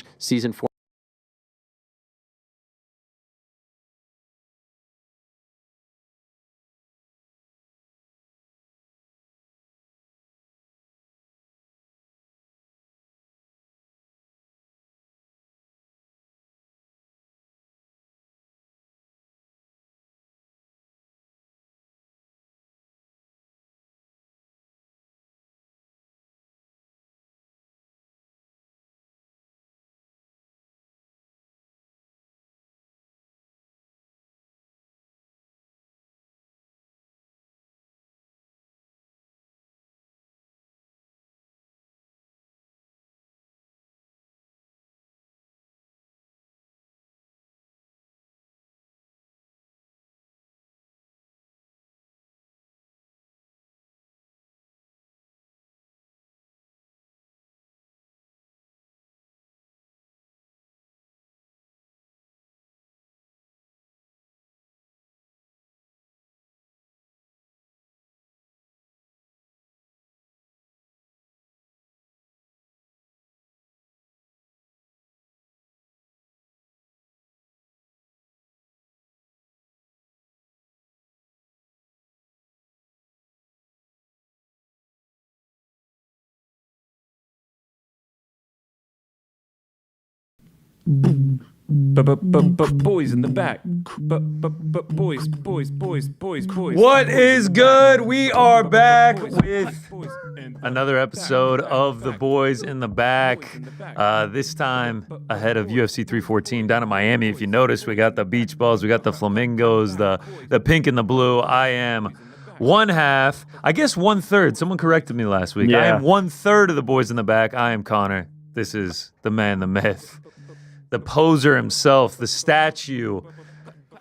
finish season 4. Boys in the back. Boys. What is good? We are back with another episode of The Boys in the Back. This time ahead of UFC 314 down in Miami. If you notice, we got the beach balls, we got the flamingos, the pink and the blue. I am one half, I guess 1/3. Someone corrected me last week. Yeah. I am 1/3 of The Boys in the Back. I am Connor. This is the man, the myth, the poser himself, the statue,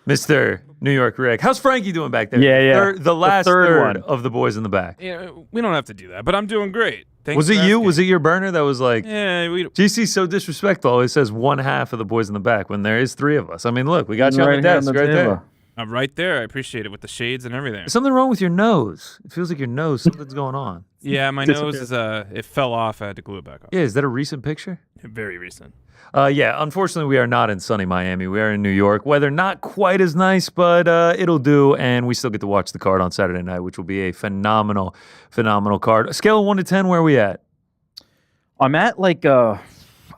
Mr. New York Rick. How's Frankie doing back there? Yeah. The last third third one. of The Boys in the Back. Yeah, we don't have to do that, but I'm doing great. Thanks Was it for you? asking. Was it your burner that was like, Yeah, GC's so disrespectful. Always says one half of The Boys in the Back when there is three of us. I mean, look, we got you on the Right here on desk the right table. there. I'm right there. I appreciate it with the shades and everything. There's something wrong with your nose. It feels like your nose, something's going on. Yeah, my nose is it fell off. I had to glue it back on. Yeah, is that a recent picture? Very recent. Yeah, unfortunately, we are not in sunny Miami. We are in New York. Weather not quite as nice, but it'll do. And we still get to watch the card on Saturday night, which will be a phenomenal card. A scale of 1 to 10, where are we at? I'm at like I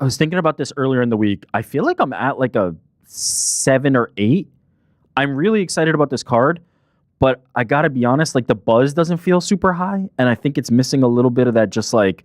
was thinking about this earlier in the week. I feel like I'm at like a 7 or 8. I'm really excited about this card, but I gotta be honest, like the buzz doesn't feel super high, and I think it's missing a little bit of that, just like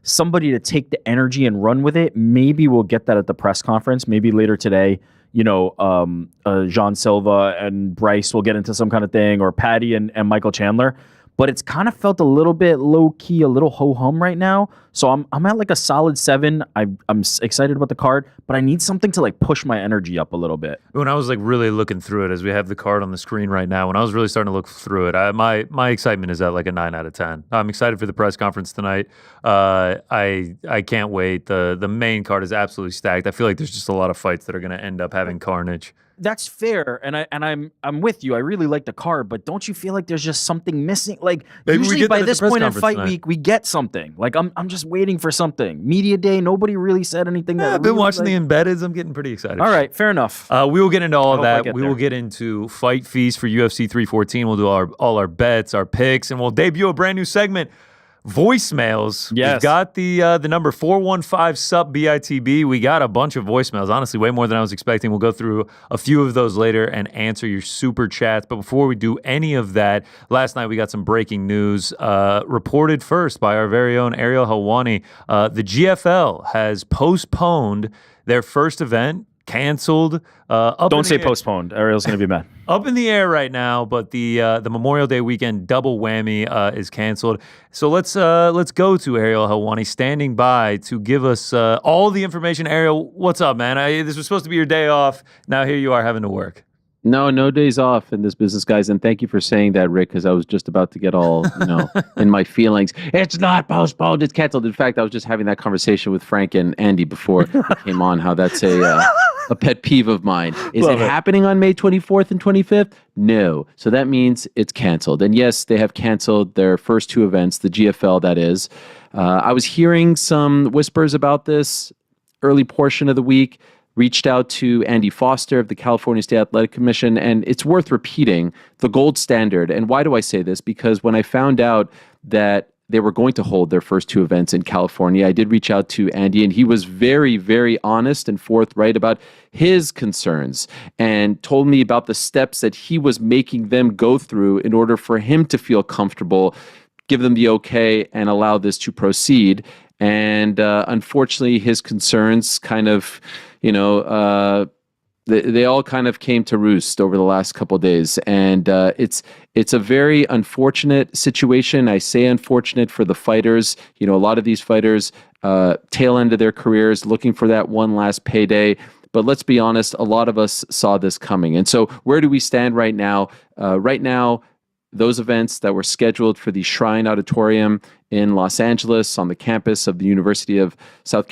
somebody to take the energy and run with it. Maybe we'll get that at the press conference. Maybe later today, Jean Silva and Bryce will get into some kind of thing, or Patty and Michael Chandler. But it's kind of felt a little bit low key, a little ho hum right now. So I'm at like a solid 7. I'm excited about the card, but I need something to like push my energy up a little bit. When I was like really looking through it, as we have the card on the screen right now, when I was really starting to look through it, my excitement is at like a 9 out of 10. I'm excited for the press conference tonight. I can't wait. The main card is absolutely stacked. I feel like there's just a lot of fights that are going to end up having carnage. That's fair, and I'm with you. I really like the card, but don't you feel like there's just something missing? Like Maybe we usually get that by at the this press point in conference fight tonight. week, we get something. Like I'm just waiting for something. Media day, nobody really said anything. Yeah, That I've been really, watching like... the embeddeds. I'm getting pretty excited. All right, fair enough. We will get into all of hope I that. get We there. will get into Fight Feast for UFC 314. We'll do all our bets, our picks, and we'll debut a brand new segment, voicemails. Yes. We've got the number 415 SUP BITB. We got a bunch of voicemails, honestly, way more than I was expecting. We'll go through a few of those later and answer your super chats. But before we do any of that, last night we got some breaking news reported first by our very own Ariel Helwani. The GFL has postponed their first event, canceled. Don't say postponed. Ariel's gonna be mad. Up in the air right now, but the Memorial Day weekend double whammy is canceled. So let's go to Ariel Helwani standing by to give us all the information. Ariel, what's up, man? This was supposed to be your day off. Now here you are having to work. No days off in this business, guys. And thank you for saying that, Rick, because I was just about to get all, in my feelings. It's not postponed, it's canceled. In fact, I was just having that conversation with Frank and Andy before I came on, how that's a pet peeve of mine. Is it happening on May 24th and 25th? No. So that means it's canceled. And yes, they have canceled their first 2 events, the GFL, that is. I was hearing some whispers about this early portion of the week, reached out to Andy Foster of the California State Athletic Commission, and it's worth repeating the gold standard. And why do I say this? Because when I found out that they were going to hold their first 2 events in California, I did reach out to Andy, and he was very, very honest and forthright about his concerns and told me about the steps that he was making them go through in order for him to feel comfortable, give them the okay, and allow this to proceed. And unfortunately, his concerns kind of, they all kind of came to roost over the last couple of days. And it's a very unfortunate situation. I say unfortunate for the fighters. A lot of these fighters, tail end of their careers, looking for that one last payday. But let's be honest, a lot of us saw this coming. And so where do we stand right now? Right now, those events that were scheduled for the Shrine Auditorium in Los Angeles on the campus of the University of Southern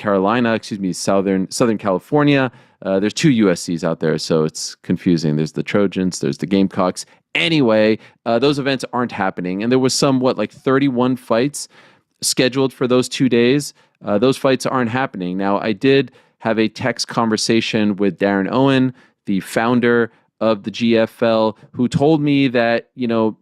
California. There's 2 USCs out there, so it's confusing. There's the Trojans, there's the Gamecocks. Anyway, those events aren't happening. And there was 31 fights scheduled for those 2 days. Those fights aren't happening. Now, I did have a text conversation with Darren Owen, the founder of the GFL, who told me that,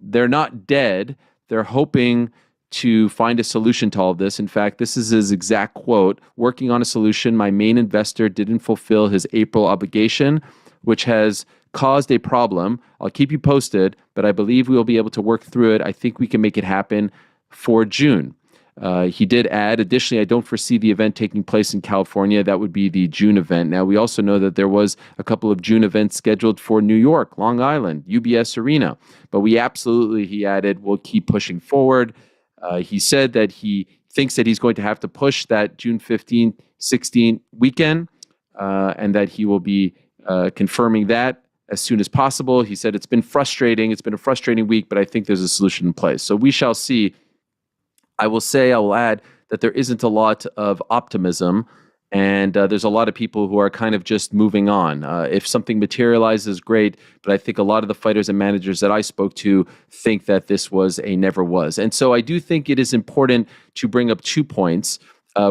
they're not dead. They're hoping to find a solution to all of this. In fact, this is his exact quote: "Working on a solution. My main investor didn't fulfill his April obligation, which has caused a problem. I'll keep you posted, but I believe we will be able to work through it. I think we can make it happen for June." He did add, additionally, I don't foresee the event taking place in California. That would be the June event. Now, we also know that there was a couple of June events scheduled for New York, Long Island, UBS Arena. But we absolutely, he added, will keep pushing forward. He said that he thinks that he's going to have to push that June 15th, 16th weekend, and that he will be confirming that as soon as possible. He said it's been frustrating. It's been a frustrating week, but I think there's a solution in place. So we shall see. I will add that there isn't a lot of optimism, and there's a lot of people who are kind of just moving on. If something materializes, great, but I think a lot of the fighters and managers that I spoke to think that this was a never was. And so I do think it is important to bring up 2 points.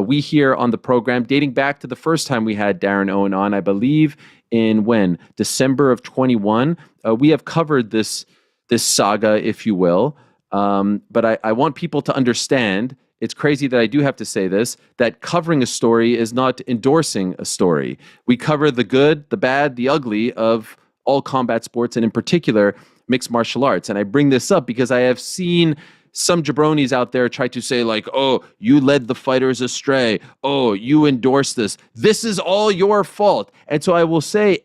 We here on the program, dating back to the first time we had Darren Owen on, I believe in December of 21, we have covered this saga, if you will. But I want people to understand, it's crazy that I do have to say this, that covering a story is not endorsing a story. We cover the good, the bad, the ugly of all combat sports, and in particular, mixed martial arts. And I bring this up because I have seen some jabronis out there try to say oh, you led the fighters astray. Oh, you endorsed this. This is all your fault. And so I will say,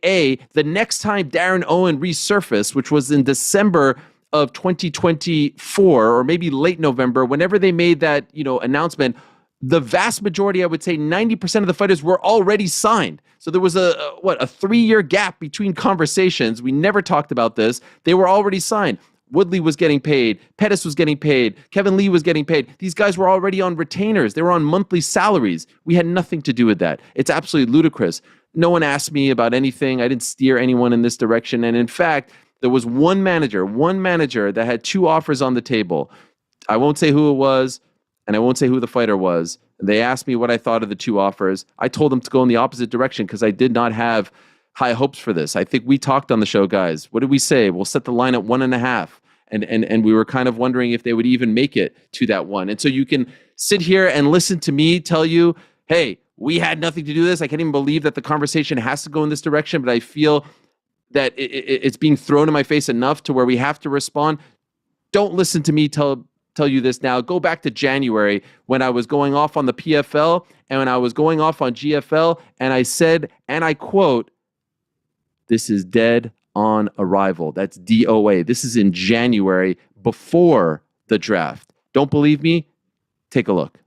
the next time Darren Owen resurfaced, which was in December of 2024, or maybe late November, whenever they made that, announcement, the vast majority, I would say 90% of the fighters were already signed. So there was a 3-year gap between conversations. We never talked about this. They were already signed. Woodley was getting paid. Pettis was getting paid. Kevin Lee was getting paid. These guys were already on retainers. They were on monthly salaries. We had nothing to do with that. It's absolutely ludicrous. No one asked me about anything. I didn't steer anyone in this direction. And in fact, there was one manager that had 2 offers on the table. I won't say who it was, and I won't say who the fighter was. They asked me what I thought of the 2 offers. I told them to go in the opposite direction because I did not have high hopes for this. I think we talked on the show, guys. What did we say? We'll set the line at 1.5. And we were kind of wondering if they would even make it to that 1. And so you can sit here and listen to me tell you, hey, we had nothing to do with this. I can't even believe that the conversation has to go in this direction, but I feel that it's being thrown in my face enough to where we have to respond. Don't listen to me tell you this now. Go back to January when I was going off on the PFL and when I was going off on GFL, and I said, and I quote, "This is dead on arrival." That's DOA. This is in January before the draft. Don't believe me? Take a look.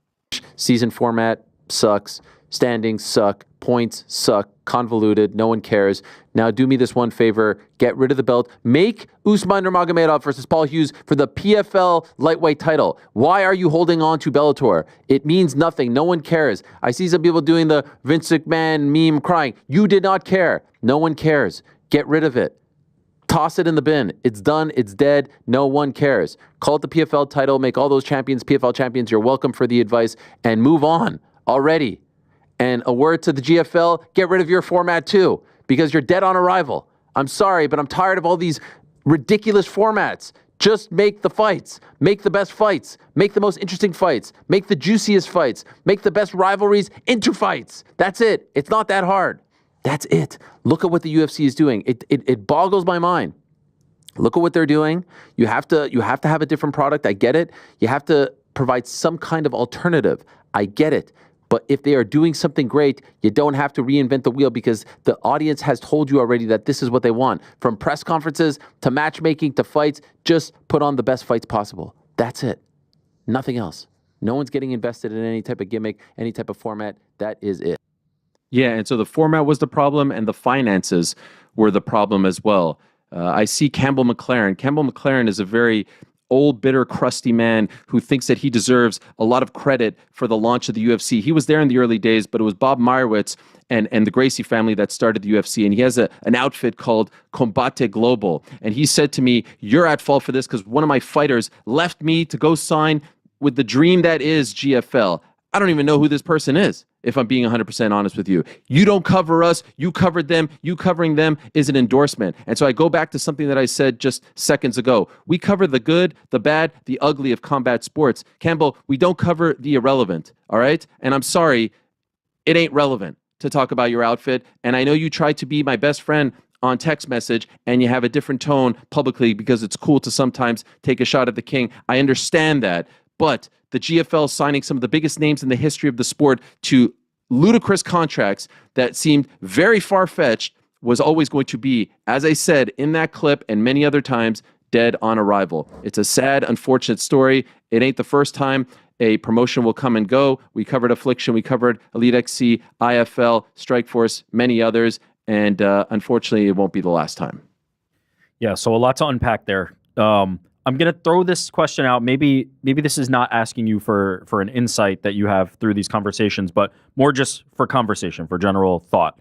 Season format sucks. Standings suck. Points suck. Convoluted. No one cares. Now do me this one favor. Get rid of the belt. Make Usman Nurmagomedov versus Paul Hughes for the PFL lightweight title. Why are you holding on to Bellator? It means nothing. No one cares. I see some people doing the Vince McMahon meme crying. You did not care. No one cares. Get rid of it. Toss it in the bin. It's done. It's dead. No one cares. Call it the PFL title. Make all those champions PFL champions. You're welcome for the advice. And move on already. And a word to the GFL, get rid of your format too, because you're dead on arrival. I'm sorry, but I'm tired of all these ridiculous formats. Just make the fights. Make the best fights. Make the most interesting fights. Make the juiciest fights. Make the best rivalries into fights. That's it. It's not that hard. That's it. Look at what the UFC is doing. It boggles my mind. Look at what they're doing. You have to have a different product. I get it. You have to provide some kind of alternative. I get it. But if they are doing something great, you don't have to reinvent the wheel because the audience has told you already that this is what they want. From press conferences to matchmaking to fights, just put on the best fights possible. That's it. Nothing else. No one's getting invested in any type of gimmick, any type of format. That is it. Yeah, and so the format was the problem and the finances were the problem as well. I see Campbell McLaren. Campbell McLaren is a very old, bitter, crusty man who thinks that he deserves a lot of credit for the launch of the UFC. He was there in the early days, but it was Bob Meyerowitz and the Gracie family that started the UFC. And he has an outfit called Combate Global. And he said to me, you're at fault for this because one of my fighters left me to go sign with the dream that is GFL. I don't even know who this person is, if I'm being 100% honest with you. You don't cover us. You covered them. You covering them is an endorsement. And so I go back to something that I said just seconds ago. We cover the good, the bad, the ugly of combat sports. Campbell, we don't cover the irrelevant, all right? And I'm sorry, it ain't relevant to talk about your outfit. And I know you tried to be my best friend on text message and you have a different tone publicly because it's cool to sometimes take a shot at the king. I understand that. But the GFL signing some of the biggest names in the history of the sport to ludicrous contracts that seemed very far-fetched was always going to be, as I said in that clip and many other times, dead on arrival. It's a sad, unfortunate story. It ain't the first time a promotion will come and go. We covered Affliction, we covered Elite XC, IFL, Strikeforce, many others, and unfortunately, it won't be the last time. Yeah, so a lot to unpack there. I'm going to throw this question out. Maybe this is not asking you for an insight that you have through these conversations, but more just for conversation, for general thought.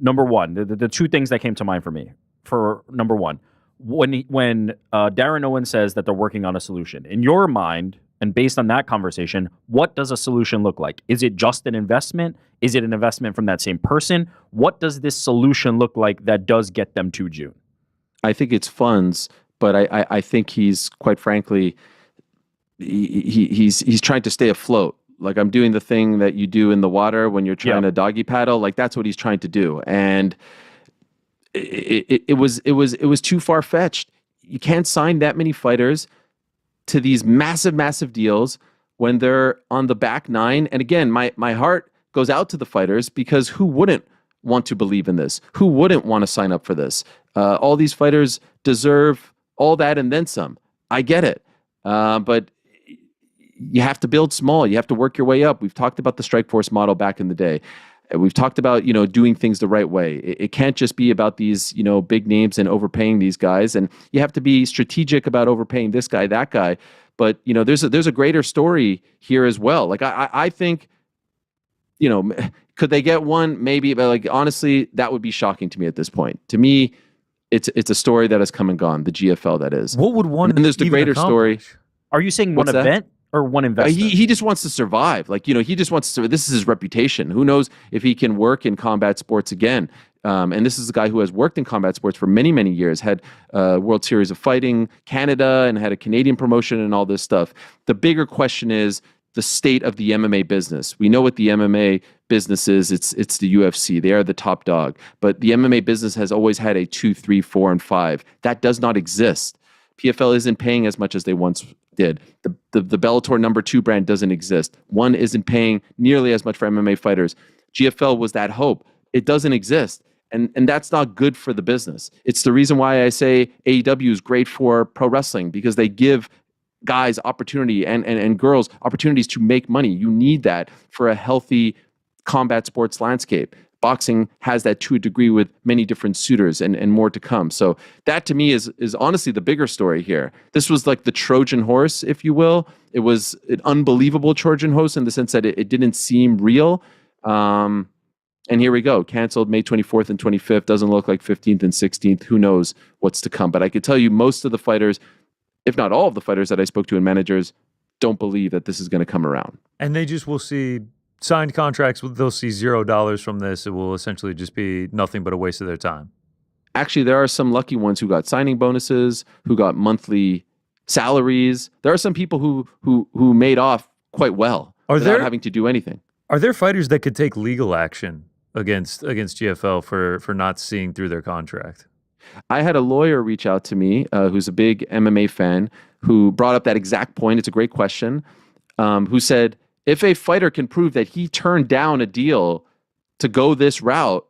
Number one, the two things that came to mind for me. For number one, when Darren Owen says that they're working on a solution, in your mind, and based on that conversation, what does a solution look like? Is it just an investment? Is it an investment from that same person? What does this solution look like that does get them to June? I think it's funds. But I think he's, quite frankly, he's trying to stay afloat. Like, I'm doing the thing that you do in the water when you're trying to doggy paddle. Like, that's what he's trying to do. And it was too far fetched. You can't sign that many fighters to these massive deals when they're on the back nine. And again, my heart goes out to the fighters because who wouldn't want to believe in this? Who wouldn't want to sign up for this? All these fighters deserve all that and then some. I get it. But you have to build small. You have to work your way up. We've talked about the Strikeforce model back in the day. We've talked about, doing things the right way. It can't just be about these, big names and overpaying these guys. And you have to be strategic about overpaying this guy, that guy. But, there's a greater story here as well. Like, I think, could they get one? Maybe. But, like, honestly, that would be shocking to me at this point. To me, it's a story that has come and gone, the GFL, that is. What would one and there's the greater story. Are you saying one event or one investment? He just wants to survive. Like, he just wants to, this is his reputation. Who knows if he can work in combat sports again. And this is a guy who has worked in combat sports for many, many years, had World Series of Fighting Canada and had a Canadian promotion and all this stuff. The bigger question is the state of the MMA business. We know what the MMA business is. It's the UFC. They are the top dog. But the MMA business has always had a 2, 3, 4, and 5. That does not exist. PFL isn't paying as much as they once did. The Bellator #2 brand doesn't exist. One isn't paying nearly as much for MMA fighters. GFL was that hope. It doesn't exist. And that's not good for the business. It's the reason why I say AEW is great for pro wrestling, because they give guys opportunity and girls opportunities to make money. You need that for a healthy combat sports landscape. Boxing has that to a degree with many different suitors and more to come. So that to me is honestly the bigger story here. This was like the Trojan horse, if you will. It was an unbelievable Trojan horse in the sense that it didn't seem real. And here we go. Canceled May 24th and 25th. Doesn't look like 15th and 16th. Who knows what's to come. But I could tell you most of the fighters, if not all of the fighters that I spoke to and managers, don't believe that this is going to come around. And they just will see signed contracts, they'll see $0 from this. It will essentially just be nothing but a waste of their time. Actually, there are some lucky ones who got signing bonuses, who got monthly salaries. There are some people who made off quite well without having to do anything. Are there fighters that could take legal action against GFL for not seeing through their contract? I had a lawyer reach out to me who's a big MMA fan who brought up that exact point. It's a great question. Who said, if a fighter can prove that he turned down a deal to go this route,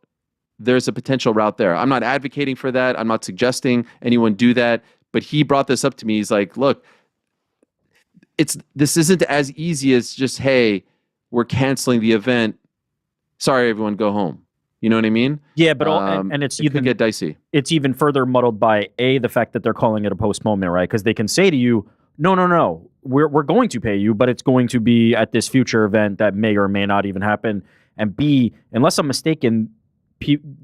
there's a potential route there. I'm not advocating for that. I'm not suggesting anyone do that. But he brought this up to me. He's like, look, this isn't as easy as just, hey, we're canceling the event. Sorry, everyone, go home. You know what I mean? Yeah, but and it could get dicey. It's even further muddled by the fact that they're calling it a postponement, right? Because they can say to you, no, we're going to pay you, but it's going to be at this future event that may or may not even happen. And B, unless I'm mistaken,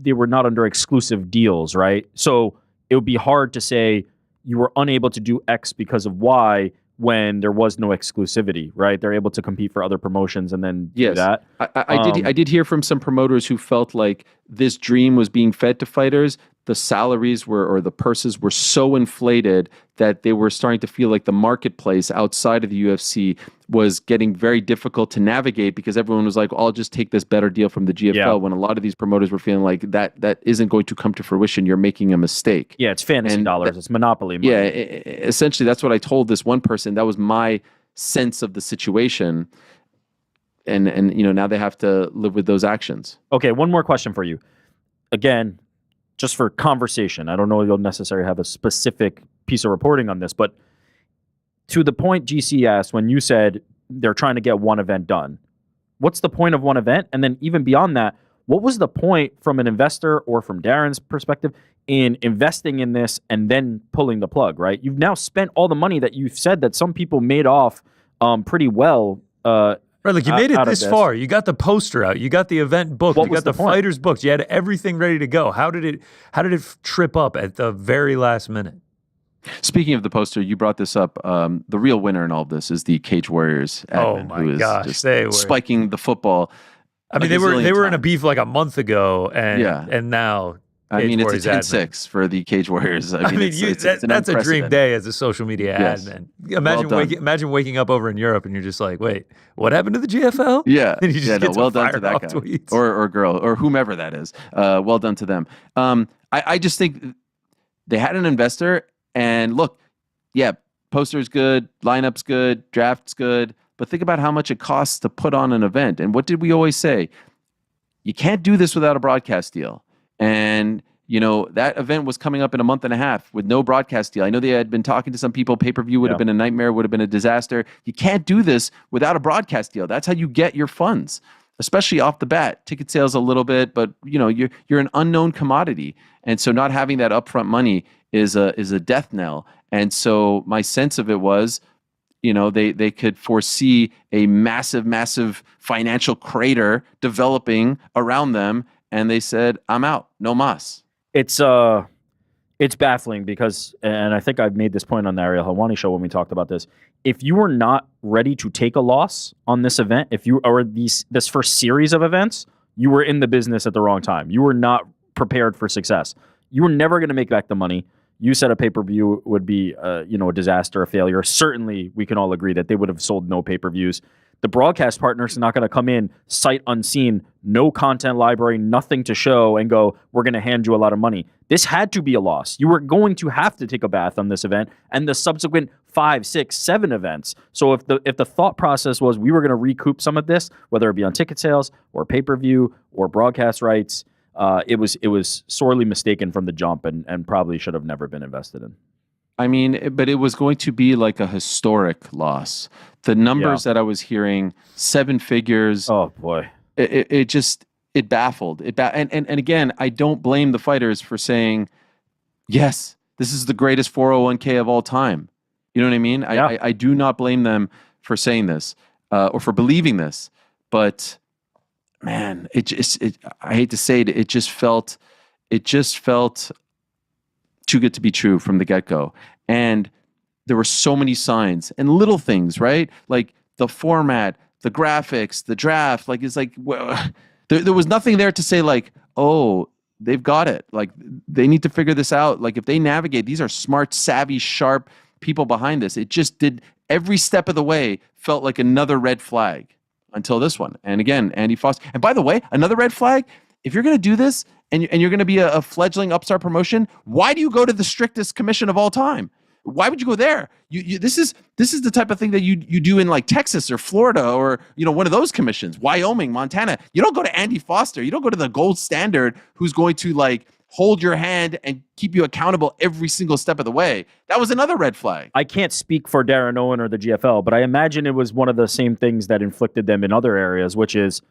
they were not under exclusive deals, right? So it would be hard to say you were unable to do X because of Y when there was no exclusivity, right? They're able to compete for other promotions and then do that. I did hear from some promoters who felt like this dream was being fed to fighters. The salaries or the purses were so inflated that they were starting to feel like the marketplace outside of the UFC was getting very difficult to navigate because everyone was like, I'll just take this better deal from the GFL, when a lot of these promoters were feeling like that isn't going to come to fruition. You're making a mistake. Yeah, it's fantasy dollars. It's monopoly money. Yeah, essentially that's what I told this one person. That was my sense of the situation. And now they have to live with those actions. Okay, one more question for you. Again, just for conversation. I don't know if you'll necessarily have a specific piece of reporting on this, but to the point GC asked when you said they're trying to get one event done, what's the point of one event? And then even beyond that, what was the point from an investor or from Darren's perspective in investing in this and then pulling the plug, right? You've now spent all the money that you've said that some people made off pretty well. Right, like you made it this far. You got the poster out. You got the event booked. You got the fighters booked. You had everything ready to go. How did it trip up at the very last minute? Speaking of the poster, you brought this up. The real winner in all of this is the Cage Warriors admin, who is just spiking the football. I mean, they were in a beef like a month ago, and now. I mean, it's a 10-6 for the Cage Warriors. I mean, that's a dream day as a social media admin. Imagine waking up over in Europe and you're just like, wait, what happened to the GFL? Yeah, and you just get well done to that guy tweets. or girl or whomever that is. Well done to them. I just think they had an investor, and look, yeah, poster's good, lineup's good, draft's good, but think about how much it costs to put on an event. And what did we always say? You can't do this without a broadcast deal. And, that event was coming up in a month and a half with no broadcast deal. I know they had been talking to some people. Pay-per-view would have been a nightmare, would have been a disaster. You can't do this without a broadcast deal. That's how you get your funds, especially off the bat. Ticket sales a little bit, but, you're an unknown commodity. And so not having that upfront money is a death knell. And so my sense of it was, they could foresee a massive financial crater developing around them. And they said, I'm out. No mas. It's baffling because, and I think I've made this point on the Ariel Helwani show when we talked about this. If you were not ready to take a loss on this event, if you or this first series of events, you were in the business at the wrong time. You were not prepared for success. You were never going to make back the money. You said a pay-per-view would be, a disaster, a failure. Certainly, we can all agree that they would have sold no pay-per-views. The broadcast partners are not going to come in sight unseen, no content library, nothing to show, and go, we're going to hand you a lot of money. This had to be a loss. You were going to have to take a bath on this event and the subsequent 5, 6, 7 events. So if the thought process was we were going to recoup some of this, whether it be on ticket sales or pay-per-view or broadcast rights, it was sorely mistaken from the jump and probably should have never been invested in. I mean, but it was going to be like a historic loss. The numbers that I was hearing, 7 figures. Oh boy, it baffled. And again, I don't blame the fighters for saying, yes, this is the greatest 401k of all time. You know what I mean? Yeah. I do not blame them for saying this or for believing this. But man, I hate to say it, it just felt too good to be true from the get-go. And there were so many signs and little things, right? Like the format, the graphics, the draft. Like, it's like, there was nothing there to say like, oh, they've got it. Like, they need to figure this out. Like, if they navigate, these are smart, savvy, sharp people behind this. It just did every step of the way felt like another red flag until this one. And again, Andy Foster. And by the way, another red flag, if you're going to do this and you're going to be a fledgling upstart promotion, why do you go to the strictest commission of all time? Why would you go there? This is the type of thing that you do in like Texas or Florida or one of those commissions, Wyoming, Montana. You don't go to Andy Foster. You don't go to the gold standard who's going to like hold your hand and keep you accountable every single step of the way. That was another red flag. I can't speak for Darren Owen or the GFL, but I imagine it was one of the same things that inflicted them in other areas, which is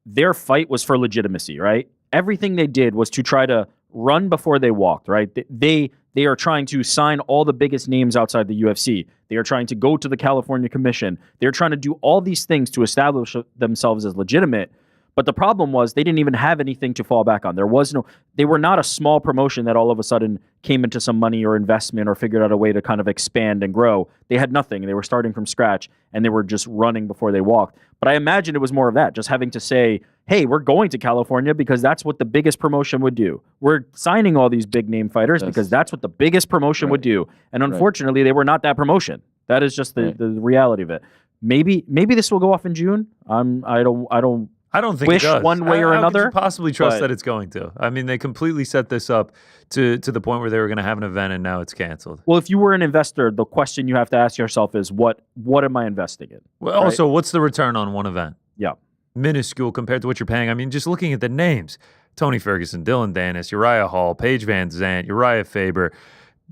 their fight was for legitimacy, right? Everything they did was to try to run before they walked, right? They are trying to sign all the biggest names outside the UFC. They are trying to go to the California Commission. They're trying to do all these things to establish themselves as legitimate. But the problem was they didn't even have anything to fall back on. They were not a small promotion that all of a sudden came into some money or investment or figured out a way to kind of expand and grow. They had nothing. They were starting from scratch and they were just running before they walked. But I imagine it was more of that, just having to say, hey, we're going to California because that's what the biggest promotion would do. We're signing all these big name fighters because that's what the biggest promotion would do. And unfortunately, they were not that promotion. That is just the reality of it. Maybe this will go off in June. I don't think wish it does. one way or How another. could you possibly trust that it's going to? I mean, they completely set this up to the point where they were going to have an event and now it's canceled. Well, if you were an investor, the question you have to ask yourself is, what am I investing in? Well, also, what's the return on one event? Yeah. Minuscule compared to what you're paying. I mean, just looking at the names, Tony Ferguson, Dylan Dennis, Uriah Hall, Paige Van Zandt, Uriah Faber,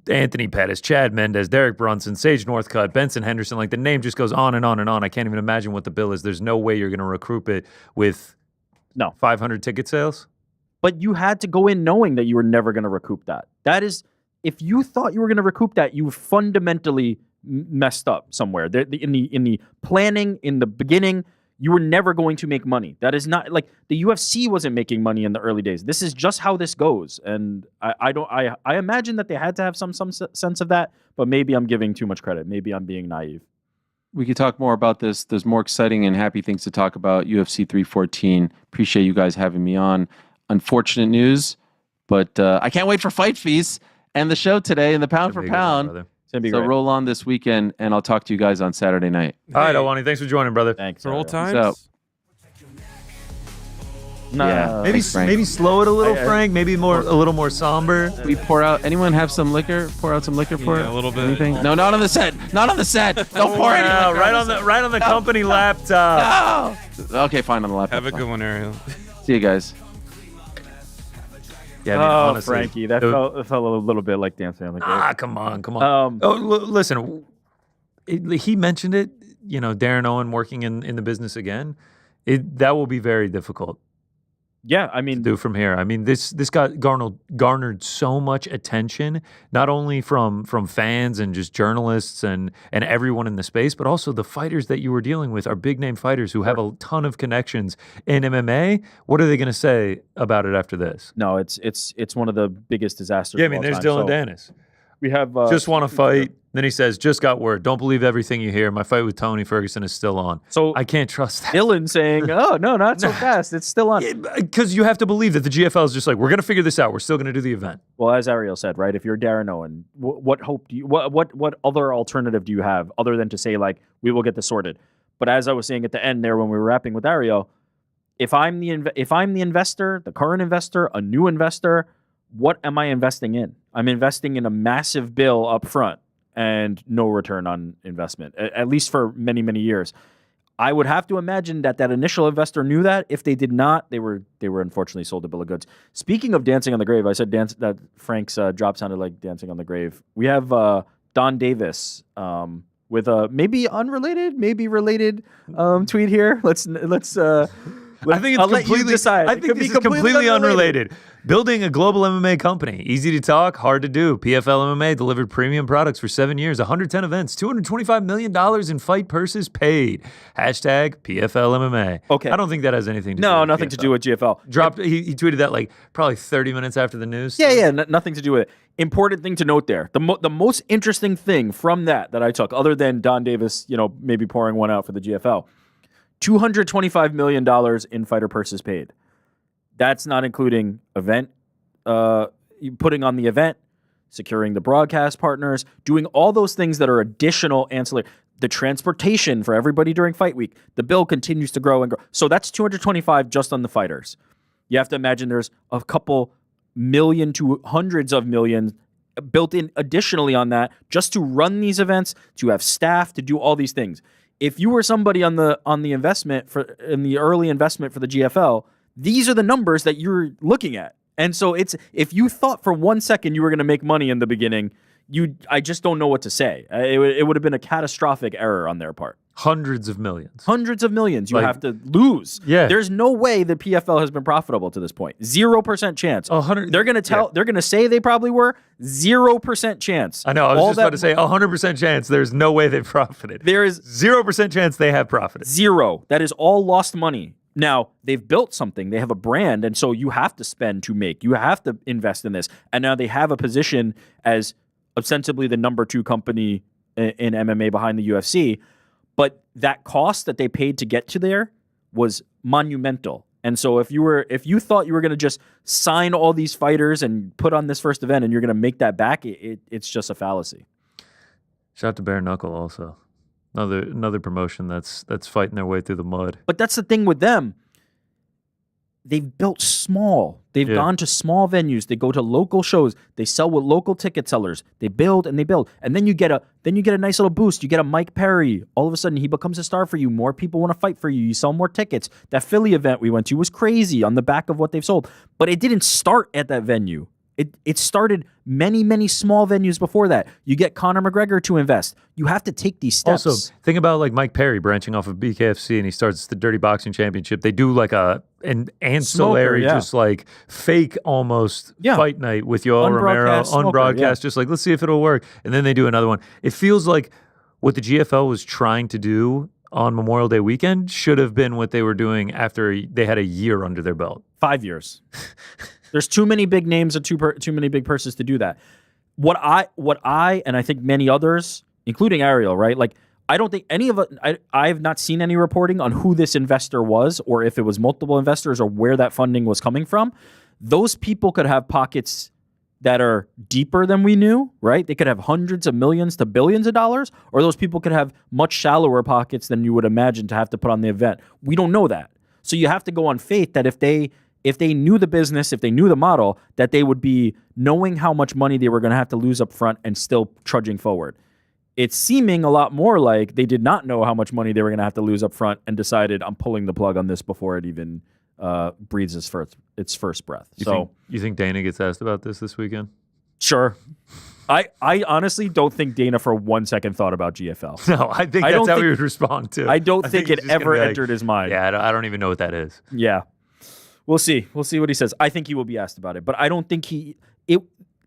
Anthony Pettis, Chad Mendez, Derek Brunson, Sage Northcutt, Benson Henderson, like the name just goes on and on and on. I can't even imagine what the bill is. There's no way you're going to recoup it with 500 ticket sales. But you had to go in knowing that you were never going to recoup that. That is, if you thought you were going to recoup that, you fundamentally messed up somewhere. In the planning, in the beginning, you were never going to make money. That is not like the UFC wasn't making money in the early days. This is just how this goes. And I imagine that they had to have some sense of that, but maybe I'm giving too much credit. Maybe I'm being naive. We could talk more about this. There's more exciting and happy things to talk about. UFC 314. Appreciate you guys having me on. Unfortunate news, but I can't wait for Fight Feast and the show today and the pound for pound. So roll on this weekend, and I'll talk to you guys on Saturday night. All right, Helwani, thanks for joining, brother. Thanks. For old times. Yeah, maybe slow it a little, Frank. Maybe a little more somber. We pour out. Anyone have some liquor? Pour out some liquor for it. A little bit. Anything? No, not on the set. Not on the set. Don't pour any liquor. Right on the company laptop. No. Okay, fine on the laptop. Have a good one, Ariel. See you guys. Yeah, I mean, honestly, Frankie, that felt a little bit like dancing on the grave. Come on. Listen, he mentioned it. Darren Owen working in the business again. That will be very difficult. Yeah, I mean, to do from here. I mean, this got garnered so much attention, not only from fans and just journalists and everyone in the space, but also the fighters that you were dealing with are big name fighters who have a ton of connections in MMA. What are they going to say about it after this? No, it's one of the biggest disasters. Yeah, I mean, there's Dylan Dennis. We have just want to fight. Then he says, just got word. Don't believe everything you hear. My fight with Tony Ferguson is still on. So I can't trust that. Dylan saying, oh, no, not so fast. It's still on. Because you have to believe that the GFL is just like, we're going to figure this out. We're still going to do the event. Well, as Ariel said, right, if you're Darren Owen, what hope do you, what other alternative do you have other than to say, like, we will get this sorted? But as I was saying at the end there when we were wrapping with Ariel, if I'm the investor, the current investor, a new investor, what am I investing in? I'm investing in a massive bill up front and no return on investment, at least for many, many years. I would have to imagine that initial investor knew that. If they did not, they were unfortunately sold a bill of goods. Speaking of dancing on the grave, I said that Frank's drop sounded like dancing on the grave. We have Don Davis with a maybe unrelated, maybe related tweet here. Let's I think it's completely. Decide. I think this is completely unrelated. Building a global MMA company. Easy to talk, hard to do. PFL MMA delivered premium products for 7 years, 110 events, $225 million in fight purses paid. Hashtag PFL MMA. Okay. I don't think that has anything to do with No, nothing to do with GFL. He tweeted that like probably 30 minutes after the news. Yeah, nothing to do with it. Important thing to note there. The most interesting thing from that I took, other than Don Davis, maybe pouring one out for the GFL, $225 million in fighter purses paid. That's not including event, putting on the event, securing the broadcast partners, doing all those things that are additional ancillary. The transportation for everybody during fight week. The bill continues to grow and grow. So that's 225 just on the fighters. You have to imagine there's a couple million to hundreds of millions built in additionally on that just to run these events, to have staff, to do all these things. If you were somebody on the investment in the early investment for the GFL, these are the numbers that you're looking at. And so if you thought for 1 second you were going to make money in the beginning, I just don't know what to say. It would have been a catastrophic error on their part. Hundreds of millions. Hundreds of millions you have to lose. Yeah. There's no way the PFL has been profitable to this point. 0% chance. They're going to they're going to say they probably were. 0% chance. I know. I was just about to say 100% chance there's no way they've profited. There is 0% chance they have profited. Zero. That is all lost money. Now, they've built something. They have a brand, and so you have to spend to make. You have to invest in this. And now they have a position as ostensibly the number 2 company in MMA behind the UFC. But that cost that they paid to get to there was monumental. And so if you thought you were going to just sign all these fighters and put on this first event and you're going to make that back, it's just a fallacy. Shout out to Bare Knuckle also. Another promotion that's fighting their way through the mud. But that's the thing with them. They've built small. They've gone to small venues. They go to local shows. They sell with local ticket sellers. They build and they build. And then you get a nice little boost. You get a Mike Perry. All of a sudden he becomes a star for you. More people want to fight for you. You sell more tickets. That Philly event we went to was crazy on the back of what they've sold. But it didn't start at that venue. It started many, many small venues before that. You get Conor McGregor to invest. You have to take these steps. Also, think about like Mike Perry branching off of BKFC and he starts the Dirty Boxing Championship. They do like an ancillary, just like fake almost fight night with Yoel Romero, unbroadcast, just like, let's see if it'll work. And then they do another one. It feels like what the GFL was trying to do on Memorial Day weekend should have been what they were doing after they had a year under their belt. 5 years. There's too many big names and too many big purses to do that. What I and I think many others, including Ariel, right? Like I don't think any of it. I have not seen any reporting on who this investor was, or if it was multiple investors, or where that funding was coming from. Those people could have pockets that are deeper than we knew, right? They could have hundreds of millions to billions of dollars, or those people could have much shallower pockets than you would imagine to have to put on the event. We don't know that, so you have to go on faith that if they knew the business, if they knew the model, that they would be knowing how much money they were going to have to lose up front and still trudging forward. It's seeming a lot more like they did not know how much money they were going to have to lose up front and decided, I'm pulling the plug on this before it even breathes its first breath. You think Dana gets asked about this weekend? Sure. I honestly don't think Dana for 1 second thought about GFL. No, I think that's how he would respond to it. I don't think it ever entered his mind. Yeah, I don't even know what that is. Yeah. We'll see. We'll see what he says. I think he will be asked about it, but I don't think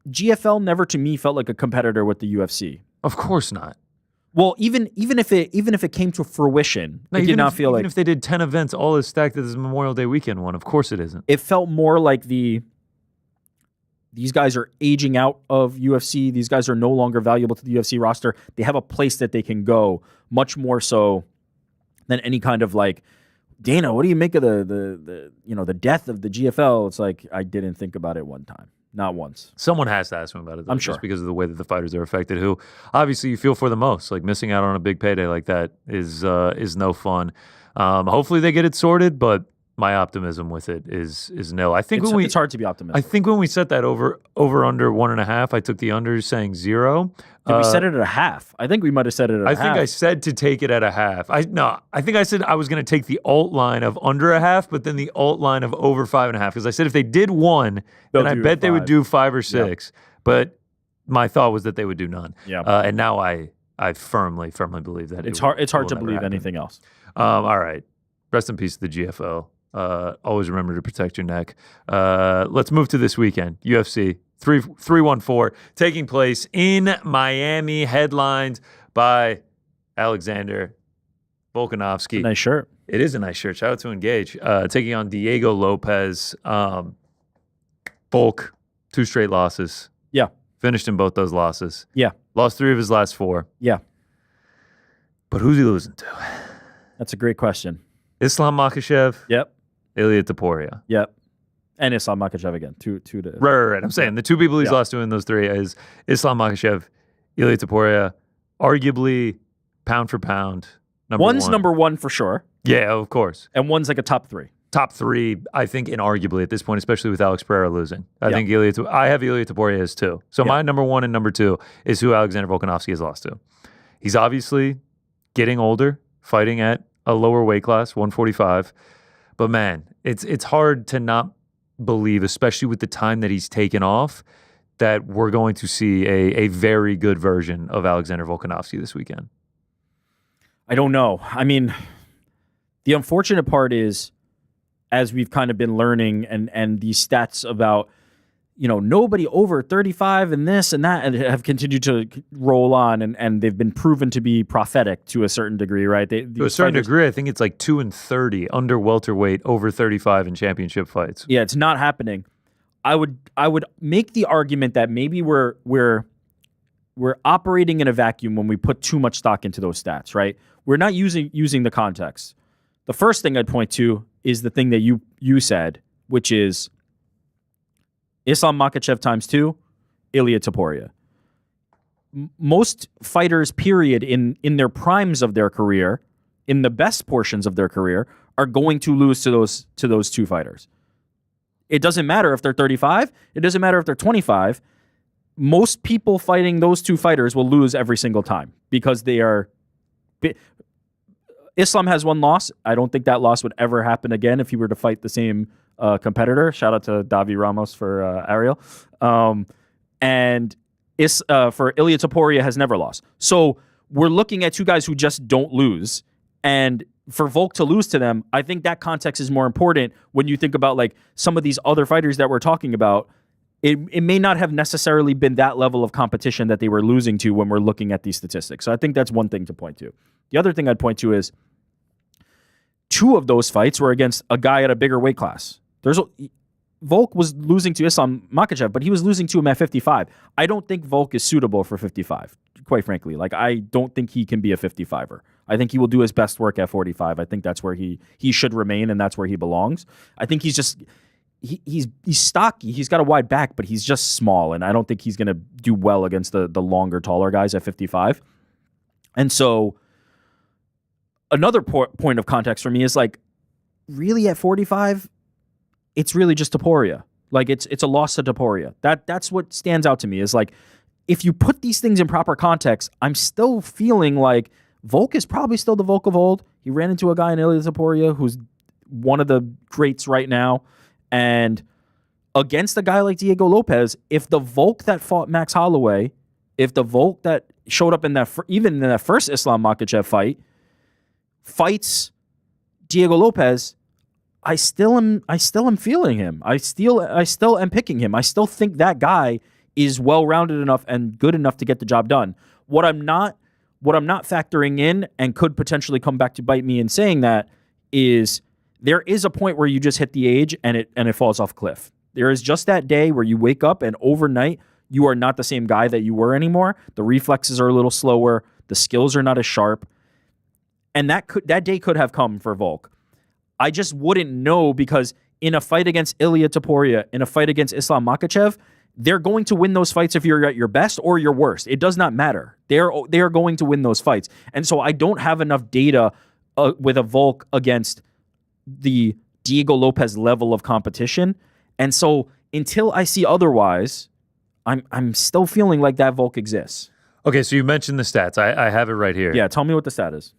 GFL never to me felt like a competitor with the UFC. Of course not. Well, even if it came to fruition, it did not feel like. Even if they did 10 events all as stacked as Memorial Day weekend one, of course it isn't. It felt more like these guys are aging out of UFC. These guys are no longer valuable to the UFC roster. They have a place that they can go, much more so than any kind of like, Dana, what do you make of the death of the GFL? It's like, I didn't think about it one time. Not once. Someone has to ask him about it, though, I'm sure. Just because of the way that the fighters are affected, who obviously you feel for the most. Like missing out on a big payday like that is no fun. Hopefully they get it sorted, but my optimism with it is nil. I think it's hard to be optimistic. I think when we set that over under 1.5, I took the under saying 0. Did we set it at a half? I think we might have set it at a half. I think I said to take it at a half. I think I said I was going to take the alt line of under a half, but then the alt line of over 5.5. Because I said if they did 1, then I bet they would do 5 or 6. Yeah. But my thought was that they would do none. Yeah. And now I firmly believe that it's hard to believe anything else. All right. Rest in peace to the GFL. Always remember to protect your neck. Let's move to this weekend. UFC 314 taking place in Miami, headlined by Alexander Volkanovski. Nice shirt. It is a nice shirt. Shout out to Engage. Taking on Diego Lopez. Volk, 2 straight losses. Yeah. Finished in both those losses. Yeah. Lost 3 of his last 4. Yeah. But who's he losing to? That's a great question. Islam Makhachev, Yep. Ilia Topuria. Yep. And Islam Makhachev again. Two to Right. I'm saying the two people he's Yeah. lost to in those three is Islam Makhachev, Ilia Topuria, arguably pound for pound. One's one. number one for sure, Yeah, of course. and one's like a top 3. Top 3, I think, inarguably at this point, especially with Alex Pereira losing. I Yeah. think I have Ilia Topuria as 2. So Yeah. my number 1 and number 2 is who Alexander Volkanovski has lost to. He's obviously getting older, fighting at a lower weight class, 145. But man, it's hard to not believe, especially with the time that he's taken off, that we're going to see a very good version of Alexander Volkanovski this weekend. I don't know. I mean, the unfortunate part is, as we've kind of been learning, and these stats about, nobody over 35 and this and that, and have continued to roll on, and they've been proven to be prophetic to a certain degree, right? To a certain degree, I think it's like 2 and 30 under welterweight, over 35 in championship fights. Yeah, it's not happening. I would make the argument that maybe we're operating in a vacuum when we put too much stock into those stats, right? We're not using the context. The first thing I'd point to is the thing that you said, which is Islam Makhachev times 2, Ilia Topuria. Most fighters, period, in their primes of their career, in the best portions of their career, are going to lose to those two fighters. It doesn't matter if they're 35. It doesn't matter if they're 25. Most people fighting those two fighters will lose every single time because they are... Islam has one loss. I don't think that loss would ever happen again if he were to fight the same competitor. Shout out to Davi Ramos for Ariel. And for Ilia Topuria has never lost. So we're looking at two guys who just don't lose. And for Volk to lose to them, I think that context is more important when you think about like some of these other fighters that we're talking about. It may not have necessarily been that level of competition that they were losing to when we're looking at these statistics. So I think that's one thing to point to. The other thing I'd point to is 2 of those fights were against a guy at a bigger weight class. Volk was losing to Islam Makhachev, but he was losing to him at 55. I don't think Volk is suitable for 55, quite frankly. Like, I don't think he can be a 55er. I think he will do his best work at 45. I think that's where he should remain, and that's where he belongs. I think he's just... He's stocky. He's got a wide back, but he's just small, and I don't think he's going to do well against the longer, taller guys at 55. And so another point of context for me is like, really at 45, it's really just Topuria. Like it's a loss to Topuria. That's what stands out to me is like, if you put these things in proper context, I'm still feeling like Volk is probably still the Volk of old. He ran into a guy in Ilia Topuria who's one of the greats right now. And against a guy like Diego Lopez, if the Volk that fought Max Holloway, if the Volk that showed up in that even in that first Islam Makhachev fight fights Diego Lopez, I still am feeling him. I still am picking him. I still think that guy is well-rounded enough and good enough to get the job done. What I'm not factoring in and could potentially come back to bite me in saying that is there is a point where you just hit the age and it falls off a cliff. There is just that day where you wake up and overnight you are not the same guy that you were anymore. The reflexes are a little slower. The skills are not as sharp. And that day could have come for Volk. I just wouldn't know because in a fight against Ilia Topuria, in a fight against Islam Makhachev, they're going to win those fights if you're at your best or your worst. It does not matter. They are going to win those fights. And so I don't have enough data with a Volk against the Diego Lopez level of competition. And so until I see otherwise, I'm still feeling like that Volk exists. Okay, so you mentioned the stats. I have it right here. Yeah, tell me what the stat is.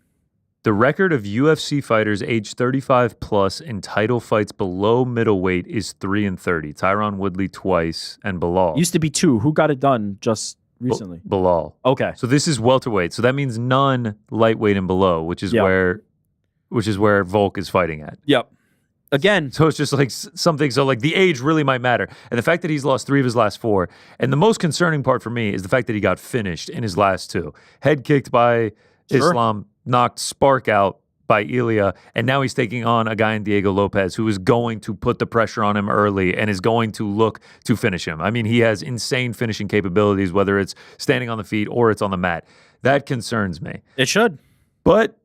The record of UFC fighters age 35 plus in title fights below middleweight is 3-30. Tyron Woodley twice and Bilal. Used to be 2. Who got it done just recently? Bilal. Okay. So this is welterweight. So that means none lightweight and below, which is where Volk is fighting at. Yep. Again. So it's just like something. So like the age really might matter. And the fact that he's lost 3 of his last 4. And the most concerning part for me is the fact that he got finished in his last 2. Head kicked by Islam, knocked spark out by Ilia, and now he's taking on a guy in Diego Lopez who is going to put the pressure on him early and is going to look to finish him. I mean, he has insane finishing capabilities, whether it's standing on the feet or it's on the mat. That concerns me. It should. But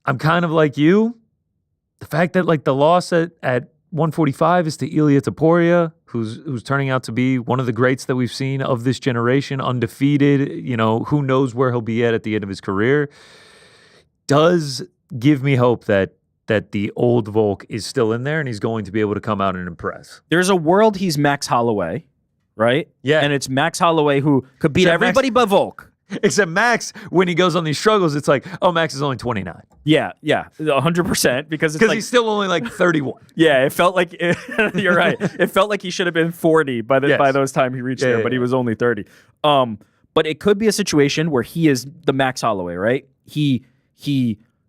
I'm kind of like you. the fact that like the loss at 145 is to Ilia Topuria, who's turning out to be one of the greats that we've seen of this generation, undefeated. You know, who knows where he'll be at the end of his career. Does give me hope that the old Volk is still in there and he's going to be able to come out and impress. There's a world he's Max Holloway, right? Yeah. And it's Max Holloway who could beat Except everybody but Volk. Except Max, when he goes on these struggles, it's like, oh, Max is only 29. Yeah, 100%. Because He's still only like 31. Yeah, it felt like you're right. It felt like he should have been 40 by those time he reached there, but he was only 30. But it could be a situation where he is the Max Holloway, right? He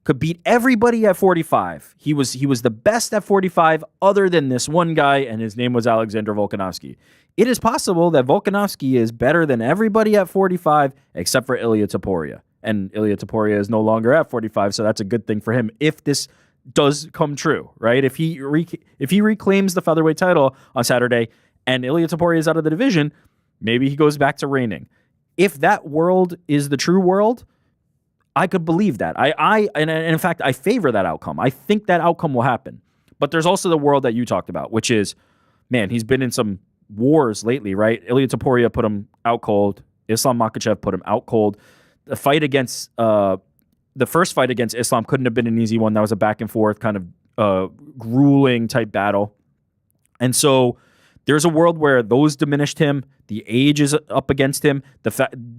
could beat everybody at 45. He was the best at 45, other than this one guy, and his name was Alexander Volkanovski. It is possible that Volkanovski is better than everybody at 45 except for Ilia Topuria. And Ilia Topuria is no longer at 45, so that's a good thing for him if this does come true, right? If he reclaims the featherweight title on Saturday and Ilia Topuria is out of the division, maybe he goes back to reigning. If that world is the true world, I could believe that. And in fact, I favor that outcome. I think that outcome will happen. But there's also the world that you talked about, which is, man, he's been in some wars lately, right? Ilia Topuria put him out cold. Islam Makhachev put him out cold. The first fight against Islam couldn't have been an easy one. That was a back and forth kind of grueling type battle. And so there's a world where those diminished him. The age is up against him.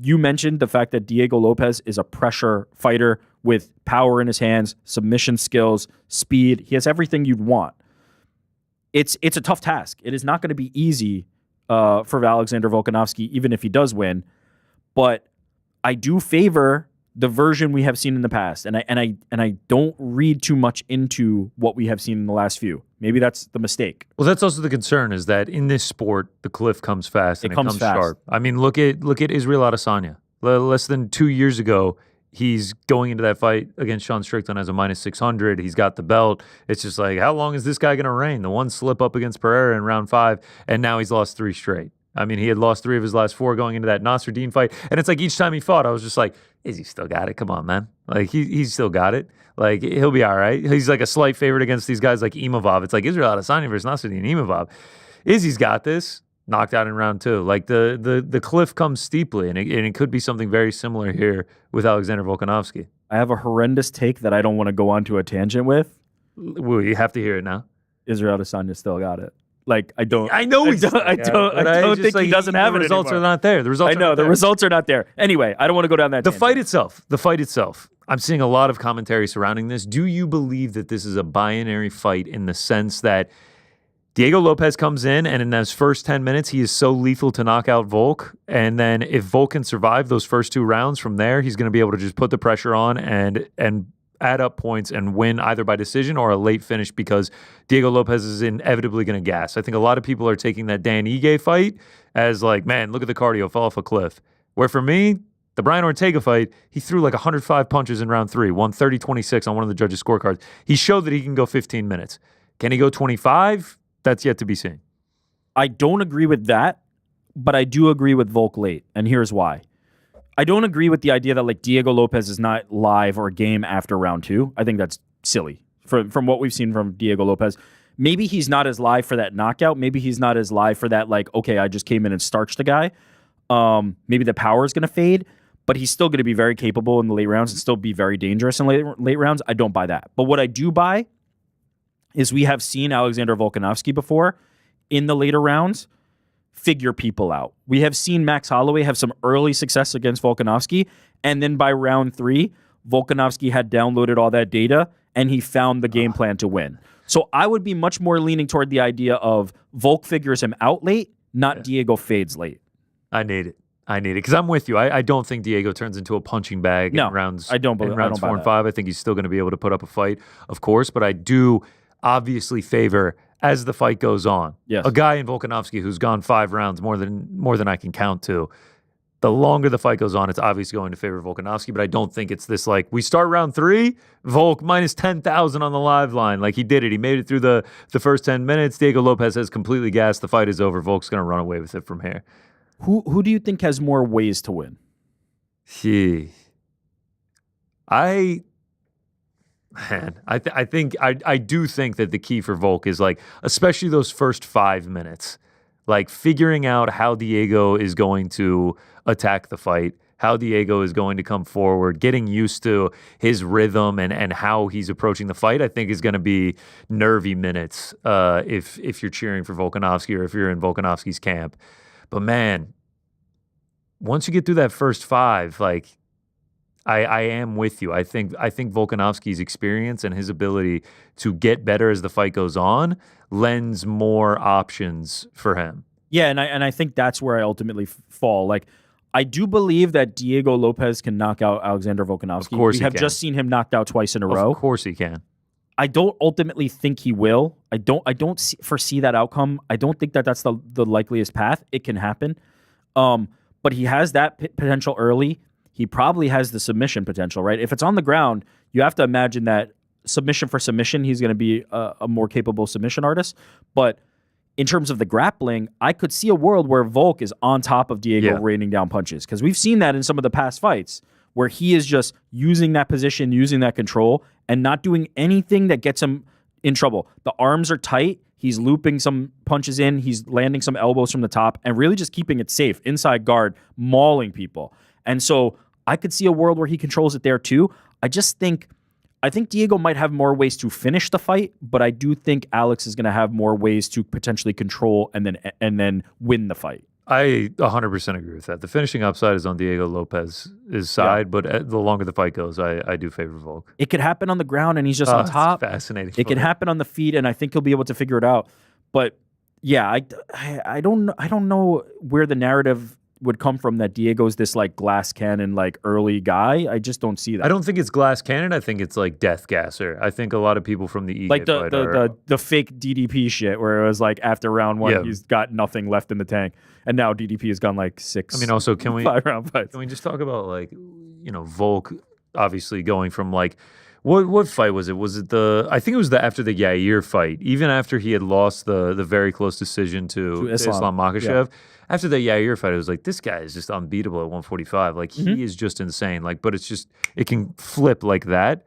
You mentioned the fact that Diego Lopez is a pressure fighter with power in his hands, submission skills, speed. He has everything you'd want. It's a tough task. It is not going to be easy for Alexander Volkanovski, even if he does win. But I do favor the version we have seen in the past, and I don't read too much into what we have seen in the last few. Maybe that's the mistake. Well, that's also the concern, is that in this sport, the cliff comes fast and it comes fast. sharp. I mean, look at Israel Adesanya. Less than 2 years ago, he's going into that fight against Sean Strickland as a minus 600. He's got the belt. It's just like, how long is this guy going to reign? The one slip up against Pereira in round 5, and now he's lost 3 straight. I mean, he had lost 3 of his last 4 going into that Nasruddin fight. And it's like each time he fought, I was just like, is he still got it? Come on, man. Like, he's still got it. Like, he'll be all right. He's like a slight favorite against these guys like Imavov. It's like Israel Adesanya versus Nasruddin Imavov. Izzy's got this. Knocked out in round 2. Like, the cliff comes steeply, and it could be something very similar here with Alexander Volkanovski. I have a horrendous take that I don't want to go on to a tangent with. Well, you have to hear it now. Israel Adesanya still got it. Like, I don't think he doesn't have it. The results anymore. are not there. The results are not there. Anyway, I don't want to go down that. The fight itself. I'm seeing a lot of commentary surrounding this. Do you believe that this is a binary fight in the sense that Diego Lopez comes in, and in those first 10 minutes, he is so lethal to knock out Volk, and then if Volk can survive those first 2 rounds from there, he's going to be able to just put the pressure on and add up points and win either by decision or a late finish, because Diego Lopez is inevitably going to gas. I think a lot of people are taking that Dan Ige fight as like, man, look at the cardio, fall off a cliff. Where for me, the Brian Ortega fight, he threw like 105 punches in round 3, won 30-26 on one of the judges' scorecards. He showed that he can go 15 minutes. Can he go 25? That's yet to be seen. I don't agree with that, but I do agree with Volk late, and here's why. I don't agree with the idea that like Diego Lopez is not live or game after round 2. I think that's silly from what we've seen from Diego Lopez. Maybe he's not as live for that knockout. Maybe he's not as live for that, like, okay, I just came in and starched the guy. Maybe the power is going to fade, but he's still going to be very capable in the late rounds and still be very dangerous in late rounds. I don't buy that. But what I do buy is we have seen Alexander Volkanovski before in the later rounds figure people out. We have seen Max Holloway have some early success against Volkanovski, and then by round 3, Volkanovski had downloaded all that data, and he found the game plan to win. So I would be much more leaning toward the idea of Volk figures him out late, not Diego fades late. I need it because I'm with you. I don't think Diego turns into a punching bag in rounds. I don't believe in rounds 4 and 5. I think he's still going to be able to put up a fight, of course, but I do obviously favor, as the fight goes on, a guy in Volkanovski who's gone 5 rounds more than I can count to. The longer the fight goes on, it's obviously going to favor Volkanovski, but I don't think it's this like, we start round 3, Volk minus 10,000 on the live line. Like, he did it. He made it through the first 10 minutes. Diego Lopez has completely gassed. The fight is over. Volk's going to run away with it from here. Who do you think has more ways to win? Man, I do think that the key for Volk is like, especially those first 5 minutes, like figuring out how Diego is going to attack the fight, how Diego is going to come forward, getting used to his rhythm and how he's approaching the fight, I think is going to be nervy minutes if you're cheering for Volkanovski or if you're in Volkanovski's camp. But man, once you get through that first 5, like I am with you. I think Volkanovski's experience and his ability to get better as the fight goes on lends more options for him. Yeah, and I think that's where I ultimately fall. Like, I do believe that Diego Lopez can knock out Alexander Volkanovski. Of course we have just seen him knocked out twice in a row. Of course he can. I don't ultimately think he will. I don't foresee that outcome. I don't think that that's the likeliest path. It can happen. But he has that potential early. He probably has the submission potential, right? If it's on the ground, you have to imagine that submission for submission, he's going to be a more capable submission artist. But in terms of the grappling, I could see a world where Volk is on top of Diego raining down punches, because we've seen that in some of the past fights where he is just using that position, using that control, and not doing anything that gets him in trouble. The arms are tight. He's looping some punches in. He's landing some elbows from the top and really just keeping it safe, inside guard, mauling people. And so I could see a world where he controls it there too. I think Diego might have more ways to finish the fight, but I do think Alex is going to have more ways to potentially control and then win the fight. I 100% agree with that. The finishing upside is on Diego Lopez's side, but the longer the fight goes, I do favor Volk. It could happen on the ground and he's just on top. Fascinating. It could happen on the feet, and I think he'll be able to figure it out. But yeah, I don't know where the narrative would come from that Diego's this like glass cannon, like early guy. I just don't see that. I don't think it's glass cannon. I think it's like death gasser. I think a lot of people from the E like the fake DDP shit where it was like after round 1 he's got nothing left in the tank, and now DDP has gone like 6. I mean, also can we 5-round fights? Can we just talk about like Volk obviously going from like what fight was it? Was it I think it was after the Yair fight, even after he had lost the very close decision to Islam Makhachev. Yeah. After the Yair fight, it was like, this guy is just unbeatable at 145. Like, he is just insane. Like, but it's just, it can flip like that.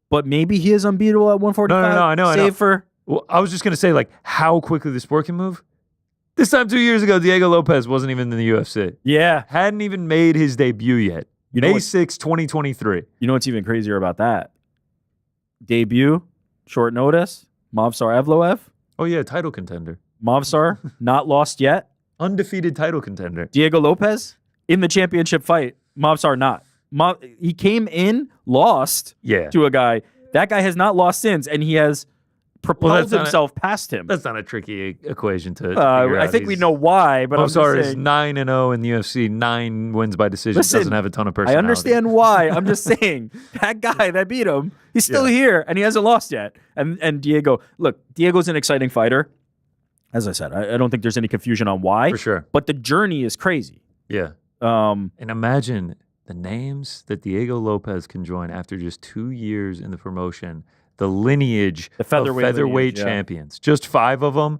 But maybe he is unbeatable at 145? No, I know. Save for... Well, I was just going to say, like, how quickly the sport can move. This time 2 years ago, Diego Lopez wasn't even in the UFC. Yeah. Hadn't even made his debut yet. May 6, 2023. You know what's even crazier about that? Debut, short notice, Movsar Evloev. Oh, yeah, title contender. Movsar, not lost yet. Undefeated title contender. Diego Lopez in the championship fight. Movsar not. He came in, lost to a guy. That guy has not lost since, and he has propelled himself past him. That's not a tricky equation to figure out. I think we know why, but Movsar is 9-0 in the UFC, 9 wins by decision. Listen, doesn't have a ton of personality. I understand why. I'm just saying that guy that beat him, he's still here, and he hasn't lost yet. And Diego, look, Diego's an exciting fighter. As I said, I don't think there's any confusion on why. For sure. But the journey is crazy. Yeah. And imagine the names that Diego Lopez can join after just 2 years in the promotion. The lineage of featherweight champions. Just 5 of them.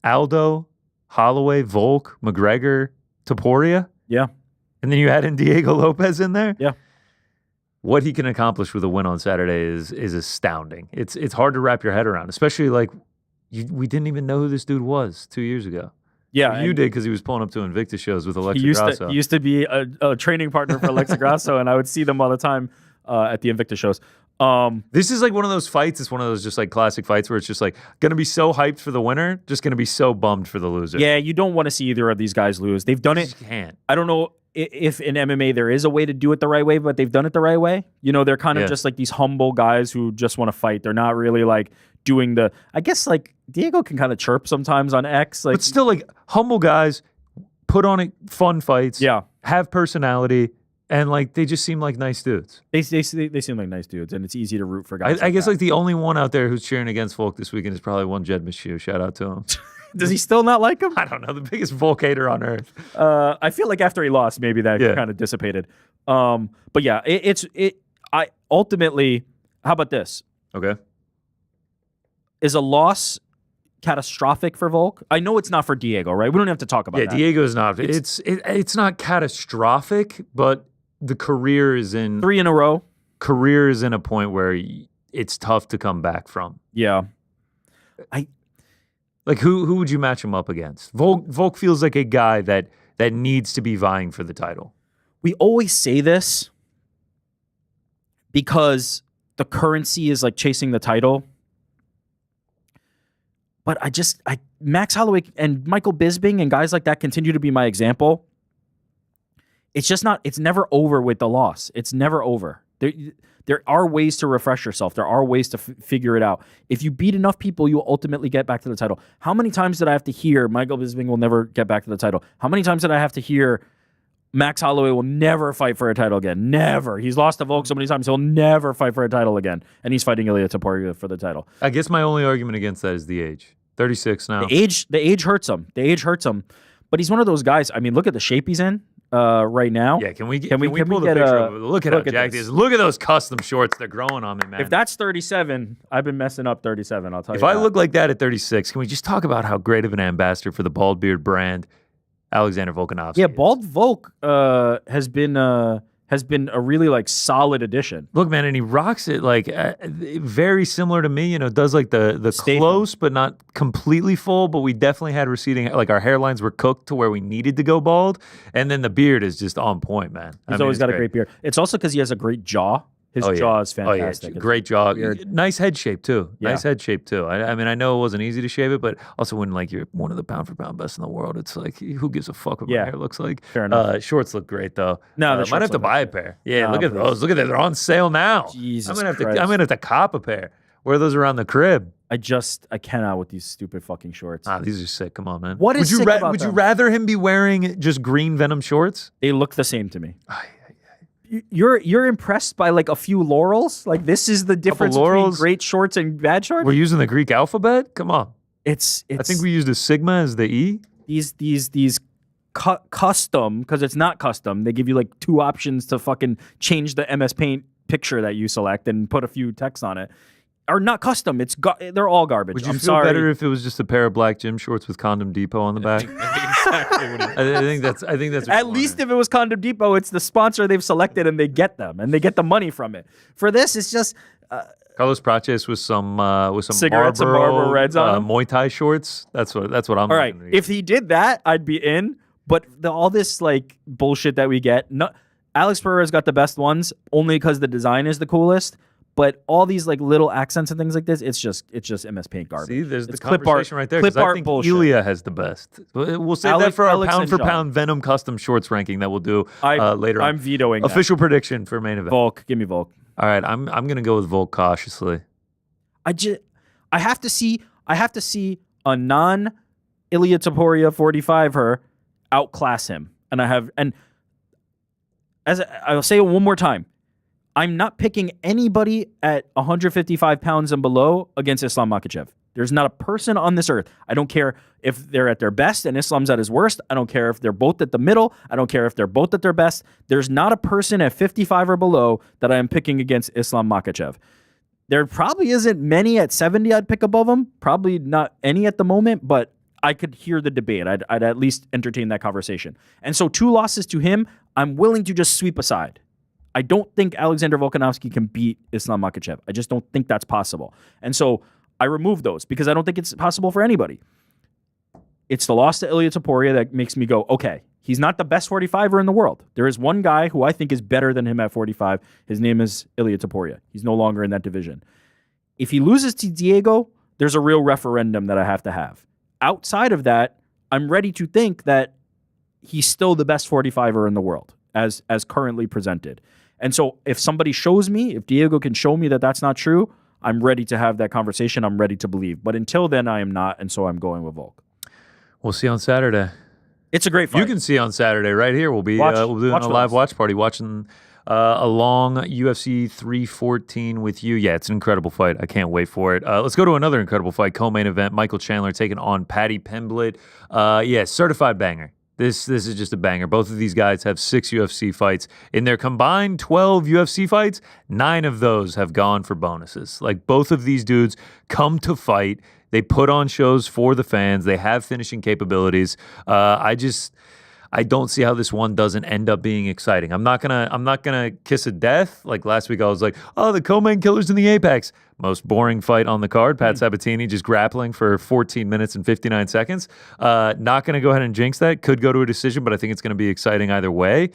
Aldo, Holloway, Volk, McGregor, Topuria. Yeah. And then you add in Diego Lopez in there. Yeah. What he can accomplish with a win on Saturday is astounding. It's hard to wrap your head around, especially like we didn't even know who this dude was 2 years ago. Yeah, you did because he was pulling up to Invicta shows with Alexa Grasso. He used to be a training partner for Alexa Grasso, and I would see them all the time at the Invicta shows. This is like one of those fights. It's one of those just like classic fights where it's just like going to be so hyped for the winner, just going to be so bummed for the loser. Yeah, you don't want to see either of these guys lose. They've done it. You can't. I don't know if in MMA there is a way to do it the right way, but they've done it the right way. You know, they're kind of just like these humble guys who just want to fight. They're not really like doing I guess like Diego can kind of chirp sometimes on X. Like, but still like humble guys put on fun fights. Yeah. Have personality. And like they just seem like nice dudes. They seem like nice dudes, and it's easy to root for guys. I guess like the only one out there who's cheering against Volk this weekend is probably one Jed Meshew. Shout out to him. Does he still not like him? I don't know. The biggest Volk hater on earth. I feel like after he lost, maybe that kind of dissipated. But yeah, I ultimately. How about this? Okay. Is a loss catastrophic for Volk? I know it's not for Diego, right? We don't have to talk about that. Yeah, Diego's not. It's not catastrophic, but the career is in 3 in a row. Career is in a point where it's tough to come back from. Yeah. Like who would you match him up against? Volk feels like a guy that needs to be vying for the title. We always say this because the currency is like chasing the title. But Max Holloway and Michael Bisping and guys like that continue to be my example. It's just not, it's never over with the loss. It's never over. There are ways to refresh yourself. There are ways to figure it out. If you beat enough people, you will ultimately get back to the title. How many times did I have to hear Michael Bisping will never get back to the title? How many times did I have to hear Max Holloway will never fight for a title again? Never. He's lost to Volk so many times, he'll never fight for a title again. And he's fighting Ilia Topuria for the title. I guess my only argument against that is the age. 36 now. The age hurts him. The age hurts him. But he's one of those guys. I mean, look at the shape he's in right now. Yeah, can we pull the picture of it? Look at how jacked he is. Look at those custom shorts. They're growing on me, man. If that's 37, I've been messing up 37, I'll tell you If I look like that at 36, can we just talk about how great of an ambassador for the Bald Beard brand Alexander Volkanovski Yeah, is? Bald Volk has been a really like solid addition. Look, man, and he rocks it like very similar to me. Does like the close but not completely full. But we definitely had receding. Like our hairlines were cooked to where we needed to go bald, and then the beard is just on point, man. He's always got a great beard. It's also because he has a great jaw. His jaw is fantastic. Oh, yeah. Great jaw. Weird. Nice head shape, too. Yeah. Nice head shape, too. I mean, I know it wasn't easy to shave it, but also when, like, you're one of the pound-for-pound best in the world, it's like, who gives a fuck what my hair looks like? Fair enough. Shorts look great, though. No, might have to buy a pair. Yeah, No, look at please. those. Look at that. They're on sale now. Jesus I'm Christ. gonna have to cop a pair. Wear those around the crib. I cannot with these stupid fucking shorts. These are sick. Come on, man. What is sick about Would you them? rather him be wearing just green Venom shorts? They look the same to me. You're impressed by like a few laurels? Like this is the difference between great shorts and bad shorts? We're using the Greek alphabet? Come on. It's I think we used a sigma as the E. These custom, because it's not custom. They give you like 2 options to fucking change the MS Paint picture that you select and put a few text on it. Are not custom. They're all garbage. Would you I'm feel sorry. better if it was just a pair of black gym shorts with Condom Depot on the back? I think that's. At least if it was Condom Depot, it's the sponsor they've selected and they get them and they get the money from it. For this, it's just Carlos Praches with some cigarettes and Marlboro Reds on them. Muay Thai shorts. That's what I'm. All right. If he did that, I'd be in. But all this like bullshit that we get. No, Alex Pereira's got the best ones only because the design is the coolest. But all these like little accents and things like this, it's just MS Paint garbage. See, there's it's the conversation right there. Clip I art think bullshit. Ilya has the best. We'll save that for our pound for pound Venom custom shorts ranking that we'll do later on. I'm vetoing official prediction for main event. Volk, give me Volk. All right, I'm gonna go with Volk cautiously. I have to see a non Ilia Topuria 45er outclass him, and as I'll say it one more time. I'm not picking anybody at 155 pounds and below against Islam Makhachev. There's not a person on this earth. I don't care if they're at their best and Islam's at his worst. I don't care if they're both at the middle. I don't care if they're both at their best. There's not a person at 55 or below that I am picking against Islam Makhachev. There probably isn't many at 70 I'd pick above him. Probably not any at the moment, but I could hear the debate. I'd at least entertain that conversation. And so 2 losses to him, I'm willing to just sweep aside. I don't think Alexander Volkanovski can beat Islam Makhachev. I just don't think that's possible. And so I remove those because I don't think it's possible for anybody. It's the loss to Ilia Topuria that makes me go, okay, he's not the best 45er in the world. There is one guy who I think is better than him at 45. His name is Ilia Topuria. He's no longer in that division. If he loses to Diego, there's a real referendum that I have to have. Outside of that, I'm ready to think that he's still the best 45er in the world as currently presented. And so if somebody shows me, if Diego can show me that that's not true, I'm ready to have that conversation. I'm ready to believe. But until then, I am not, and so I'm going with Volk. We'll see on Saturday. It's a great fight. You can see on Saturday right here. We'll be doing a live watch party, watching a long UFC 314 with you. Yeah, it's an incredible fight. I can't wait for it. Let's go to another incredible fight, co-main event. Michael Chandler taking on Paddy Pimblett. Yeah, certified banger. This is just a banger. Both of these guys have 6 UFC fights. In their combined 12 UFC fights, 9 of those have gone for bonuses. Like, both of these dudes come to fight. They put on shows for the fans. They have finishing capabilities. I don't see how this one doesn't end up being exciting. I'm not gonna kiss a death. Like last week, I was like, oh, the co-main killers in the Apex. Most boring fight on the card. Pat Sabatini just grappling for 14 minutes and 59 seconds. Not gonna go ahead and jinx that. Could go to a decision, but I think it's gonna be exciting either way.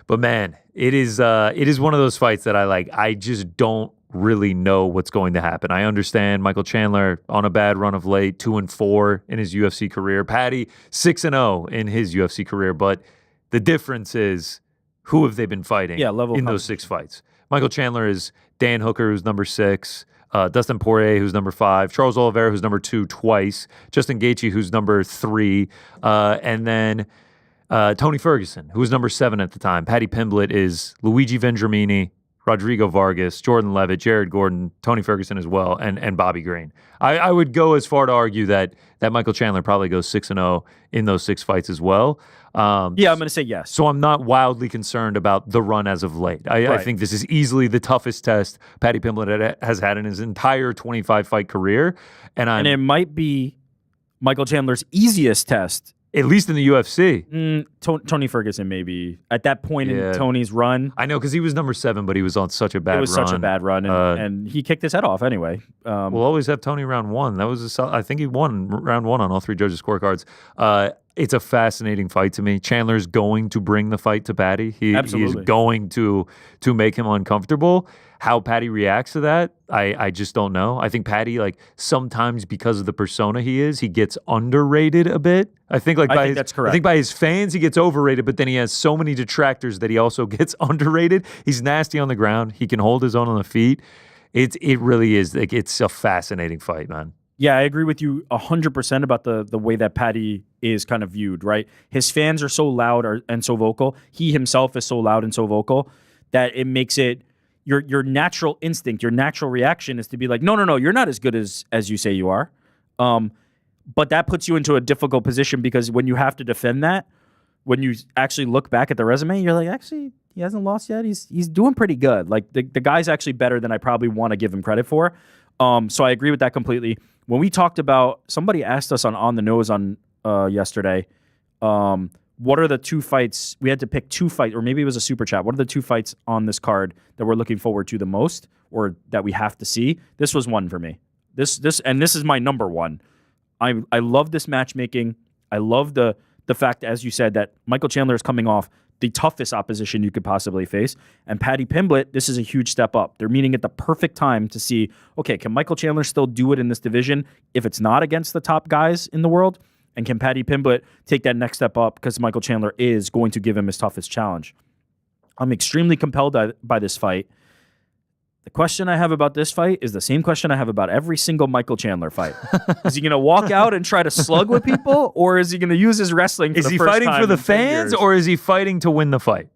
But man, it is one of those fights that I just don't really know what's going to happen. I understand Michael Chandler on a bad run of late, 2-4 in his UFC career. Patty 6-0 in his UFC career. But the difference is, who have they been fighting in those 6 fights? Michael Chandler is Dan Hooker, who's number 6. Dustin Poirier, who's number 5. Charles Oliveira, who's number 2 twice. Justin Gaethje, who's number 3. And then Tony Ferguson, who was number 7 at the time. Paddy Pimblett is Luigi Vendramini, Rodrigo Vargas, Jordan Levitt, Jared Gordon, Tony Ferguson as well, and Bobby Green. I would go as far to argue that Michael Chandler probably goes 6-0 in those 6 fights as well. Yeah, I'm going to say yes. So I'm not wildly concerned about the run as of late. I think this is easily the toughest test Paddy Pimblett has had in his entire 25-fight career. And it might be Michael Chandler's easiest test. At least in the UFC. Tony Ferguson, maybe. At that point in Tony's run. I know, because he was number 7, but he was on such a bad run. It was such a bad run, and he kicked his head off anyway. We'll always have Tony round 1. That was I think he won round 1 on all 3 judges' scorecards. It's a fascinating fight to me. Chandler's going to bring the fight to Paddy. He is going to make him uncomfortable. How Paddy reacts to that, I just don't know. I think Paddy, sometimes because of the persona he gets underrated a bit. I think that's correct. I think by his fans he gets overrated, but then he has so many detractors that he also gets underrated. He's nasty on the ground. He can hold his own on the feet. It really is it's a fascinating fight, man. Yeah, I agree with you 100% about the way that Paddy is kind of viewed, right? His fans are so loud and so vocal. He himself is so loud and so vocal that it makes it your natural instinct, your natural reaction is to be like, no, you're not as good as you say you are. But that puts you into a difficult position because when you have to defend that, when you actually look back at the resume, you're like, actually, he hasn't lost yet. He's doing pretty good. Like the guy's actually better than I probably want to give him credit for. So I agree with that completely. When we talked about, somebody asked us on the nose on yesterday, what are the 2 fights? We had to pick 2 fights, or maybe it was a super chat. What are the 2 fights on this card that we're looking forward to the most, or that we have to see? This was one for me. This is my number 1. I love this matchmaking. I love the fact, as you said, that Michael Chandler is coming off the toughest opposition you could possibly face. And Paddy Pimblett, this is a huge step up. They're meeting at the perfect time to see, okay, can Michael Chandler still do it in this division if it's not against the top guys in the world? And can Paddy Pimblett take that next step up because Michael Chandler is going to give him his toughest challenge? I'm extremely compelled by this fight. The question I have about this fight is the same question I have about every single Michael Chandler fight. Is he going to walk out and try to slug with people, or is he going to use his wrestling for the first time? Is he fighting for the fans, or is he fighting to win the fight?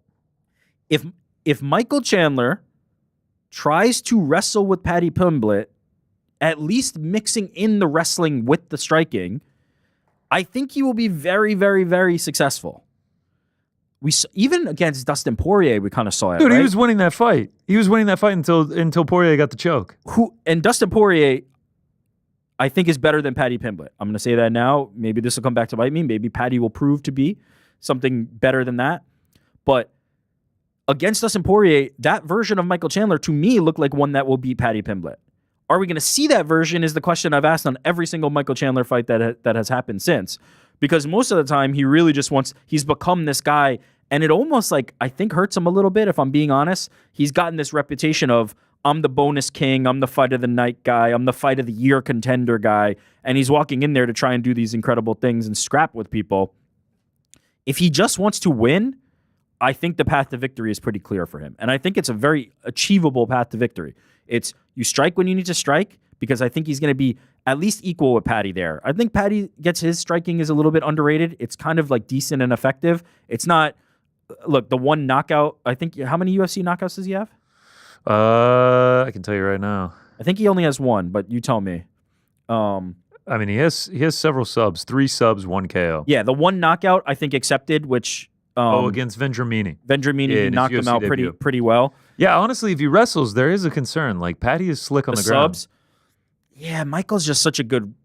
If Michael Chandler tries to wrestle with Paddy Pimblett, at least mixing in the wrestling with the striking, I think he will be very, very, very successful. Even against Dustin Poirier, we kind of saw it. Dude, right? He was winning that fight. He was winning that fight until Poirier got the choke. And Dustin Poirier, I think, is better than Paddy Pimblett. I'm going to say that now. Maybe this will come back to bite me. Maybe Paddy will prove to be something better than that. But against Dustin Poirier, that version of Michael Chandler, to me, looked like one that will beat Paddy Pimblett. Are we going to see that version is the question I've asked on every single Michael Chandler fight that has happened since. Because most of the time, he really just he's become this guy, and it almost I think hurts him a little bit, if I'm being honest. He's gotten this reputation of, I'm the bonus king, I'm the fight of the night guy, I'm the fight of the year contender guy, and he's walking in there to try and do these incredible things and scrap with people. If he just wants to win, I think the path to victory is pretty clear for him. And I think it's a very achievable path to victory. It's you strike when you need to strike, because I think he's going to be at least equal with Paddy there. I think Paddy gets his striking is a little bit underrated. It's kind of decent and effective. It's not, look, the one knockout, I think, how many UFC knockouts does he have? I can tell you right now. I think he only has one, but you tell me. I mean, he has several subs, 3 subs, 1 KO. Yeah, the one knockout I think accepted, which against Vendramini. He knocked him out pretty well. Yeah, honestly, if he wrestles, there is a concern. Paddy is slick on the ground. Subs. Yeah, Michael's just such a good.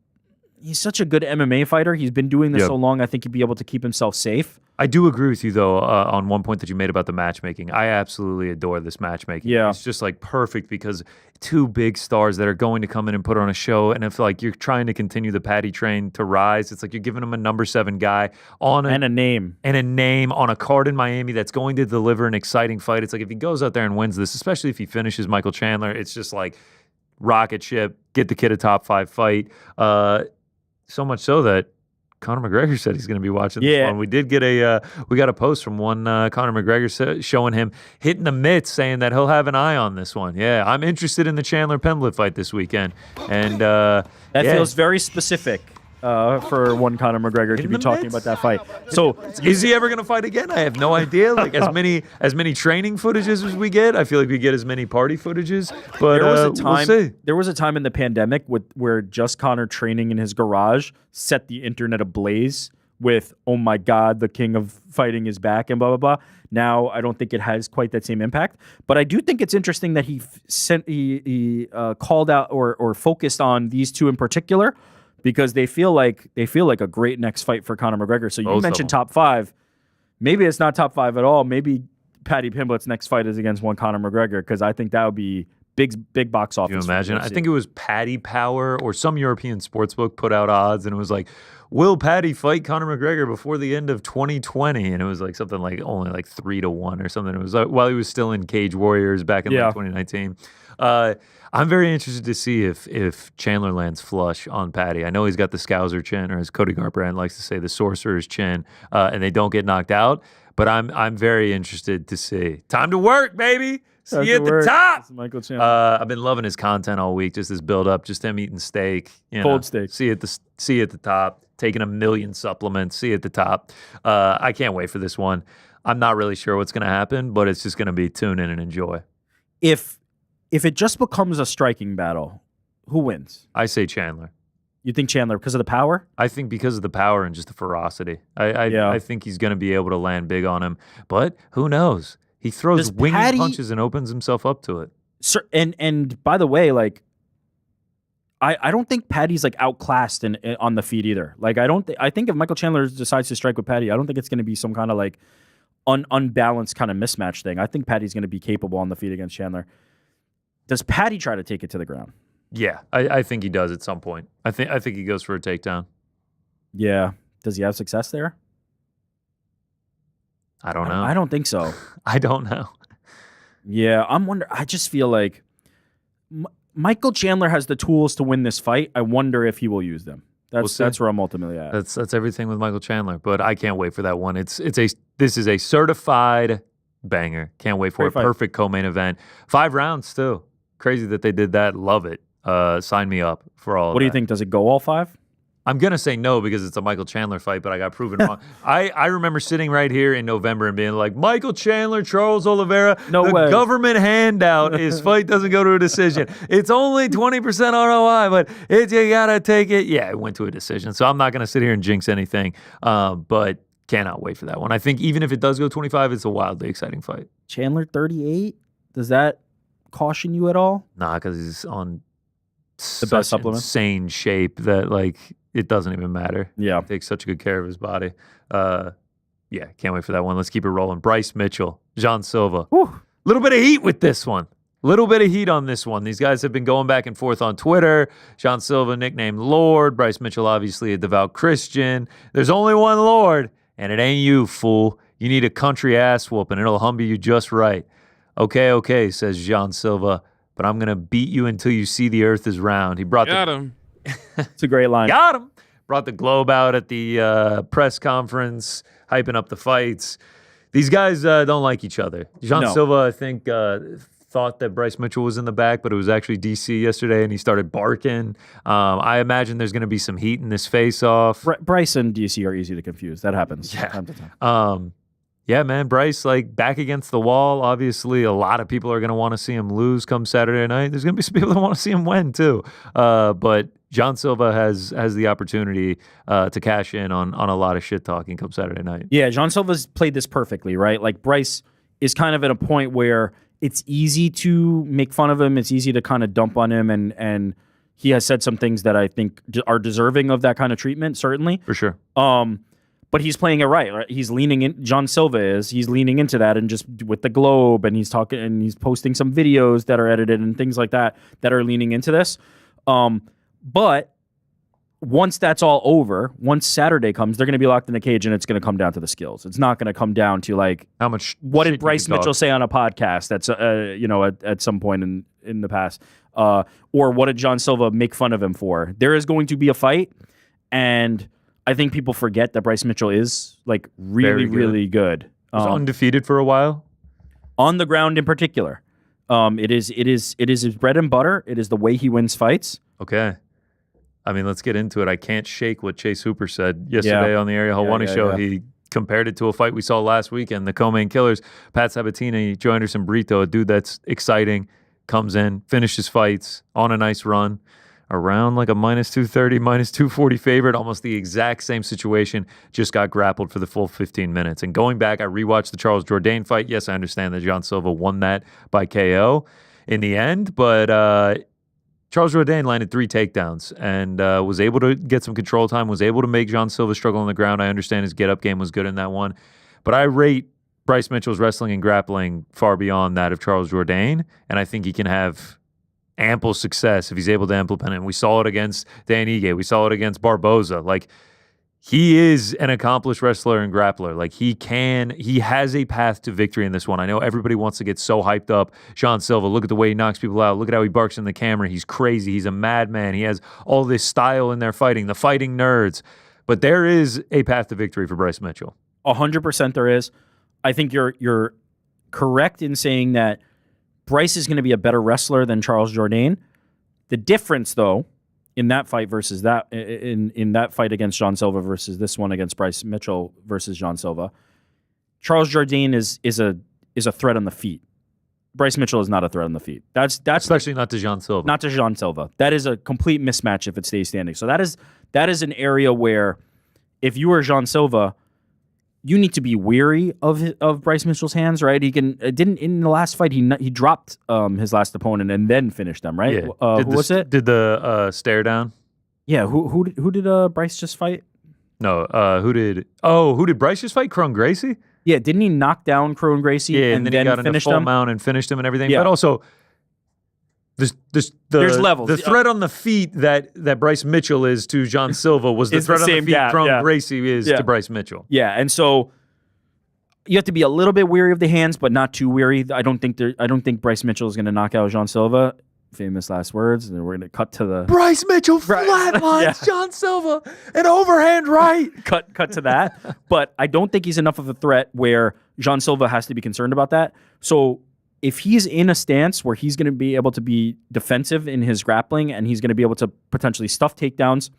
he's such a good MMA fighter. He's been doing this so long. I think he'd be able to keep himself safe. I do agree with you, though, on one point that you made about the matchmaking. I absolutely adore this matchmaking. Yeah. It's just like perfect because two big stars that are going to come in and put on a show. And if like you're trying to continue the Paddy train to rise, it's like you're giving him a number 7 guy and a name on a card in Miami that's going to deliver an exciting fight. It's like if he goes out there and wins this, especially if he finishes Michael Chandler, it's just like rocket ship, get the kid a top 5 fight. So much so that Conor McGregor said he's going to be watching this one. We did get we got a post from one Conor McGregor showing him hitting the mitts, saying that he'll have an eye on this one. Yeah, I'm interested in the Chandler Pimblett fight this weekend, and that feels very specific for one Conor McGregor to be talking about that fight. So is he ever going to fight again? I have no idea. Like as many training footages as we get, I feel like we get as many party footages. But there was a time in the pandemic where just Conor training in his garage set the internet ablaze with, oh my God, the king of fighting is back and blah, blah, blah. Now, I don't think it has quite that same impact. But I do think it's interesting that he called out or focused on these two in particular, because they feel like a great next fight for Conor McGregor. So you mentioned top 5. Maybe it's not top 5 at all. Maybe Paddy Pimblett's next fight is against one Conor McGregor, because I think that would be big box office. Can you imagine? I think it was Paddy Power or some European sportsbook put out odds, and it was like, will Paddy fight Conor McGregor before the end of 2020? And it was like something like only like 3-1 or something. It was like, while he was still in Cage Warriors back in like 2019. I'm very interested to see if Chandler lands flush on Paddy. I know he's got the Scouser chin, or as Cody Garbrandt likes to say, the Sorcerer's chin, and they don't get knocked out. But I'm very interested to see. Time to work, baby. See you at the top. It's Michael Chandler. I've been loving his content all week. Just this build up, just him eating steak, cold steak. See at the top, taking 1 million supplements. See at the top. I can't wait for this one. I'm not really sure what's going to happen, but it's just going to be tune in and enjoy. If it just becomes a striking battle, who wins? I say Chandler. You think Chandler because of the power? I think because of the power and just the ferocity. I think he's going to be able to land big on him. But who knows? He throws winging punches and opens himself up to it. Sir, and by the way, like I don't think Paddy's like outclassed on the feet either. Like I think if Michael Chandler decides to strike with Paddy, I don't think it's going to be some kind of like unbalanced kind of mismatch thing. I think Paddy's going to be capable on the feet against Chandler. Does Paddy try to take it to the ground? Yeah, I think he does at some point. I think he goes for a takedown. Yeah. Does he have success there? I don't know. I don't think so. I don't know. Yeah, I'm wondering. I just feel like Michael Chandler has the tools to win this fight. I wonder if he will use them. That's where I'm ultimately at. That's everything with Michael Chandler. But I can't wait for that one. This is a certified banger. Can't wait for it. Perfect co-main event. 5 rounds too. Crazy that they did that. Love it. Sign me up for all of that. What do you think? Does it go all 5? I'm going to say no because it's a Michael Chandler fight, but I got proven wrong. I remember sitting right here in November and being like, Michael Chandler, Charles Oliveira, no way. Government handout, his fight doesn't go to a decision. It's only 20% ROI, but you got to take it. Yeah, it went to a decision. So I'm not going to sit here and jinx anything, but cannot wait for that one. I think even if it does go 25, it's a wildly exciting fight. Chandler 38? Does that caution you at all? Nah, because he's on the best supplement, insane shape that like it doesn't even matter. Yeah, he takes such good care of his body. Yeah, can't wait for that one. Let's keep it rolling. Bryce Mitchell, Jean Silva. Little bit of heat with this one. Little bit of heat on this one. These guys have been going back and forth on Twitter. Jean Silva, nicknamed Lord. Bryce Mitchell, obviously a devout Christian. There's only one Lord, and it ain't you, fool. You need a country ass whooping. It'll humble you just right. Okay, says Jean Silva, but I'm going to beat you until you see the earth is round. He brought him. It's a great line. Got him. Brought the Globe out at the press conference, hyping up the fights. These guys don't like each other. Jean Silva, I think, thought that Bryce Mitchell was in the back, but it was actually DC yesterday, and he started barking. I imagine there's going to be some heat in this face-off. Bryce and DC are easy to confuse. That happens from time to time. Yeah, man, Bryce, like, back against the wall. Obviously, a lot of people are going to want to see him lose come Saturday night. There's going to be some people that want to see him win, too. But Jean Silva has the opportunity to cash in on a lot of shit-talking come Saturday night. Yeah, Jean Silva's played this perfectly, right? Like, Bryce is kind of at a point where it's easy to make fun of him. It's easy to kind of dump on him and he has said some things that I think are deserving of that kind of treatment, certainly. For sure. But he's playing it right? He's leaning in. John Silva is. He's leaning into that, and just with the Globe, and he's talking, and he's posting some videos that are edited and things like that are leaning into this. But once that's all over, once Saturday comes, they're going to be locked in the cage, and it's going to come down to the skills. It's not going to come down to like how much. What did Bryce Mitchell say on a podcast? That's at some point in the past, or what did John Silva make fun of him for? There is going to be a fight, and I think people forget that Bryce Mitchell is like really good. He was undefeated for a while on the ground, in particular. It is his bread and butter. It is the way he wins fights. Okay. I mean, let's get into it. I can't shake what Chase Hooper said yesterday on the Ariel Helwani show. Yeah. He compared it to a fight we saw last weekend. The co-main killers, Pat Sabatini, Joe Anderson Brito, a dude that's exciting, comes in, finishes fights on a nice run, around like a -230, -240 favorite, almost the exact same situation, just got grappled for the full 15 minutes. And going back, I rewatched the Charles Jourdain fight. Yes, I understand that John Silva won that by KO in the end, but Charles Jourdain landed 3 takedowns and was able to get some control time, was able to make John Silva struggle on the ground. I understand his get-up game was good in that one. But I rate Bryce Mitchell's wrestling and grappling far beyond that of Charles Jourdain, and I think he can have ample success if he's able to implement it. And we saw it against Dan Ige. We saw it against Barboza. Like, he is an accomplished wrestler and grappler. Like, he has a path to victory in this one. I know everybody wants to get so hyped up. John Silva, look at the way he knocks people out. Look at how he barks in the camera. He's crazy. He's a madman. He has all this style in their fighting, the fighting nerds. But there is a path to victory for Bryce Mitchell. 100% there is. I think you're correct in saying that Bryce is going to be a better wrestler than Charles Jourdain. The difference, though, in that fight versus that in that fight against John Silva versus this one against Bryce Mitchell versus John Silva, Charles Jourdain is a threat on the feet. Bryce Mitchell is not a threat on the feet. That's especially not to John Silva. Not to John Silva. That is a complete mismatch if it stays standing. So that is an area where if you are John Silva, you need to be weary of Bryce Mitchell's hands, right? He didn't in the last fight he dropped his last opponent and then finished them, right? Yeah. Who was it? Did the stare down? Yeah. Who did Bryce just fight? No. Who did Bryce just fight? Kron Gracie? Yeah. Didn't he knock down Kron Gracie? Yeah, and then he got into full him? mount and finished him and everything. Yeah. But also, there's levels. The threat on the feet that Bryce Mitchell is to John Silva was the threat on the feet Kron Gracie is to Bryce Mitchell. Yeah, and so you have to be a little bit weary of the hands, but not too weary. I don't think Bryce Mitchell is going to knock out John Silva. Famous last words. And we're going to cut to the Bryce Mitchell flatlines John Silva, an overhand right. cut to that. But I don't think he's enough of a threat where John Silva has to be concerned about that. So if he's in a stance where he's going to be able to be defensive in his grappling and he's going to be able to potentially stuff takedowns,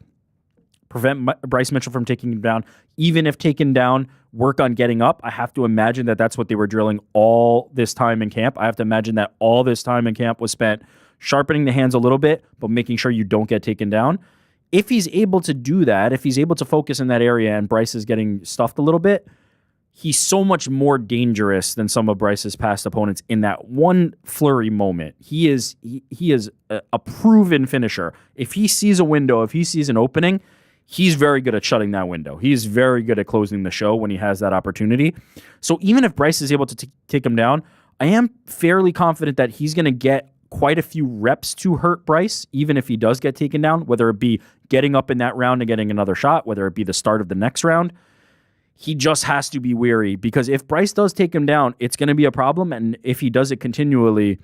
prevent Bryce Mitchell from taking him down, even if taken down, work on getting up. I have to imagine that that's what they were drilling all this time in camp. I have to imagine that all this time in camp was spent sharpening the hands a little bit, but making sure you don't get taken down. If he's able to do that, if he's able to focus in that area and Bryce is getting stuffed a little bit, he's so much more dangerous than some of Bryce's past opponents in that one flurry moment. He is a proven finisher. If he sees a window, if he sees an opening, he's very good at shutting that window. He's very good at closing the show when he has that opportunity. So even if Bryce is able to take him down, I am fairly confident that he's going to get quite a few reps to hurt Bryce, even if he does get taken down, whether it be getting up in that round and getting another shot, whether it be the start of the next round. He just has to be wary, because if Bryce does take him down, it's going to be a problem. And if he does it continually,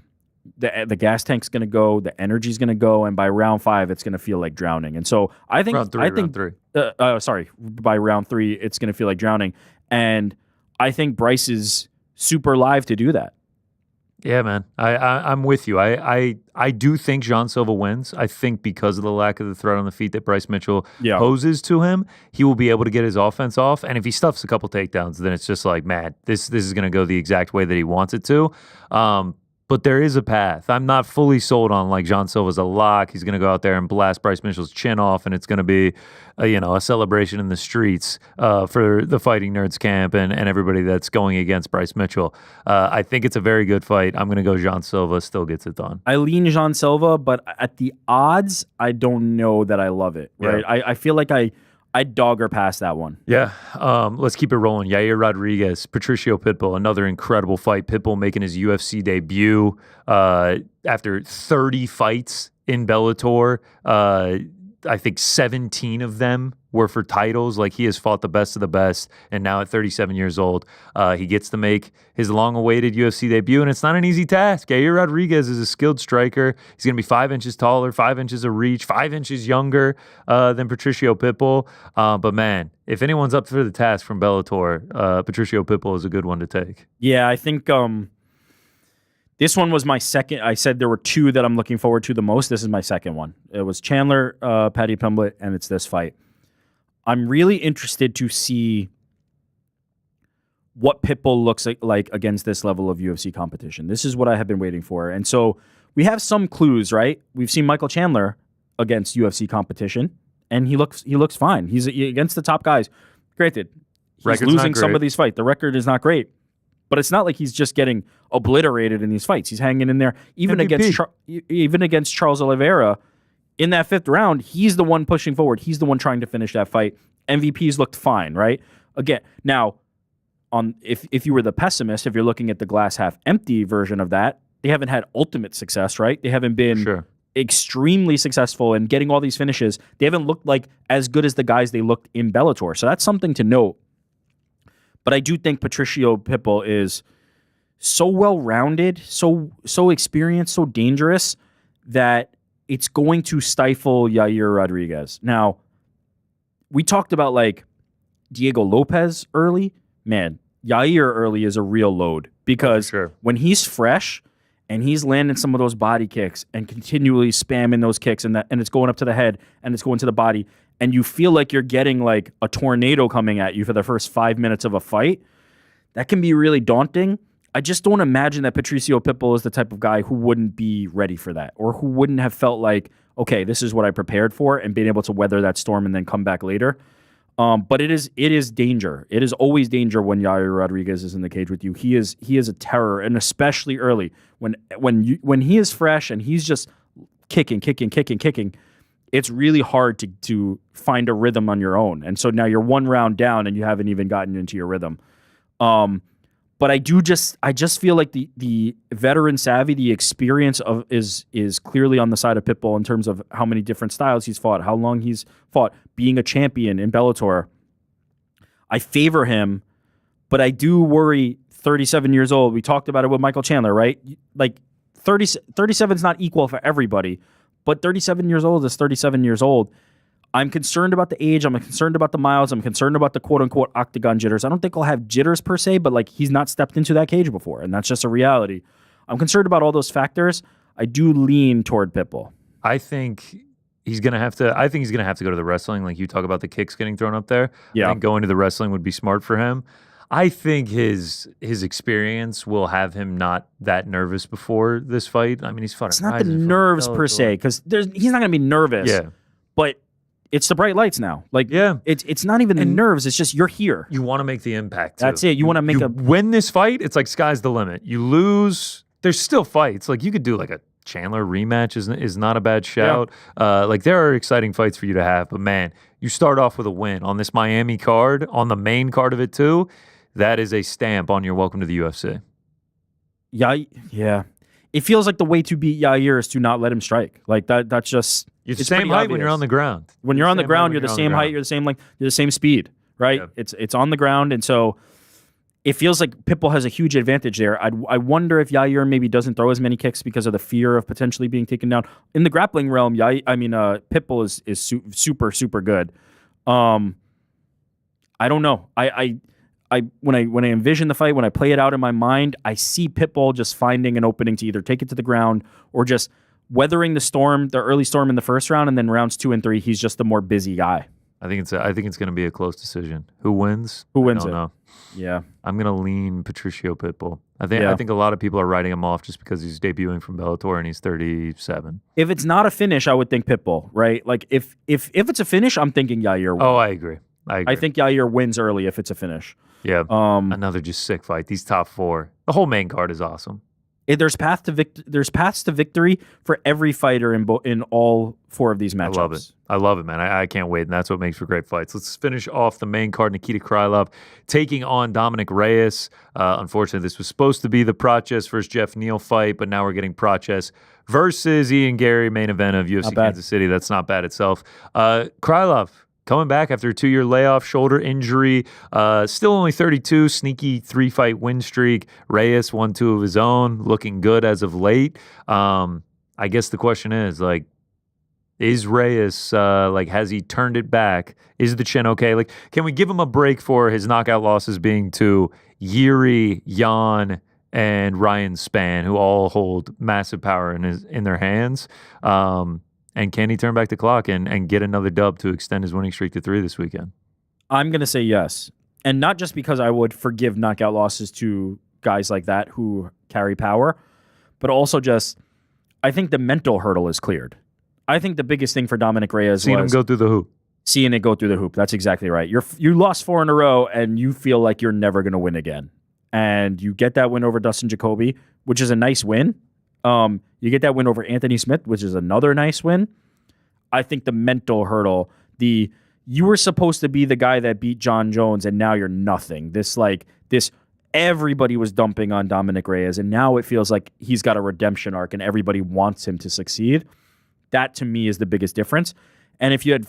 the gas tank's going to go, the energy's going to go, and by round 5, it's going to feel like drowning. And so I think by round 3, it's going to feel like drowning. And I think Bryce is super live to do that. Yeah, man. I'm with you. I do think John Silva wins. I think because of the lack of the threat on the feet that Bryce Mitchell poses to him, he will be able to get his offense off. And if he stuffs a couple takedowns, then it's just like, man, this is going to go the exact way that he wants it to. but there is a path. I'm not fully sold on like Jean Silva's a lock. He's going to go out there and blast Bryce Mitchell's chin off, and it's going to be, a celebration in the streets for the Fighting Nerds camp and everybody that's going against Bryce Mitchell. I think it's a very good fight. I'm going to go Jean Silva. Still gets it done. I lean Jean Silva, but at the odds, I don't know that I love it. Right? Yeah. I feel like I'd dog her past that one. Yeah. Let's keep it rolling. Yair Rodriguez, Patricio Pitbull, another incredible fight. Pitbull making his UFC debut after 30 fights in Bellator. I think 17 of them were for titles. Like, he has fought the best of the best, and now at 37 years old, he gets to make his long-awaited UFC debut, and it's not an easy task. Yair Rodriguez is a skilled striker. He's going to be 5 inches taller, 5 inches of reach, 5 inches younger than Patricio Pitbull. But, man, if anyone's up for the task from Bellator, Patricio Pitbull is a good one to take. Yeah, I think this one was my second. I said there were two that I'm looking forward to the most. This is my second one. It was Chandler, Paddy Pimblett, and it's this fight. I'm really interested to see what Pitbull looks like against this level of UFC competition. This is what I have been waiting for. And so we have some clues, right? We've seen Michael Chandler against UFC competition, and he looks fine. He's against the top guys. Granted, he's Record's losing not some great. of these fights. The record is not great. But it's not like he's just getting obliterated in these fights. He's hanging in there. Even against Charles Oliveira, in that 5th round, he's the one pushing forward. He's the one trying to finish that fight. MVPs looked fine, right? Again, now, if you were the pessimist, if you're looking at the glass half empty version of that, they haven't had ultimate success, right? They haven't been extremely successful in getting all these finishes. They haven't looked like as good as the guys they looked in Bellator. So that's something to note. But I do think Patricio Pitbull is so well-rounded, so experienced, so dangerous that it's going to stifle Yair Rodriguez. Now, we talked about like Diego Lopez early. Man, Yair early is a real load because when he's fresh and he's landing some of those body kicks and continually spamming those kicks and it's going up to the head and it's going to the body, and you feel like you're getting like a tornado coming at you for the first 5 minutes of a fight, that can be really daunting. I just don't imagine that Patricio Pitbull is the type of guy who wouldn't be ready for that or who wouldn't have felt like, okay, this is what I prepared for and being able to weather that storm and then come back later. But it is danger. It is always danger when Yair Rodriguez is in the cage with you. He is a terror, and especially early when he is fresh and he's just kicking. It's really hard to find a rhythm on your own. And so now you're 1 round down and you haven't even gotten into your rhythm. But I just feel like the veteran savvy, the experience is clearly on the side of Pitbull in terms of how many different styles he's fought, how long he's fought, being a champion in Bellator. I favor him, but I do worry 37 years old. We talked about it with Michael Chandler, right? Like 37 is not equal for everybody. But 37 years old is 37 years old. I'm concerned about the age. I'm concerned about the miles. I'm concerned about the quote-unquote octagon jitters. I don't think I'll have jitters per se, but like he's not stepped into that cage before, and that's just a reality. I'm concerned about all those factors. I do lean toward Pitbull. I think he's gonna have to go to the wrestling. Like you talk about the kicks getting thrown up there. Yeah. I think going to the wrestling would be smart for him. I think his experience will have him not that nervous before this fight. I mean, he's fought. It's not the nerves per se, because he's not going to be nervous. Yeah, but it's the bright lights now. Like, yeah, it's not even the nerves. It's just you're here. You want to make the impact. Too. That's it. You want to make win this fight. It's like sky's the limit. You lose, there's still fights. Like you could do like a Chandler rematch is not a bad shout. Yeah. Like there are exciting fights for you to have. But man, you start off with a win on this Miami card, on the main card of it too. That is a stamp on your welcome to the UFC. Yeah. It feels like the way to beat Yair is to not let him strike. Like that. That's just it's the same height when you're on the ground. When you're on the ground, you're the same height. You're the same length. You're the same speed, right? Yeah. It's on the ground, and so it feels like Pitbull has a huge advantage there. I wonder if Yair maybe doesn't throw as many kicks because of the fear of potentially being taken down in the grappling realm. Pitbull is super good. I don't know. When I envision the fight, when I play it out in my mind, I see Pitbull just finding an opening to either take it to the ground or just weathering the early storm in the first round, and then rounds 2 and 3, he's just the more busy guy. I think it's going to be a close decision. Who wins? Who wins I don't it? know. Yeah. I'm going to lean Patricio Pitbull. I think a lot of people are writing him off just because he's debuting from Bellator and he's 37. If it's not a finish, I would think Pitbull, right? Like if it's a finish, I'm thinking Yair wins. Oh, I agree. I think Yair wins early if it's a finish. Yeah. Another just sick fight. These top 4. The whole main card is awesome. There's paths to victory for every fighter in all 4 of these matchups. I love it, man. I can't wait, and that's what makes for great fights. Let's finish off the main card. Nikita Krylov taking on Dominic Reyes. Unfortunately, this was supposed to be the Prochazz versus Jeff Neal fight, but now we're getting Prochazz versus Ian Gary, main event of UFC Kansas City. That's not bad itself. Krylov coming back after a 2-year layoff, shoulder injury, still only 32, sneaky 3-fight win streak. Reyes won 2 of his own, looking good as of late. I guess the question is, like, is Reyes, has he turned it back? Is the chin okay? Like, can we give him a break for his knockout losses being to Yuri, Jan, and Ryan Spann, who all hold massive power in their hands? And can he turn back the clock and get another dub to extend his winning streak to 3 this weekend? I'm going to say yes. And not just because I would forgive knockout losses to guys like that who carry power, but also just I think the mental hurdle is cleared. I think the biggest thing for Dominic Reyes Seeing him go through the hoop. Seeing it go through the hoop. That's exactly right. You lost 4 in a row, and you feel like you're never going to win again. And you get that win over Dustin Jacoby, which is a nice win. You get that win over Anthony Smith, which is another nice win. I think the mental hurdle, you were supposed to be the guy that beat John Jones, and now you're nothing. This everybody was dumping on Dominic Reyes, and now it feels like he's got a redemption arc, and everybody wants him to succeed. That, to me, is the biggest difference. And if you had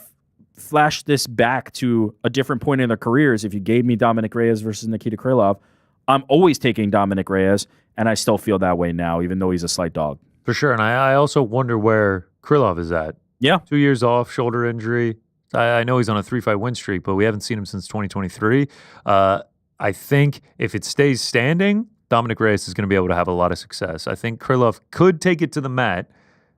flashed this back to a different point in their careers, if you gave me Dominic Reyes versus Nikita Krylov, I'm always taking Dominic Reyes, and I still feel that way now, even though he's a slight dog. For sure, and I also wonder where Krylov is at. Yeah. 2 years off, shoulder injury. I know he's on a 3-fight win streak, but we haven't seen him since 2023. I think if it stays standing, Dominic Reyes is going to be able to have a lot of success. I think Krylov could take it to the mat,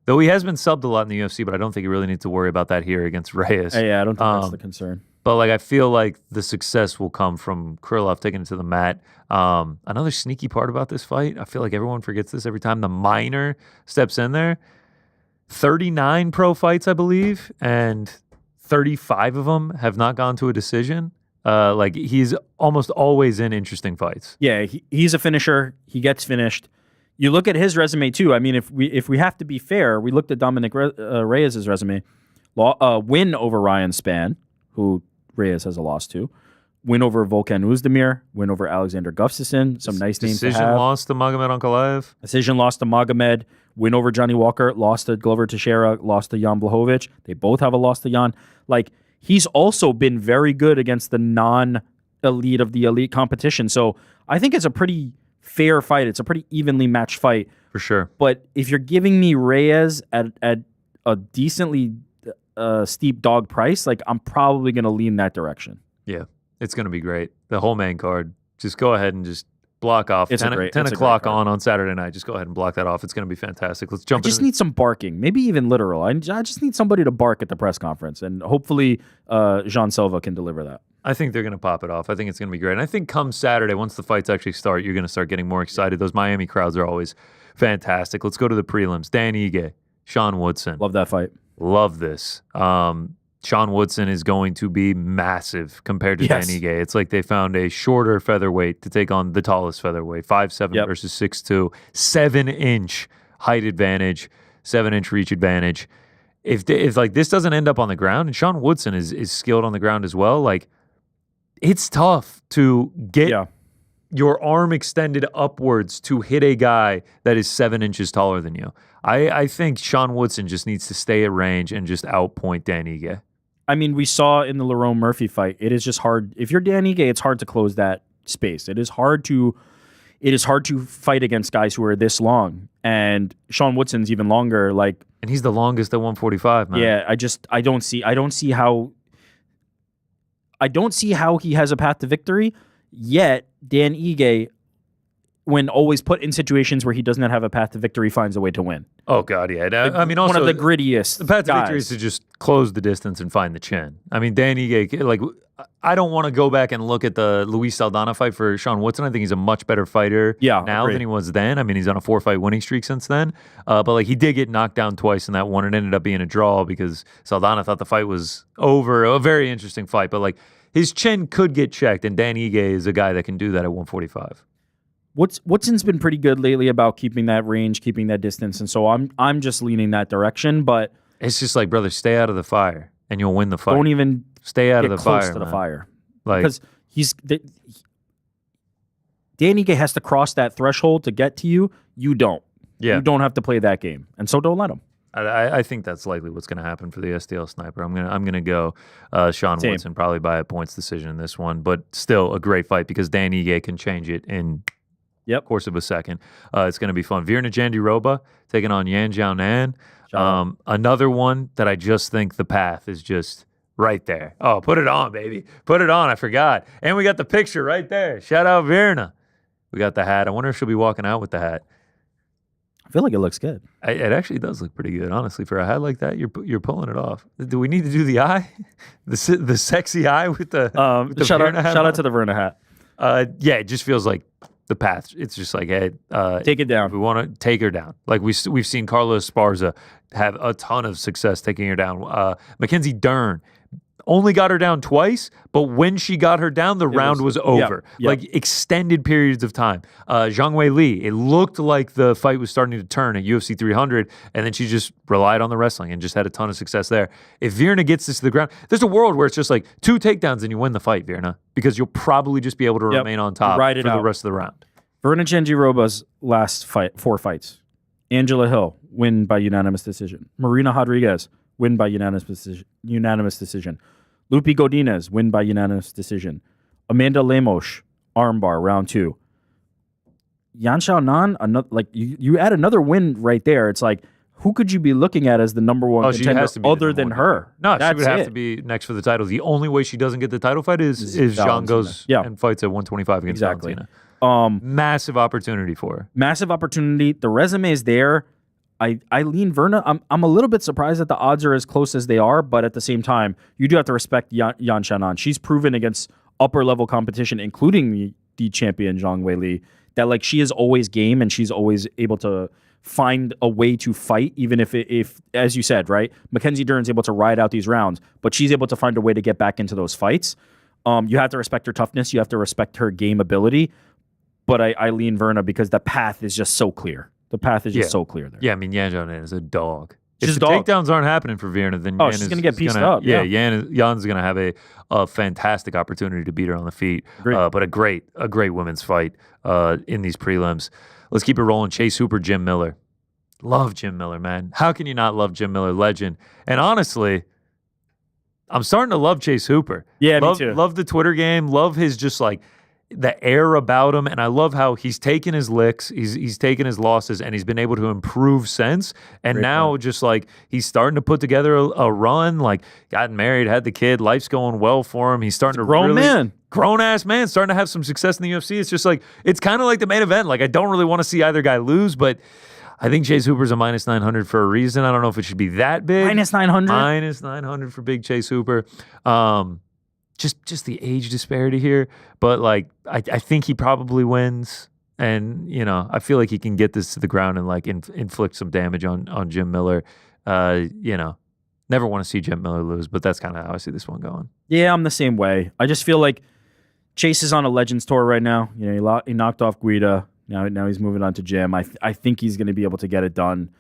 though he has been subbed a lot in the UFC, but I don't think he really needs to worry about that here against Reyes. Yeah, I don't think that's the concern. But I feel like the success will come from Krylov taking it to the mat. Another sneaky part about this fight, I feel like everyone forgets this every time the minor steps in there. 39 pro fights, I believe, and 35 of them have not gone to a decision. He's almost always in interesting fights. Yeah, he's a finisher. He gets finished. You look at his resume too. I mean, if we have to be fair, we looked at Dominic Reyes' resume. Win over Ryan Spann, who Reyes has a loss to. Win over Volkan Oezdemir. Win over Alexander Gustafsson. Some nice names to have. Decision loss to Magomed Ankalaev. Decision loss to Magomed. Win over Johnny Walker. Lost to Glover Teixeira. Lost to Jan Blachowicz. They both have a loss to Jan. He's also been very good against the non-elite of the elite competition. So I think it's a pretty fair fight. It's a pretty evenly matched fight. For sure. But if you're giving me Reyes at a decently steep dog price, I'm probably going to lean that direction. Yeah, it's going to be great. The whole main card, just go ahead and just block off. It's 10 o'clock on Saturday night. Just go ahead and block that off. It's going to be fantastic. Let's jump I just need some barking, maybe even literal. I just need somebody to bark at the press conference, and hopefully Jean Silva can deliver that. I think they're going to pop it off. I think it's going to be great. And I think come Saturday, once the fights actually start, you're going to start getting more excited. Those Miami crowds are always fantastic. Let's go to the prelims. Dan Ige, Sean Woodson. Love that fight. Love this. Sean Woodson is going to be massive compared to Dan Ige. It's like they found a shorter featherweight to take on the tallest featherweight. 5'7" versus 6'2". 7-inch height advantage, 7-inch reach advantage. If this doesn't end up on the ground, and Sean Woodson is skilled on the ground as well, it's tough to get your arm extended upwards to hit a guy that is 7 inches taller than you. I think Sean Woodson just needs to stay at range and just outpoint Dan Ige. I mean, we saw in the Lerone Murphy fight, it is just hard. If you're Dan Ige, it's hard to close that space. It is hard to fight against guys who are this long. And Sean Woodson's even longer. And he's the longest at 145, man. Yeah, I don't see how he has a path to victory. Yet Dan Ige, when always put in situations where he does not have a path to victory, finds a way to win. Oh God, yeah. I mean, also one of the grittiest. the path to guys. victory is to just close the distance and find the chin. I mean, Dan Ige, like, I don't want to go back and look at the Luis Saldana fight for Sean Woodson. I think he's a much better fighter now than he was then. I mean, he's on a 4-fight winning streak since then. But like, he did get knocked down twice in that one. It ended up being a draw because Saldana thought the fight was over. A very interesting fight, but like, his chin could get checked, and Dan Ige is a guy that can do that at 145. Woodson's been pretty good lately about keeping that range, keeping that distance, and so I'm just leaning that direction. But it's just like, brother, stay out of the fire, and you'll win the fight. Don't even stay out get of the close fire, to the man. fire, Like, because Dan Ige has to cross that threshold to get to you. You don't. Yeah. You don't have to play that game, and so don't let him. I think that's likely what's going to happen for the STL sniper. I'm gonna go Sean Same. Woodson probably by a points decision in this one, but still a great fight because Dan Ige can change it in course of a second. It's going to be fun. Virna Jandiroba taking on Yan Jiaonan. Another one that I just think the path is just right there. Oh, put it on, baby. Put it on. I forgot. And we got the picture right there. Shout out Virna. We got the hat. I wonder if she'll be walking out with the hat. I feel like it looks good. It actually does look pretty good, honestly. For a hat like that, you're pulling it off. Do we need to do the eye, the sexy eye with the shout Virna hat out on? to the Verna hat. Yeah, it just feels like the path. It's just like, hey, Take it down. we want to take her down. Like we've seen Carlos Esparza have a ton of success taking her down. Mackenzie Dern only got her down twice, but when she got her down, the round was over. Yep. Like extended periods of time. Zhang Wei Li, it looked like the fight was starting to turn at UFC 300, and then she just relied on the wrestling and just had a ton of success there. If Virna gets this to the ground, there's a world where it's just like 2 takedowns and you win the fight, Virna, because you'll probably just be able to remain on top Ride for it the out. rest of the round. Verna Jandiroba's last 4 fights. Angela Hill, win by unanimous decision. Marina Rodriguez, win by unanimous decision. Lupi Godinez, win by unanimous decision. Amanda Lemos, armbar, round 2. Yan Xiaonan, you add another win right there. It's like, who could you be looking at as the number one contender other than her? No, That's she would have it. to be next for the title. The only way she doesn't get the title fight is Zhang goes and fights at 125 against Valentina. Massive opportunity for her. Massive opportunity. The resume is there. I lean Verna. I'm a little bit surprised that the odds are as close as they are, but at the same time, you do have to respect Yan Xiaonan. She's proven against upper level competition, including the champion Zhang Wei Li, that like she is always game and she's always able to find a way to fight, even if as you said, right, Mackenzie Dern's able to ride out these rounds, but she's able to find a way to get back into those fights. You have to respect her toughness. You have to respect her game ability. But I lean Verna because the path is just so clear. The path is just so clear there. Yeah, I mean, Yan Xiaonan is a dog. She's If a the dog. takedowns aren't happening for Virna, then Yan she's is gonna get pieced gonna, up. Yeah, Yan's going to have a fantastic opportunity to beat her on the feet. But a great women's fight in these prelims. Let's keep it rolling. Chase Hooper, Jim Miller. Love Jim Miller, man. How can you not love Jim Miller? Legend. And honestly, I'm starting to love Chase Hooper. Yeah, me too. Love the Twitter game. Love his just like the air about him, and I love how he's taken his licks, he's taken his losses, and he's been able to improve since. And now just like he's starting to put together a run, like gotten married, had the kid, life's going well for him. He's starting to grown ass man, starting to have some success in the UFC. It's just like it's kind of like the main event. Like I don't really want to see either guy lose, but I think Chase Hooper's a minus 900 for a reason. I don't know if it should be that big. Minus 900? Minus 900 for big Chase Hooper. Just the age disparity here, but like I think he probably wins, and I feel like he can get this to the ground and like inflict some damage on Jim Miller. Never want to see Jim Miller lose, but that's kind of how I see this one going. Yeah, I'm the same way. I just feel like Chase is on a Legends tour right now. He knocked off Guida. Now he's moving on to Jim. I think he's going to be able to get it done.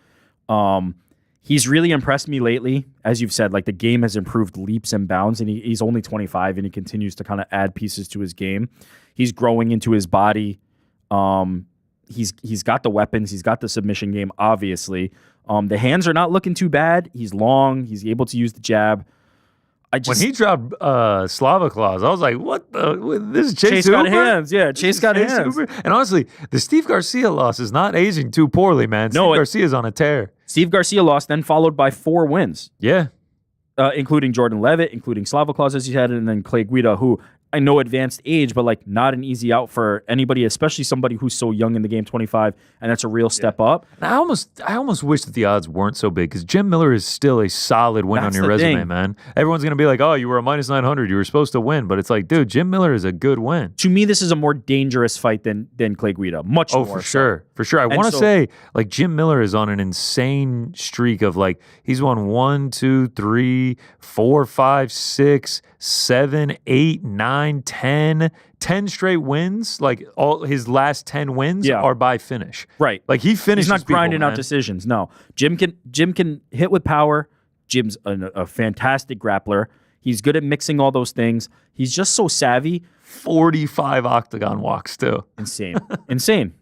He's really impressed me lately. As you've said, like the game has improved leaps and bounds, and he's only 25, and he continues to kind of add pieces to his game. He's growing into his body. He's got the weapons. He's got the submission game, obviously. The hands are not looking too bad. He's long. He's able to use the jab. When he dropped Slava Claus, I was like, what the? This is Chase Hooper? Got hands. Yeah, Chase got hands. Hooper? And honestly, the Steve Garcia loss is not aging too poorly, man. Steve Garcia's on a tear. Steve Garcia lost, then followed by 4 wins. Yeah. Including Jordan Levitt, including Slava Claus, as you said, and then Clay Guida, who I know advanced age, but like not an easy out for anybody, especially somebody who's so young in the game, 25, and that's a real step up. I almost wish that the odds weren't so big because Jim Miller is still a solid win That's on your the resume, thing. man. Everyone's gonna be like, "Oh, you were a minus 900. You were supposed to win," but it's like, dude, Jim Miller is a good win. To me, this is a more dangerous fight than Clay Guida. Much more. For sure, for sure. I want to say like Jim Miller is on an insane streak of like he's won 1, 2, 3, 4, 5, 6, 7, 8, 9, 10 straight wins. Like all his last 10 wins are by finish. Right. Like he finishes. He's not people, grinding out man. decisions. No. Jim can hit with power. Jim's a fantastic grappler. He's good at mixing all those things. He's just so savvy. 45 octagon walks too. Insane. Insane.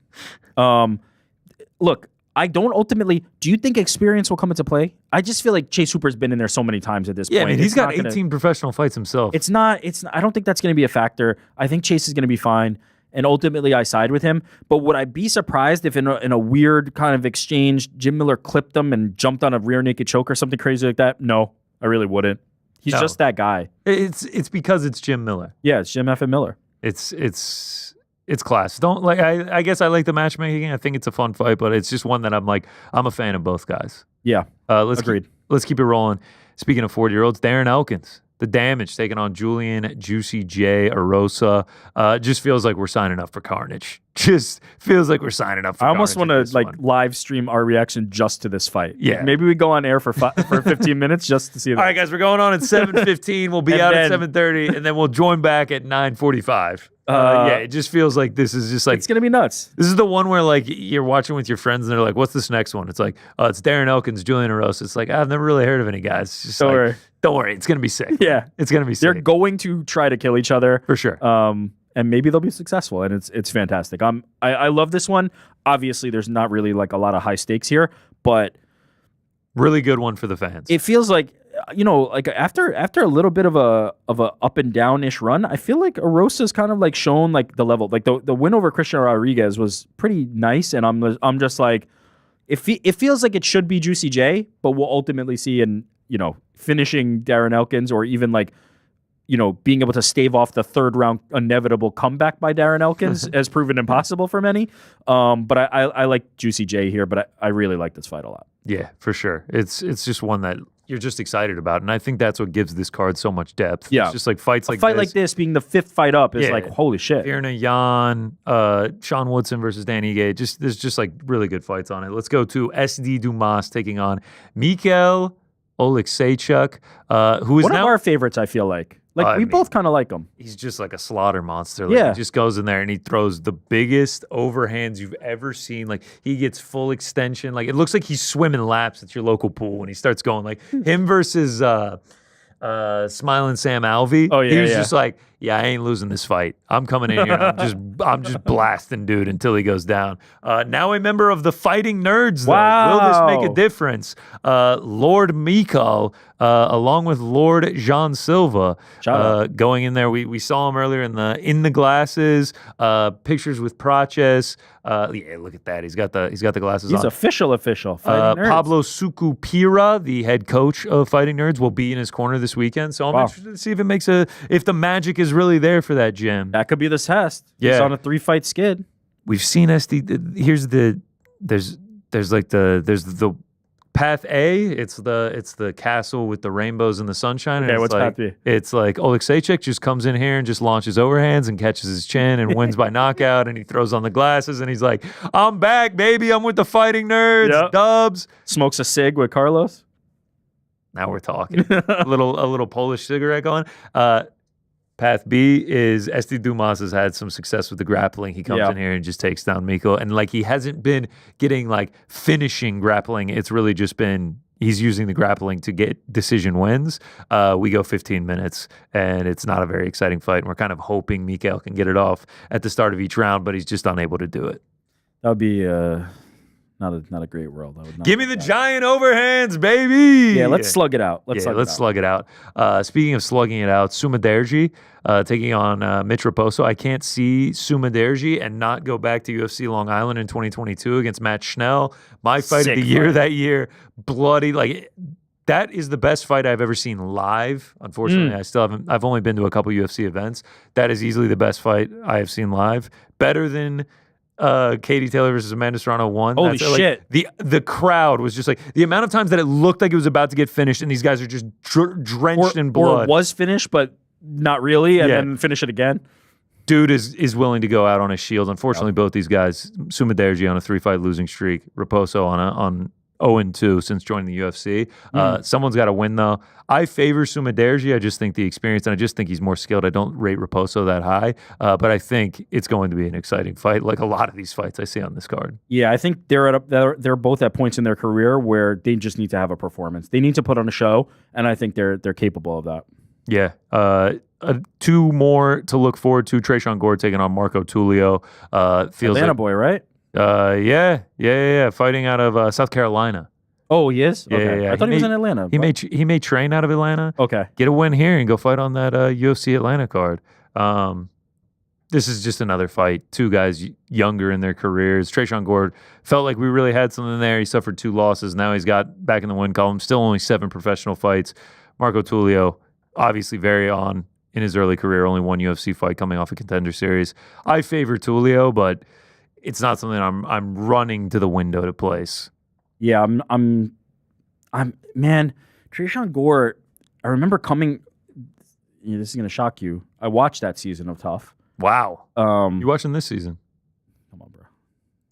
Look, I don't ultimately. Do you think experience will come into play? I just feel like Chase Hooper's been in there so many times at this point. Yeah, I mean, he's It's got not 18 professional fights himself. It's not. I don't think that's going to be a factor. I think Chase is going to be fine, and ultimately, I side with him. But would I be surprised if in a weird kind of exchange, Jim Miller clipped him and jumped on a rear naked choke or something crazy like that? No, I really wouldn't. He's just that guy. It's because it's Jim Miller. Yeah, it's Jim F. and Miller. It's class. Don't like. I guess I like the matchmaking. I think it's a fun fight, but it's just one that I'm like I'm a fan of both guys. Yeah, agreed. Let's keep it rolling. Speaking of 40-year-olds, Darren Elkins, the Damage taking on Julian Juicy J Arosa. Just feels like we're signing up for carnage. Just feels like we're signing up for. I almost want carnage to like live stream our reaction just to this fight. Yeah, maybe we go on air for 15 minutes just to see. All right, guys, we're going on at 7:15. We'll be out at 7:30, and then we'll join back at 9:45. Yeah, it just feels like this is just like it's gonna be nuts. This is the one where like you're watching with your friends and they're like, "What's this next one?" It's like, "Oh, it's Darren Elkins, Julian Arosa." It's like I've never really heard of any guys. It's just don't worry, it's gonna be sick. Yeah, it's gonna be sick. They're going to try to kill each other for sure. And maybe they'll be successful, and it's fantastic. I love this one. Obviously, there's not really like a lot of high stakes here, but really good one for the fans. It feels like like after a little bit of a up and down ish run, I feel like Arosa's kind of like shown like the level. Like the win over Christian Rodriguez was pretty nice, and I'm just like it feels like it should be Juicy J, but we'll ultimately see in finishing Darren Elkins or even like being able to stave off the third round inevitable comeback by Darren Elkins has proven impossible for many. But I like Juicy J here, but I really like this fight a lot. Yeah, for sure. It's just one that you're just excited about, and I think that's what gives this card so much depth. Yeah, it's just like fights like like this being the 5th fight up is like holy shit. Virna Yan, Sean Woodson versus Dan Ige. There's just like really good fights on it. Let's go to SD Dumas taking on Mikhail Oleksiejczuk, who is one now of our favorites. I feel like we both kind of like him. He's just like a slaughter monster. Like, he just goes in there and he throws the biggest overhands you've ever seen. Like he gets full extension. Like it looks like he's swimming laps at your local pool when he starts going. Like him versus Smiling Sam Alvey. Oh yeah, he was just like, I ain't losing this fight. I'm coming in here. And I'm just blasting dude until he goes down. Now a member of the Fighting Nerds. Though. Wow. Will this make a difference? Lord Mikal, along with Lord Jean Silva, going in there. We saw him earlier in the glasses. Pictures with Praches. Yeah, look at that. He's got the glasses on. He's official. Fighting Nerds. Pablo Sucupira, the head coach of Fighting Nerds, will be in his corner this weekend. So I'm interested to see if the magic is really there for that gym. That could be the test. Yeah. He's on a 3-fight skid. We've seen SD. There's the Path A. It's the castle with the rainbows and the sunshine. Okay, and what's Path B? It's like Oleksiejczuk just comes in here and just launches overhands and catches his chin and wins by knockout, and he throws on the glasses and he's like, "I'm back, baby. I'm with the Fighting Nerds." Dubs. Smokes a cig with Carlos. Now we're talking. a little Polish cigarette going. Path B is SD Dumas has had some success with the grappling. He comes in here and just takes down Mikko. And like he hasn't been getting like finishing grappling. It's really just been he's using the grappling to get decision wins. We go 15 minutes and it's not a very exciting fight. And we're kind of hoping Mikhail can get it off at the start of each round, but he's just unable to do it. That would be not a great world. Give me the giant overhands, baby. Yeah, let's slug it out. Let's slug it out. Speaking of slugging it out, Sumaderji taking on Mitch Raposo. I can't see Sumaderji and not go back to UFC Long Island in 2022 against Matt Schnell. My fight of the year that year. Bloody, like that is the best fight I've ever seen live. Unfortunately, I still haven't. I've only been to a couple UFC events. That is easily the best fight I have seen live. Better than Katie Taylor versus Amanda Serrano 1. Holy shit. The crowd was just like, the amount of times that it looked like it was about to get finished and these guys are just drenched in blood. Or was finished, but not really, and then finish it again. Dude is willing to go out on a shield. Unfortunately, both these guys, Sumaderji on a 3-fight losing streak, Raposo on 0-2 since joining the UFC. Someone's got to win, though. I favor Sumaderji. I just think the experience, and I just think he's more skilled. I don't rate Raposo that high, but I think it's going to be an exciting fight, like a lot of these fights I see on this card. Yeah, I think they're both at points in their career where they just need to have a performance. They need to put on a show, and I think they're capable of that. Yeah. Two more to look forward to. Tresean Gore taking on Marco Tulio. Feels Atlanta like, boy, right? Yeah. Fighting out of South Carolina. Oh, he is? Okay. Yeah. I thought he was in Atlanta. He may train out of Atlanta. Okay. Get a win here and go fight on that UFC Atlanta card. This is just another fight. Two guys younger in their careers. Tresean Gore felt like we really had something there. He suffered 2 losses. Now he's got back in the win column. Still only 7 professional fights. Marco Tulio, obviously very on in his early career. Only 1 UFC fight coming off a Contender Series. I favor Tulio, but it's not something I'm running to the window to place. Yeah, I'm man, Tresean Gore, I remember coming, this is going to shock you. I watched that season of Tough. Wow. You watching this season? Come on, bro.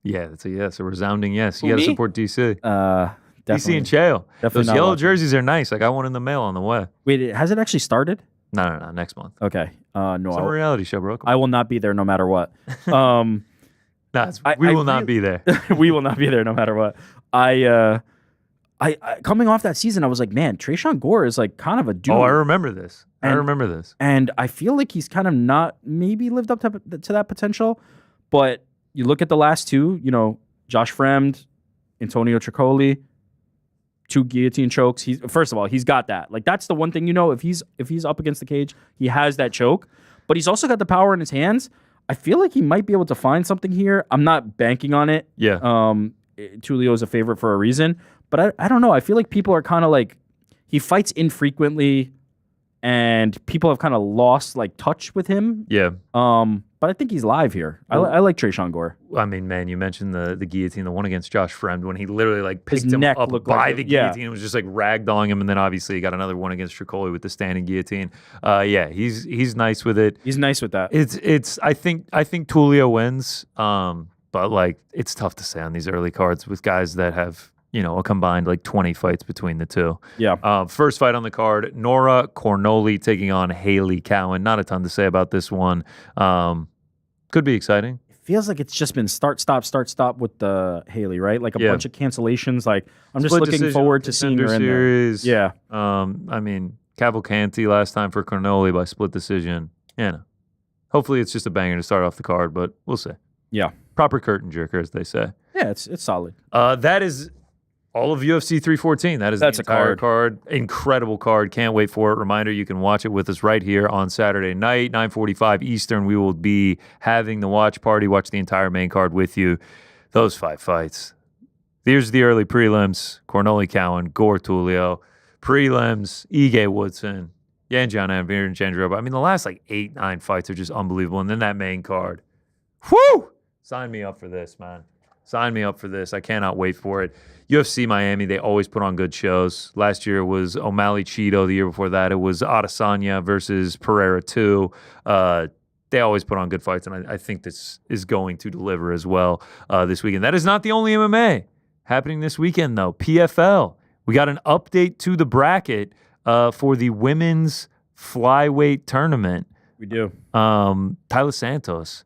Yeah, that's a yes, a resounding yes. Who, You got to me? support DC. Definitely. DC and Chael. Definitely Those not yellow watching. jerseys are nice. I got one in the mail on the way. Wait, has it actually started? No, next month. Okay. No, It's a reality show, bro. I will not be there no matter what. We will not be there. We will not be there no matter what. I coming off that season, I was like, man, Tresean Gore is like kind of a dude. Oh, I remember this. And I feel like he's kind of not maybe lived up to that potential. But you look at the last 2, Josh Fremd, Antonio Tricoli, 2 guillotine chokes. First of all, he's got that. Like, that's the one thing, if he's up against the cage, he has that choke. But he's also got the power in his hands. I feel like he might be able to find something here. I'm not banking on it. Yeah. Tulio is a favorite for a reason. But I don't know. I feel like people are kind of like, he fights infrequently, and people have kind of lost like touch with him. Yeah. But I think he's live here. I like Tresean Gore. I mean, man, you mentioned the guillotine, the one against Josh Fremd, when he literally like picked His him neck up looked by like the guillotine and was just like ragdolling him, and then obviously he got another one against Tricoli with the standing guillotine. Yeah, he's nice with it. He's nice with that. It's I think Tulio wins. But like it's tough to say on these early cards with guys that have a combined like 20 fights between the two. Yeah. First fight on the card, Nora Cornoli taking on Haley Cowan. Not a ton to say about this one. Could be exciting. It feels like it's just been start, stop with the Haley, right? Like a bunch of cancellations. Like, I'm just looking forward to seeing her in series. there. Yeah. I mean, Cavalcanti last time for Cornoli by split decision. Hopefully it's just a banger to start off the card, but we'll see. Yeah. Proper curtain jerker, as they say. Yeah, it's solid. That is all of UFC 314. That's the entire card. Incredible card. Can't wait for it. Reminder, you can watch it with us right here on Saturday night, 9:45 Eastern. We will be having the watch party, watch the entire main card with you. Those 5 fights. Here's the early prelims. Cornoli Cowan, Gore Tulio. Prelims, Ige Woodson, Yan Janvier, and Jandroba. I mean, the last like 8-9 fights are just unbelievable. And then that main card. Whew! Sign me up for this, man. Sign me up for this. I cannot wait for it. UFC Miami, they always put on good shows. Last year it was O'Malley Cheeto. The year before that it was Adesanya versus Pereira 2. They always put on good fights, and I think this is going to deliver as well this weekend. That is not the only MMA happening this weekend, though. PFL. We got an update to the bracket for the women's flyweight tournament. We do. Tyler Santos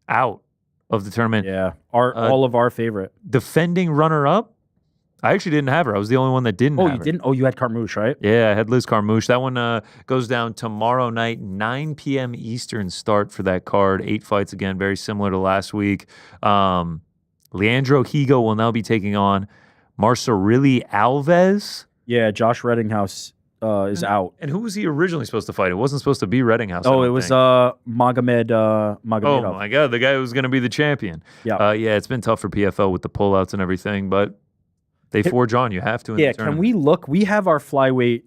out of the tournament. Yeah, all of our favorite. Defending runner-up. I actually didn't have her. I was the only one that didn't have her. Oh, you didn't? Oh, you had Carmouche, right? Yeah, I had Liz Carmouche. That one goes down tomorrow night, 9 p.m. Eastern start for that card. 8 fights again, very similar to last week. Leandro Higo will now be taking on Marcerilli Alves. Yeah, Josh Reddinghouse is out. And who was he originally supposed to fight? It wasn't supposed to be Reddinghouse. Oh, it was Magomed. Oh my God, the guy who was going to be the champion. Yeah, yeah, it's been tough for PFL with the pullouts and everything, but They forge on. You have to. In Yeah, the can tournament. we look? We have our flyweight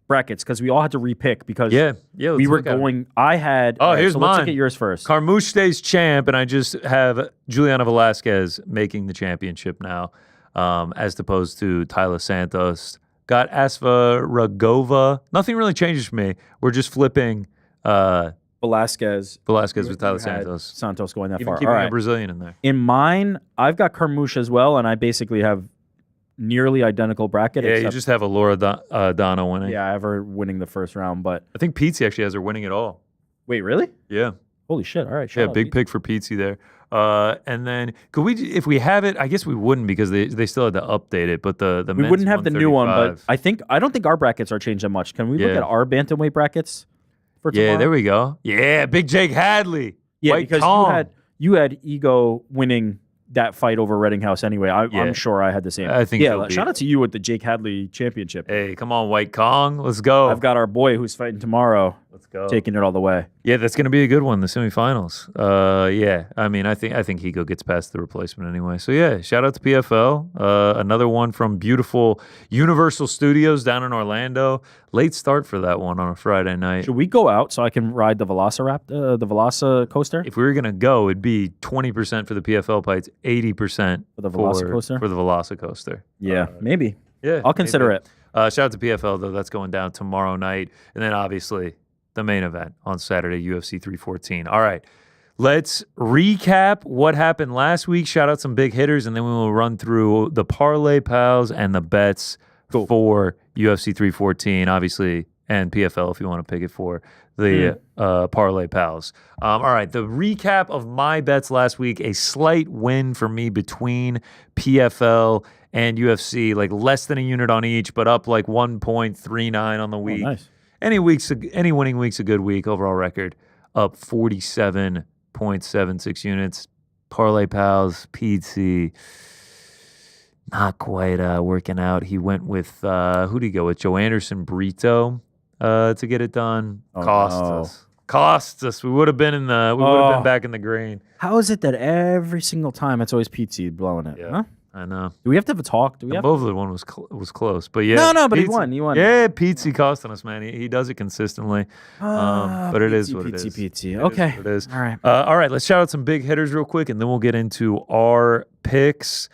brackets because we all had to repick because Yeah. Let's we were look at 'em. going. I had. Oh, all right, here's so let's mine. look at yours first. Carmouche stays champ, and I just have Juliana Velasquez making the championship now, as opposed to Tyler Santos. Got Asfa Ragova. Nothing really changes for me. We're just flipping Velasquez with Tyler you had Santos. Santos going that Even far. keeping All a right. Brazilian in there. In mine, I've got Carmouche as well, and I basically have nearly identical bracket. Yeah, you except, just have a Laura Donna winning. yeah, I have her winning the first round. But I think Pizzi actually has her winning it all. wait, really? Yeah. Holy shit! All right, Yeah, shout out big Pete. pick for Pizzi there. And then could we, if we have it, I guess we wouldn't because they still had to update it. But the We men's wouldn't have the new one, but 135. I don't think our brackets are changed that much. Can we look Yeah. at our bantamweight brackets for tomorrow? Yeah, there we go. Yeah, Big Jake Hadley. Yeah, White because Kong. you had Ego winning that fight over Reddinghouse anyway. Yeah. I'm sure I had the same. I think Yeah, he'll shout be- out to you with the Jake Hadley championship. Hey, come on, White Kong. Let's go. I've got our boy who's fighting tomorrow, Let's go. taking it all the way. Yeah, that's going to be a good one, the semifinals. Yeah, I mean, I think Higo gets past the replacement anyway. So yeah, shout out to PFL. Another one from beautiful Universal Studios down in Orlando. Late start for that one on a Friday night. Should we go out so I can ride the Velociraptor, the Velocicoaster? If we were gonna go, it'd be 20% for the PFL fights, 80% For the Velocicoaster? For the Velocicoaster. Yeah, maybe. Yeah, I'll consider maybe. it. Shout out to PFL though. That's going down tomorrow night, and then obviously the main event on Saturday, UFC 314. All right, let's recap what happened last week. Shout out some big hitters, and then we will run through the parlay pals and the bets for UFC 314, obviously, and PFL if you want to pick it for the parlay pals. All right, the recap of my bets last week: a slight win for me between PFL and UFC, like less than a unit on each, but up like 1.39 on the week. Oh, nice. Any winning week's a good week. Overall record up 47.76 units. Parlay pals, Pizzi, not quite working out. He went with who did he go with? Joe Anderson Brito to get it done. Oh, Costs us. We would have been in the. We would have been back in the green. How is it that every single time it's always Pizzi blowing it? Yeah. Huh? I know. Do we have to have a talk? Do we The have? Bovler one was close, but yeah. No, but he Pizzi- won. He won. Yeah, Pizzi costing us, man. He does it consistently. But it is what it is. Pizzi. It Okay. is what it is. All right. All right, let's shout out some big hitters real quick, and then we'll get into our picks.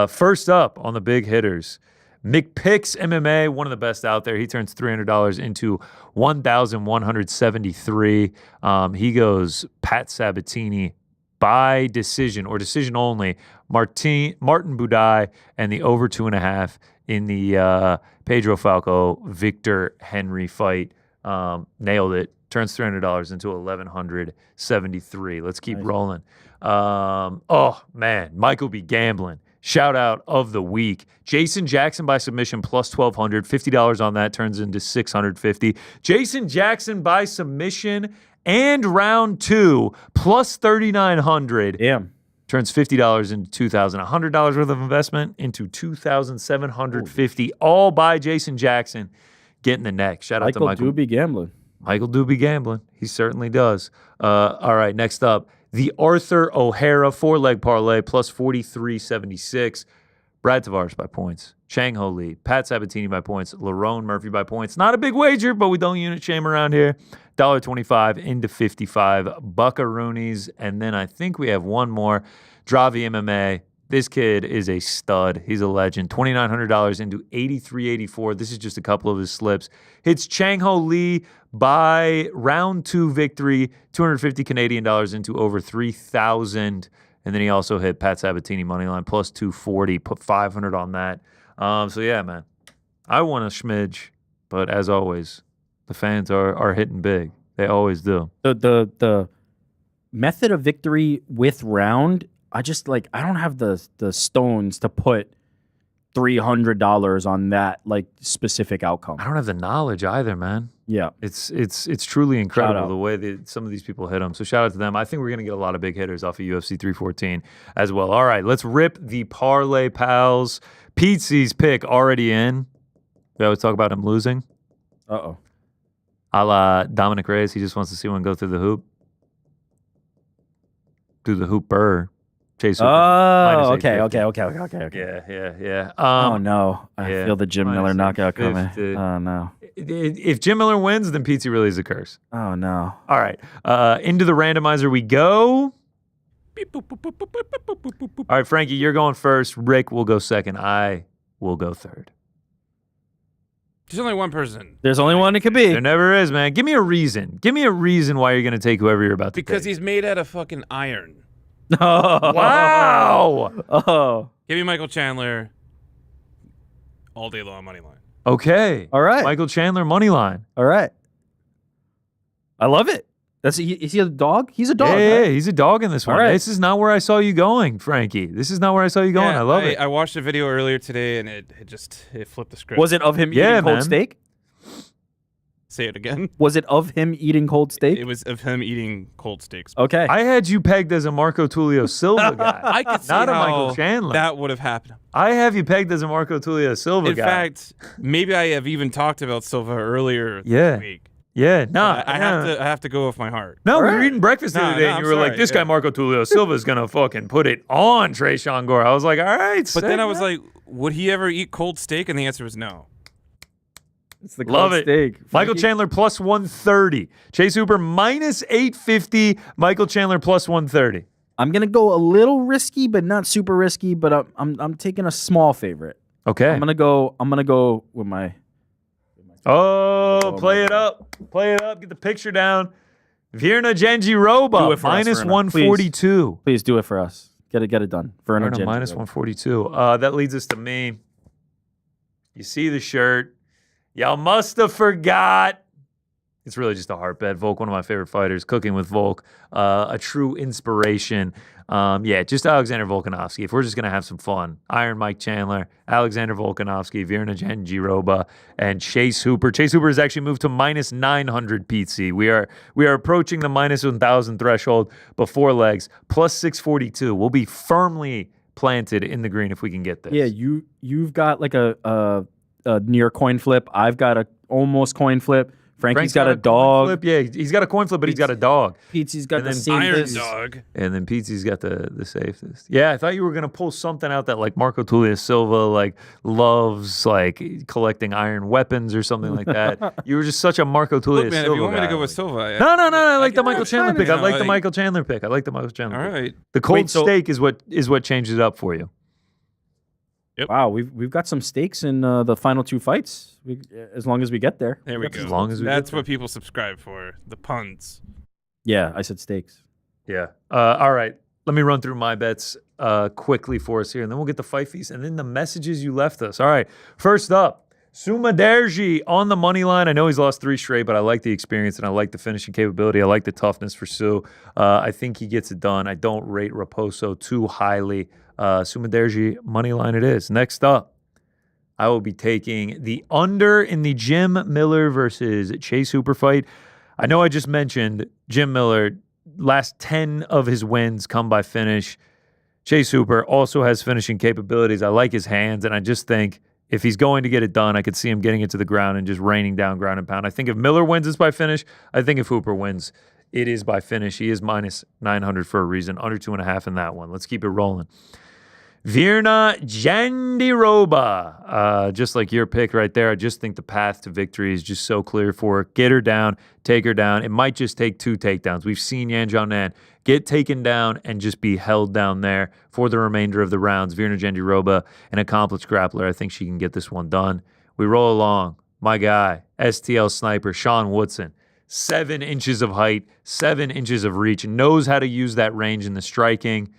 First up on the big hitters, McPicks MMA, one of the best out there. He turns $300 into $1,173. He goes Pat Sabatini by decision or decision only. Martin Budai and the over 2.5 in the Pedro Falco Victor Henry fight. Nailed it. Turns $300 into $1,173. Let's keep rolling. Oh man, Michael B. Gambling. Shout out of the week. Jason Jackson by submission plus $1,200. $50 on that turns into $650. Jason Jackson by submission and round 2 plus $3,900. Damn. Turns $50 into $2,000. $100 worth of investment into $2,750. All by Jason Jackson getting the neck. Shout out to Michael. Michael Doobie gambling. Michael do be gambling. He certainly does. All right, next up, the Arthur O'Hara 4-leg parlay plus 43.76. Brad Tavares by points. Chang Ho Lee, Pat Sabatini by points. Lerone Murphy by points. Not a big wager, but we don't unit shame around here. $1.25 into 55 buckaroonies. And then I think we have one more. Dravi MMA. This kid is a stud. He's a legend. $2,900 into 83.84. This is just a couple of his slips. Hits Chang Ho Lee by round 2 victory, 250 Canadian dollars into over 3,000. And then he also hit Pat Sabatini money line plus 240. Put 500 on that. So yeah, man, I won a smidge, but as always, the fans are hitting big. They always do. The method of victory with round, I don't have the stones to put $300 on that specific outcome. I don't have the knowledge either, man. Yeah. It's truly incredible out. the way that some of these people hit them. So shout out to them. I think we're going to get a lot of big hitters off of UFC 314 as well. All right, let's rip the parlay pals. Pizzi's pick already in. We always talk about him losing. Uh-oh. A la Dominic Reyes. He just wants to see one go through the hoop. Through the hooper. Chase Hooper. Oh, minus okay, 850. okay. Yeah. Oh no, I yeah, feel the Jim Miller minus knockout coming. 850. Oh no. If Jim Miller wins, then Pizzi really is a curse. Oh no. All right. Into the randomizer we go. All right, Frankie, you're going first. Rick will go second. I will go third. There's only one person. There's only one it could be. There never is, man. Give me a reason. Give me a reason why you're going to take whoever you're about to Because take. he's made out of fucking iron. Oh. Wow. Oh. Give me Michael Chandler all day long money line. Okay. All right. Michael Chandler, money line. All right. I love it. Is he a dog? He's a dog. Yeah, right? he's a dog in this one. All right. This is not where I saw you going, Frankie. This is not where I saw you going. Yeah, I love it. I watched a video earlier today and it flipped the script. Was it of him Yeah, eating cold man. steak? Say it again. Was it of him eating cold steak? It was of him eating cold steaks. Okay. I had you pegged as a Marco Tulio Silva guy. I could see Not a how Michael Chandler. that would have happened. I have you pegged as a Marco Tulio Silva In guy. fact, maybe I have even talked about Silva earlier Yeah. this week. Yeah, no. I have to go with my heart. No, we were Right. eating breakfast the No, other day, no, and I'm you were like, sorry, this guy, yeah. Marco Tulio Silva, is going to fucking put it on Trayshawn Gore. I was like, all right, But then I was sick, like, would he ever eat cold steak? And the answer was no. It's the Love cold it. steak. Michael Frankie? Chandler plus 130. Chase Hooper minus 850. Michael Chandler plus 130. I'm gonna go a little risky, but not super risky. But I'm taking a small favorite. Okay. I'm gonna go with my. Oh, play my it up. Play it up. Get the picture down. Virna Genji Roba Do it for us, minus Verna, 142. Please do it for us. Get it done. Verna Virna Genji. minus 142. That leads us to me. You see the shirt. Y'all must have forgot. It's really just a heart bet. Volk, one of my favorite fighters. Cooking with Volk, a true inspiration. Yeah, just Alexander Volkanovski. If we're just going to have some fun, Iron Mike Chandler, Alexander Volkanovski, Virna Genjiroba, and Chase Hooper. Chase Hooper has actually moved to minus 900 PC. We are approaching the minus 1,000 threshold before legs. Plus 642. We'll be firmly planted in the green if we can get this. Yeah, you've got like a near coin flip. I've got a almost coin flip. Frankie's got a coin dog. flip. Yeah, he's got a coin flip, but he's got a dog. Pizzi's got And the then Iron safest. dog. And then Pizzi's got the safest. Yeah, I thought you were gonna pull something out that like Marco Tulio Silva like loves like collecting iron weapons or something like that. You were just such a Marco Tulio Look, man, Silva if you want me to guy. go with Silva, No. I like the can Michael understand Chandler it, pick. I you know, like the like- Michael Chandler pick. I like the Michael Chandler all pick. right. The cold Wait, so- steak is what changes it up for you. Wow, we've got some stakes in the final two fights. As long as we get there. There we As go. long as we That's get what people subscribe for. The puns. Yeah, I said stakes. Yeah. All right. Let me run through my bets quickly for us here, and then we'll get the fight fees and then the messages you left us. All right. First up, Sumaderji on the money line. I know he's lost 3 straight, but I like the experience and I like the finishing capability. I like the toughness for Sue. I think he gets it done. I don't rate Raposo too highly. Sumaderji money line it is. Next up, I will be taking the under in the Jim Miller versus Chase Hooper fight. I know I just mentioned Jim Miller, last 10 of his wins come by finish. Chase Hooper also has finishing capabilities. I like his hands, and I just think if he's going to get it done, I could see him getting it to the ground and just raining down ground and pound. I think if Miller wins, it's by finish. I think if Hooper wins, it is by finish. He is minus 900 for a reason, under 2.5 in that one. Let's keep it rolling. Virna Jandiroba, just like your pick right there. I just think the path to victory is just so clear for her. Get her down, take her down. It might just take 2 takedowns. We've seen Yan Xiaonan get taken down and just be held down there for the remainder of the rounds. Virna Jandiroba, an accomplished grappler. I think she can get this one done. We roll along. My guy, STL sniper, Sean Woodson. 7 inches of height, 7 inches of reach, knows how to use that range in the striking.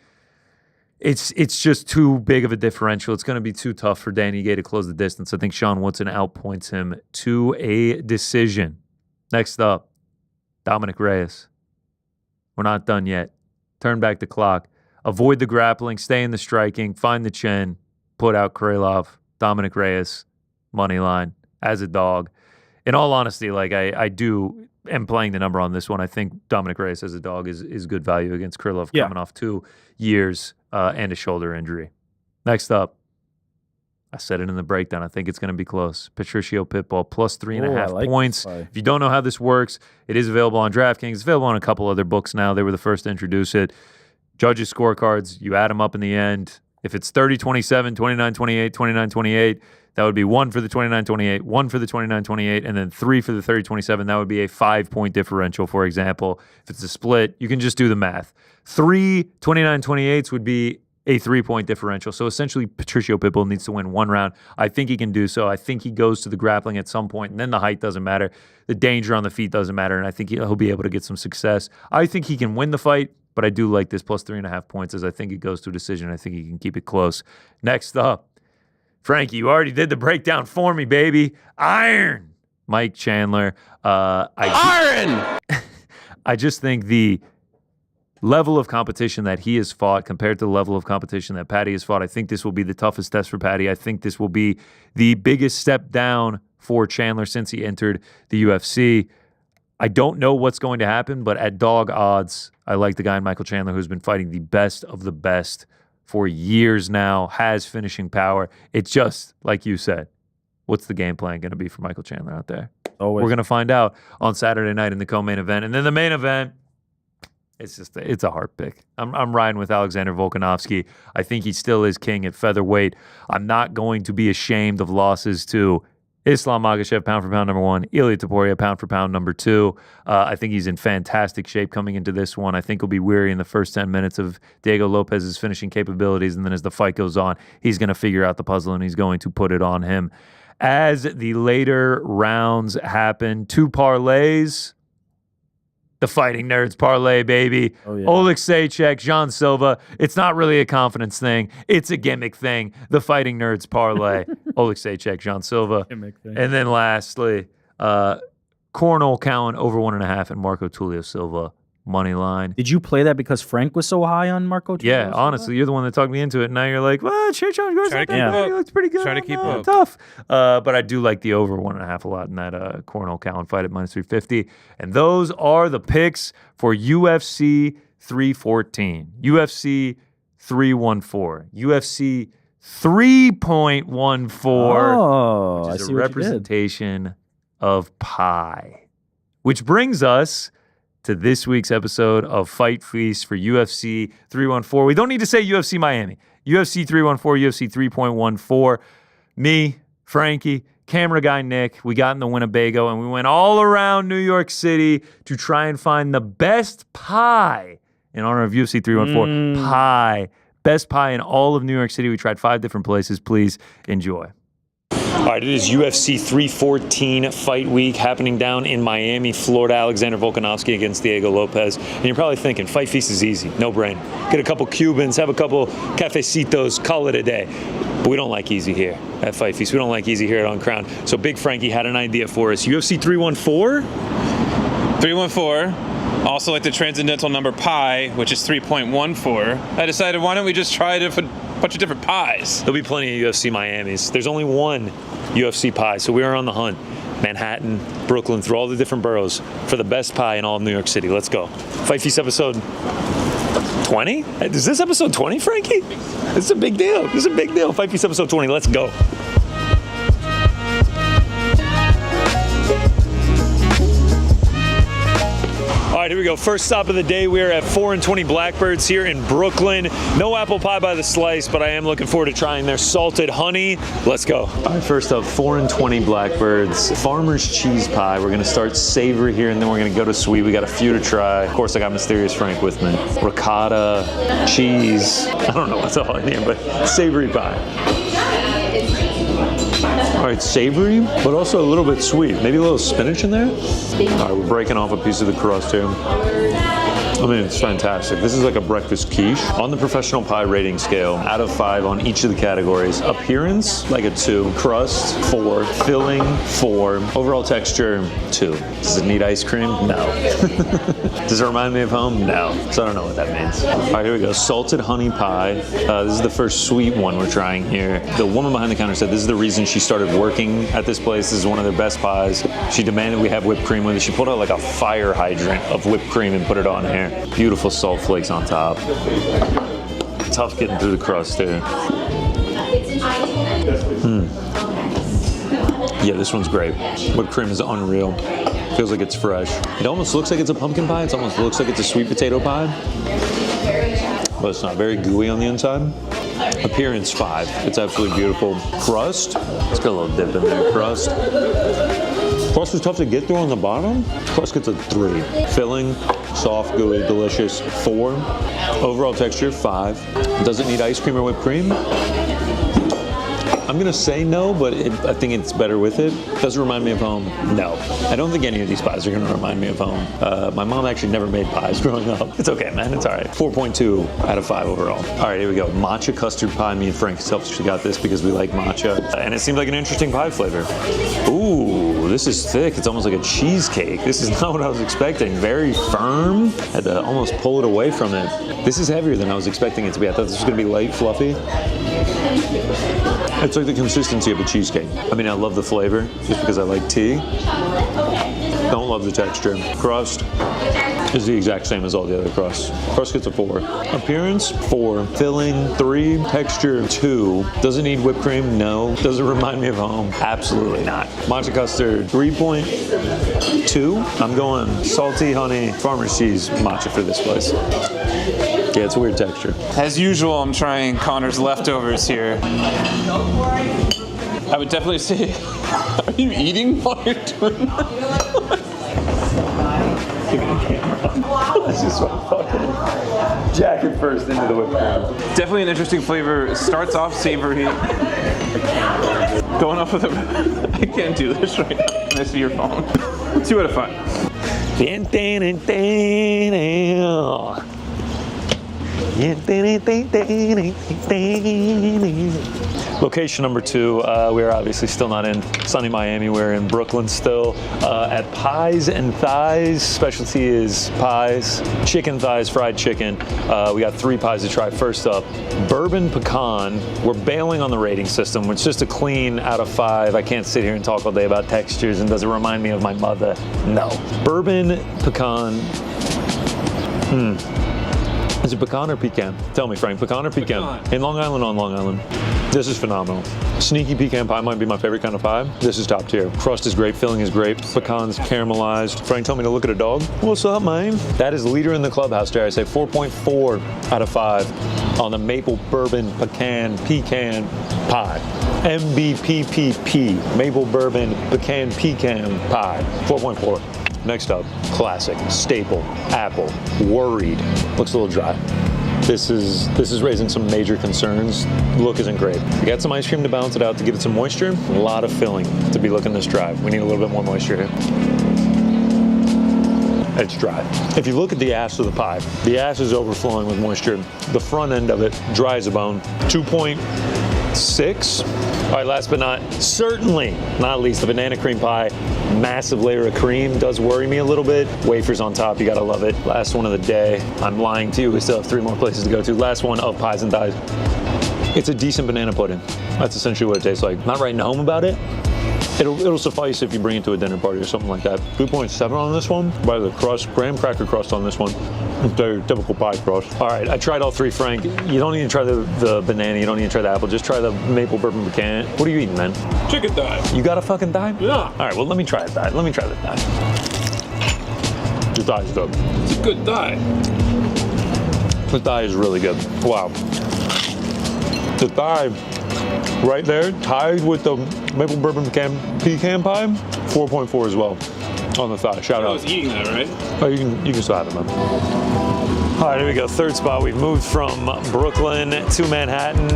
It's just too big of a differential. It's going to be too tough for Danny Gay to close the distance. I think Sean Woodson outpoints him to a decision. Next up, Dominic Reyes. We're not done yet. Turn back the clock. Avoid the grappling. Stay in the striking. Find the chin. Put out Krylov. Dominic Reyes, money line, as a dog. In all honesty, like I am playing the number on this one. I think Dominic Reyes as a dog is good value against Krylov coming off 2 years and a shoulder injury. Next up, I said it in the breakdown. I think it's going to be close. Patricio Pitbull plus 3.5 points. If you don't know how this works, it is available on DraftKings. It's available on a couple other books now. They were the first to introduce it. Judges' scorecards, you add them up in the end. If it's 30-27, 29-28, 29-28, that would be 1 for the 29-28, 1 for the 29-28, and then 3 for the 30-27. That would be a 5-point differential, for example. If it's a split, you can just do the math. 3 29-28s would be a 3-point differential. So essentially, Patricio Pitbull needs to win 1 round. I think he can do so. I think he goes to the grappling at some point, and then the height doesn't matter. The danger on the feet doesn't matter, and I think he'll be able to get some success. I think he can win the fight, but I do like this plus 3.5 points as I think it goes to a decision. I think he can keep it close. Next up, Frankie, you already did the breakdown for me, baby. Iron! Mike Chandler. Iron! I just think the level of competition that he has fought compared to the level of competition that Patty has fought, I think this will be the toughest test for Patty. I think this will be the biggest step down for Chandler since he entered the UFC. I don't know what's going to happen, but at dog odds, I like the guy in Michael Chandler who's been fighting the best of the best for years now, has finishing power. It's just, like you said, what's the game plan going to be for Michael Chandler out there? Always. We're going to find out on Saturday night in the co-main event. And then the main event, it's a hard pick. I'm riding with Alexander Volkanovski. I think he still is king at featherweight. I'm not going to be ashamed of losses to Islam Makhachev, pound for pound number 1. Ilia Topuria, pound for pound number 2. I think he's in fantastic shape coming into this one. I think he'll be weary in the first 10 minutes of Diego Lopez's finishing capabilities, and then as the fight goes on, he's going to figure out the puzzle, and he's going to put it on him. As the later rounds happen, 2 parlays. The Fighting Nerds parlay, baby. Oh, yeah. Oleg Sejcek, Jean Silva. It's not really a confidence thing. It's a gimmick thing. The Fighting Nerds parlay. Oleg Sejcek, Jean Silva. Gimmick thing. And then lastly, Cornell Cowan over 1.5 and Marco Tulio Silva money line. Did you play that because Frank was so high on Marco? Yeah, honestly, you're the one that talked me into it. And now you're like, well, Cherry Jones Try to keep up. He looks pretty good. Try to keep up. Tough. But I do like the over 1.5 a lot in that Cornell Cowan fight at minus 350. And those are the picks for UFC 314, UFC 314, UFC 3.14, Oh, which I is see a what you did. representation of pie. Which brings us to this week's episode of Fight Feast for UFC 314. We don't need to say UFC Miami. UFC 314, UFC 3.14. Me, Frankie, camera guy Nick, we got in the Winnebago and we went all around New York City to try and find the best pie in honor of UFC 314. Pie. Best pie in all of New York City. We tried 5 different places. Please enjoy. All right, it is UFC 314 fight week happening down in Miami, Florida. Alexander Volkanovski against Diego Lopez. And you're probably thinking, Fight Feast is easy, no brain. Get a couple Cubans, have a couple cafecitos, call it a day. But we don't like easy here at Fight Feast. We don't like easy here at On Crown. So Big Frankie had an idea for us. UFC 314? 314. Also like the transcendental number pi, which is 3.14. I decided, why don't we just try a bunch of different pies? There'll be plenty of UFC Miamis. There's only one UFC pie, so we are on the hunt. Manhattan, Brooklyn, through all the different boroughs for the best pie in all of New York City. Let's go. Fight Feast episode 20? Is this episode 20, Frankie? This is a big deal. This is a big deal. Fight Feast episode 20. Let's go. All right, here we go. First stop of the day. We are at 420 Blackbirds here in Brooklyn. No apple pie by the slice, but I am looking forward to trying their salted honey. Let's go. All right, first up, 420 Blackbirds. Farmer's cheese pie. We're going to start savory here, and then we're going to go to sweet. We got a few to try. Of course, I got Mysterious Frank with me. Ricotta, cheese. I don't know what's all in here, but savory pie. All right, savory, but also a little bit sweet. Maybe a little spinach in there. All right, we're breaking off a piece of the crust here. I mean, it's fantastic. This is like a breakfast quiche. On the professional pie rating scale, out of 5 on each of the categories. Appearance, like a 2. Crust, 4. Filling, 4. Overall texture, 2. Does it need ice cream? No. Does it remind me of home? No. So I don't know what that means. All right, here we go. Salted honey pie. This is the first sweet one we're trying here. The woman behind the counter said this is the reason she started working at this place. This is one of their best pies. She demanded we have whipped cream with it. She pulled out like a fire hydrant of whipped cream and put it on here. Beautiful salt flakes on top. Tough getting through the crust here. Yeah, this one's great. Whipped cream is unreal. Feels like it's fresh. It almost looks like it's a pumpkin pie. It almost looks like it's a sweet potato pie. but it's not. Very gooey on the inside. Appearance 5. It's absolutely beautiful. Crust. It's got a little dip in there. Crust. Crust is tough to get through on the bottom. Crust gets a 3. Filling, soft, gooey, delicious. 4. Overall texture 5. Does it need ice cream or whipped cream? I'm gonna say no, but I think it's better with it. Does it remind me of home? No. I don't think any of these pies are gonna remind me of home. My mom actually never made pies growing up. It's okay, man, it's all right. 4.2 out of 5 overall. All right, here we go. Matcha custard pie. Me and Frank selfishly got this because we like matcha. And it seemed like an interesting pie flavor. Ooh, this is thick. It's almost like a cheesecake. This is not what I was expecting. Very firm. Had to almost pull it away from it. This is heavier than I was expecting it to be. I thought this was gonna be light, fluffy. It's like the consistency of a cheesecake. I mean, I love the flavor just because I like tea. Don't love the texture. Crust is the exact same as all the other crusts. Crust gets a 4. Appearance 4. Filling 3. Texture 2. Does it need whipped cream? No. Does it remind me of home? Absolutely not. Matcha custard 3.2. I'm going salty honey farmer's cheese matcha for this place. Yeah, it's a weird texture. As usual, I'm trying Connor's leftovers here. I would definitely say, are you eating while you're doing that? Let's just fucking jack it first into the whipped cream. Definitely an interesting flavor. It starts off savory. Going off with a... I can't do this right now. Can I see your phone? 2 out of 5. Location number 2, we are obviously still not in sunny Miami. We're in Brooklyn still at Pies and Thighs. Specialty is pies, chicken thighs, fried chicken. We got 3 pies to try. First up, bourbon pecan. We're bailing on the rating system. It's just a clean out of 5. I can't sit here and talk all day about textures and does it remind me of my mother? No. Bourbon pecan. Is it pecan or pecan? Tell me, Frank, pecan or pecan? Pecan. In Long Island, on Long Island. This is phenomenal. Sneaky pecan pie might be my favorite kind of pie. This is top tier. Crust is great, filling is great. Pecans caramelized. Frank told me to look at a dog. What's up, man? That is leader in the clubhouse, dare I say. 4.4 out of 5 on the maple bourbon pecan pie. MBPPP, maple bourbon pecan pie. 4.4. Next up, classic, staple, apple, worried. Looks a little dry. This is raising some major concerns. Look isn't great. We got some ice cream to balance it out to give it some moisture. A lot of filling to be looking this dry. We need a little bit more moisture here. It's dry. If you look at the ass of the pie, the ass is overflowing with moisture. The front end of it, dry as a bone. 2.6. All right, last but certainly not least, the banana cream pie. Massive layer of cream does worry me a little bit. Wafers on top, you gotta love it. Last one of the day. I'm lying to you, we still have 3 more places to go to. Last one of Pies and Thighs. It's a decent banana pudding. That's essentially what it tastes like. Not writing home about it. It'll suffice if you bring it to a dinner party or something like that. 3.7 on this one. By the crust, graham cracker crust on this one. Their typical pie crust. All right, I tried all 3, Frank. You don't need to try the banana. You don't need to try the apple. Just try the maple bourbon pecan. What are you eating, man? Chicken thigh. You got a fucking thigh? Yeah. All right, well, let me try the thigh. Let me try the thigh. The thigh is good. It's a good thigh. The thigh is really good. Wow. The thigh right there, tied with the maple bourbon pecan pie, 4.4 as well on the thigh. Shout I out. was eating that, right? Oh, you can still have it, man. All right, here we go. 3rd spot. We've moved from Brooklyn to Manhattan.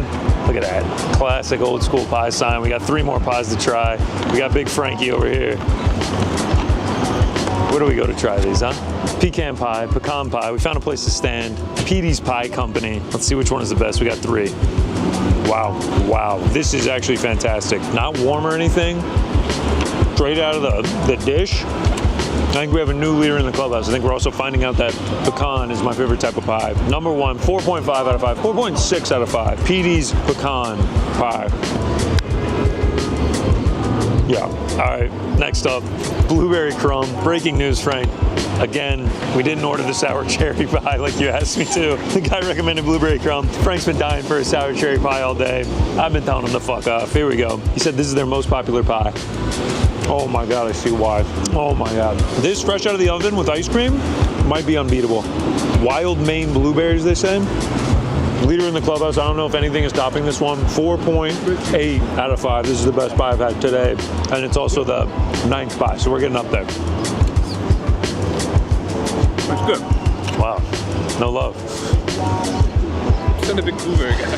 Look at that. Classic old school pie sign. We got 3 more pies to try. We got Big Frankie over here. Where do we go to try these, huh? Pecan pie, pecan pie. We found a place to stand. Petey's Pie Company. Let's see which one is the best. We got 3. Wow, wow. This is actually fantastic. Not warm or anything. Straight out of the dish. I think we have a new leader in the clubhouse. I think we're also finding out that pecan is my favorite type of pie. Number 1, 4.5 out of 5. 4.6 out of 5. Petey's pecan pie. Yeah. All right. Next up, blueberry crumb. Breaking news, Frank. Again, we didn't order the sour cherry pie like you asked me to. The guy recommended blueberry crumb. Frank's been dying for a sour cherry pie all day. I've been telling him to fuck off. Here we go. He said this is their most popular pie. Oh my God, I see why. Oh my God. This fresh out of the oven with ice cream might be unbeatable. Wild Maine blueberries, they say. Leader in the clubhouse. I don't know if anything is topping this one. 4.8 out of 5. This is the best pie I've had today. And it's also the 9th pie, so we're getting up there. It's good. Wow. No love. I'm a big blueberry guy.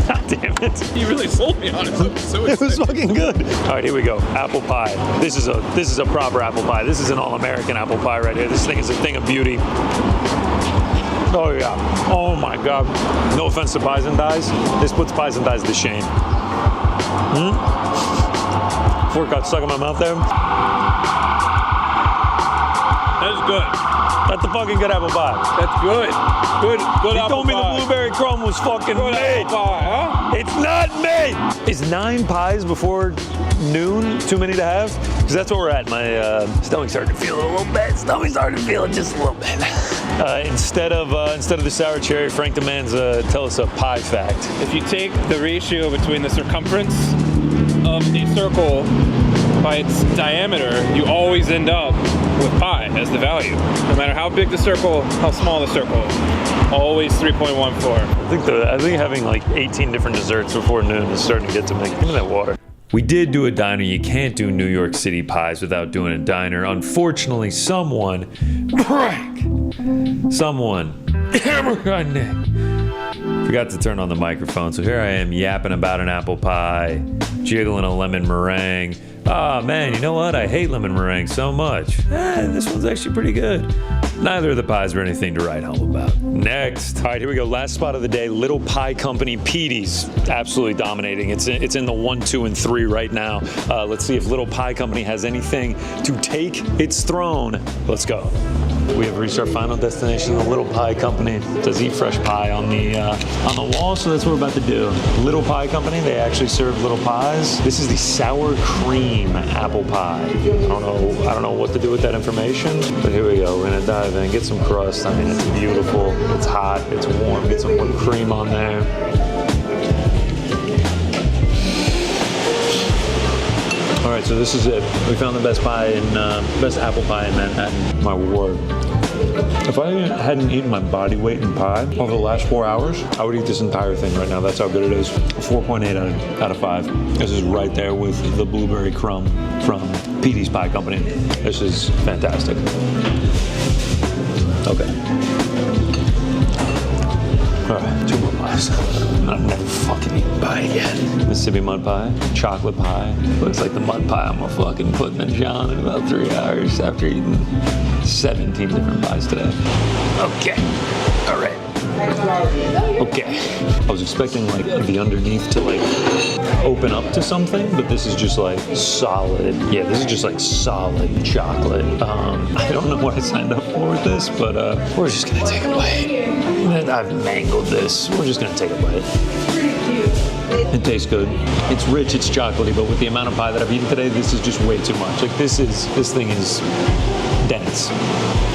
God damn it. You really sold me on it. I'm so It was excited. fucking good. All right, here we go. Apple pie. This is a proper apple pie. This is an all-American apple pie right here. This thing is a thing of beauty. Oh yeah. Oh my God. No offense to pies and dies. This puts pies and dies to shame. Fork got stuck in my mouth there. That's good. That's a fucking good apple pie. That's good. Good He apple told me pie. the blueberry crumb was fucking Good made. apple pie, huh? It's not made. Is 9 pies before noon too many to have? Because that's where we're at. My stomach's starting to feel a little bit. Stomach's starting to feel it just a little bit. Instead of the sour cherry, Frank demands tell us a pie fact. If you take the ratio between the circumference of a circle by its diameter, you always end up with pi as the value. No matter how big the circle, how small the circle, always 3.14. I think having like 18 different desserts before noon is starting to get to me. Give me that water. We did do a diner. You can't do New York City pies without doing a diner. Unfortunately, someone, hammer on neck, forgot to turn on the microphone. So here I am yapping about an apple pie, jiggling a lemon meringue. Ah, man, you know what? I hate lemon meringue so much. This one's actually pretty good. Neither of the pies were anything to write home about. Next. All right, here we go. Last spot of the day. Little Pie Company, Petey's. Absolutely dominating. It's in the 1, 2, and 3 right now. Let's see if Little Pie Company has anything to take its throne. Let's go. We have reached our final destination, the Little Pie Company. It says eat fresh pie on the wall, so that's what we're about to do. Little Pie Company, they actually serve little pies. This is the sour cream apple pie. I don't know what to do with that information, but here we go. We're gonna dive in, get some crust. I mean, it's beautiful, it's hot, it's warm. Get some whipped cream on there. All right, so this is it. We found the best best apple pie in Manhattan. My word. If I hadn't eaten my body weight in pie over the last 4 hours, I would eat this entire thing right now. That's how good it is. 4.8 out of 5. This is right there with the blueberry crumb from Petey's Pie Company. This is fantastic. Okay. All right, 2 more pies. I'm never fucking eating pie again. Mississippi mud pie, chocolate pie. Looks like the mud pie I'm gonna fucking put in the John in about 3 hours after eating 17 different pies today. Okay, all right. Okay. I was expecting like the underneath to like open up to something, but this is just like solid. Yeah, this is just like solid chocolate. I don't know what I signed up for with this, but we're just gonna take a bite. I've mangled this. We're just gonna take a bite. It tastes good. It's rich, it's chocolatey, but with the amount of pie that I've eaten today, this is just way too much. Like this thing is dense.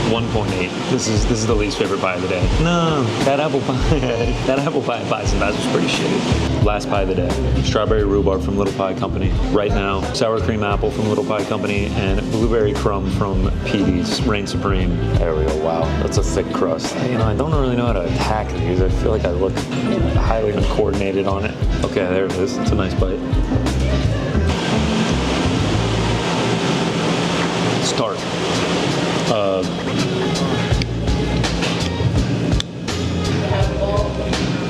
1.8. This is the least favorite pie of the day. No, that apple pie at Pies and Pies was pretty shitty. Last pie of the day. Strawberry rhubarb from Little Pie Company. Right now, sour cream apple from Little Pie Company and blueberry crumb from Petey's. Reign Supreme. There we go. Wow, that's a thick crust. You know, I don't really know how to attack these. I feel like I look highly uncoordinated on it. Okay, there it is. It's a nice bite. Start.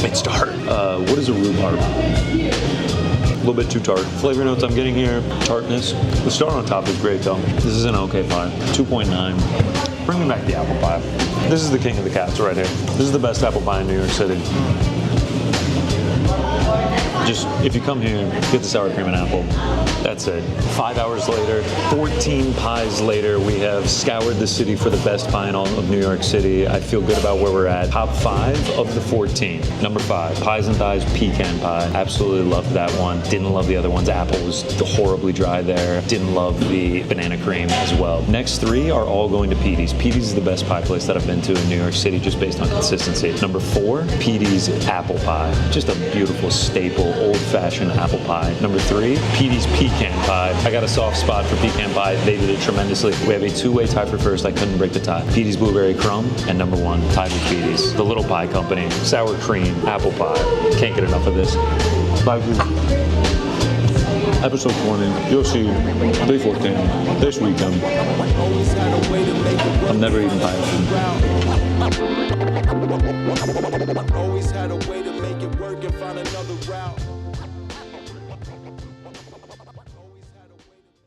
It's tart. What is a rhubarb? A little bit too tart. Flavor notes I'm getting here, tartness. The star on top is great though. This is an okay pie. 2.9. Bring me back the apple pie. This is the king of the cats right here. This is the best apple pie in New York City. Just, if you come here, get the sour cream and apple. That's it. 5 hours later, 14 pies later, we have scoured the city for the best pie in all of New York City. I feel good about where we're at. Top 5 of the 14. Number 5, Pies and Thighs pecan pie. Absolutely loved that one. Didn't love the other ones. Apple was horribly dry there. Didn't love the banana cream as well. Next 3 are all going to Petey's. Petey's is the best pie place that I've been to in New York City, just based on consistency. Number 4, Petey's apple pie. Just a beautiful staple old-fashioned apple pie. Number 3, Petey's pecan pie. I got a soft spot for pecan pie. They did it tremendously. We have a 2-way tie for first. I couldn't break the tie. Petey's blueberry crumb, and number 1, tied with Petey's. The Little Pie Company, sour cream, apple pie. Can't get enough of this. Episode 20, UFC, P4P this weekend. I'm never eating pie. Always had a way to make it work and find another route.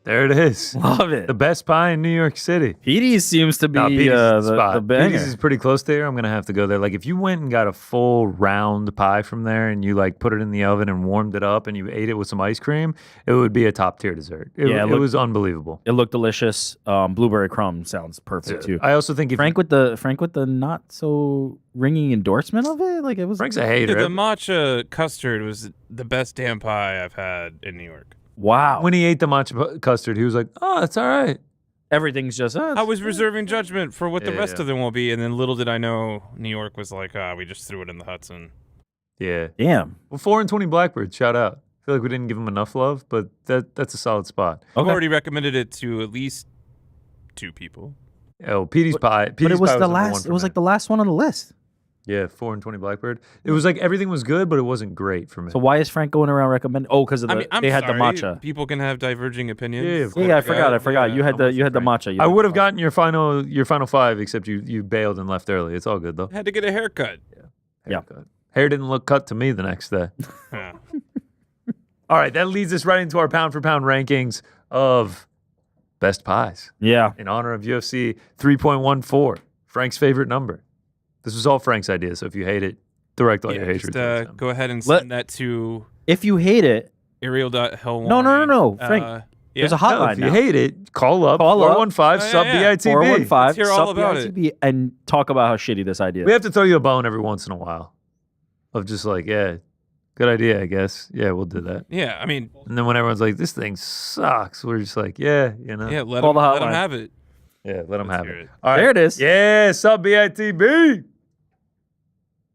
There it is. Love it. The best pie in New York City. Petey's seems to be Petey's is the the spot. banger. Petey's is pretty close there. I'm gonna have to go there. Like if you went and got a full round pie from there and you like put it in the oven and warmed it up and you ate it with some ice cream, it would be a top tier dessert. It was unbelievable. It looked delicious. Blueberry crumb sounds perfect too. I also think if Frank with the not so ringing endorsement of it, like it was. Frank's a hater. The matcha custard was the best damn pie I've had in New York. Wow. When he ate the matcha custard, he was like, "Oh, it's all right." Everything's just. I was reserving judgment for what the Yeah, rest yeah. of them will be, and then little did I know New York was like, we just threw it in the Hudson. Yeah. Damn. Well, 4 and 20 Blackbirds. Shout out. I feel like we didn't give him enough love, but that's a solid spot. I've Okay. already recommended it to at least 2 people. Oh, Petey's pie. But Petey's it was pie the number one last. for It was me. like the last one on the list. Yeah, 4 and 20 Blackbird. It was like everything was good, but it wasn't great for me. So why is Frank going around recommending? Oh, because of the I'm they had sorry, the matcha. People can have diverging opinions. Yeah, of course. Yeah, I forgot. You had the almost matcha. Frank. You I had would the have gotten your final 5, except you bailed and left early. It's all good though. I had to get a haircut. Haircut. Hair didn't look cut to me the next day. Yeah. All right, that leads us right into our pound for pound rankings of best pies Yeah. in honor of UFC 3.14, Frank's favorite number. This was all Frank's idea, so if you hate it, direct all your hatred. Just towards him. go ahead and Let- send that to If you hate it, Ariel.Helwani. No, Frank. Yeah. there's a No, hotline if you now. hate it, call up Call up. 415 Oh, sub yeah, yeah. BITB. 415 Let's hear all sub about it. BITB and talk about how shitty this idea We is. have to throw you a bone every once in a while of just like, yeah, good idea, I guess. Yeah, we'll do that. Yeah, I mean, And then when everyone's like, this thing sucks, we're just like, yeah, you know. yeah, let Call them the hotline. have it. Yeah, let them Let's have hear it. it. All right. There it is. Yeah, sub BITB.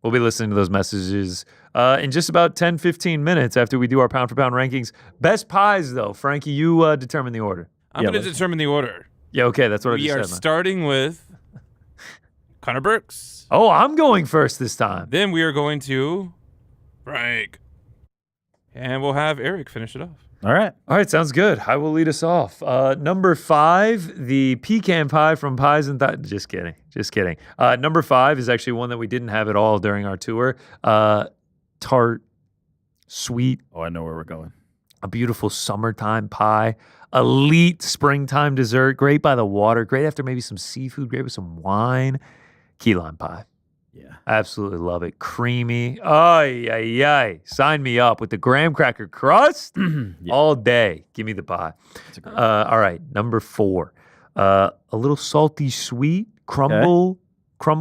We'll be listening to those messages in just about 10, 15 minutes after we do our pound for pound rankings. Best pies, though. Frankie, you determine the order. I'm Yeah, going to let's- determine the order. Yeah, okay, that's what I We just are said. man. starting with Connor Burks. Oh, I'm going first this time. Then we are going to Frank. And we'll have Eric finish it off. All right. All right, sounds good. I will lead us off. Number 5, the pecan pie from Pies and Just kidding. Just kidding. Number 5 is actually one that we didn't have at all during our tour. Tart, sweet, Oh, I know where we're going. a beautiful summertime pie, elite springtime dessert, great by the water, great after maybe some seafood, great with some wine. Key lime pie. Yeah. Absolutely love it. Creamy. Ay, ay, ay. Sign me up with the graham cracker crust all day. Give me the pie. That's a great All right, number 4. A little salty sweet. Crumble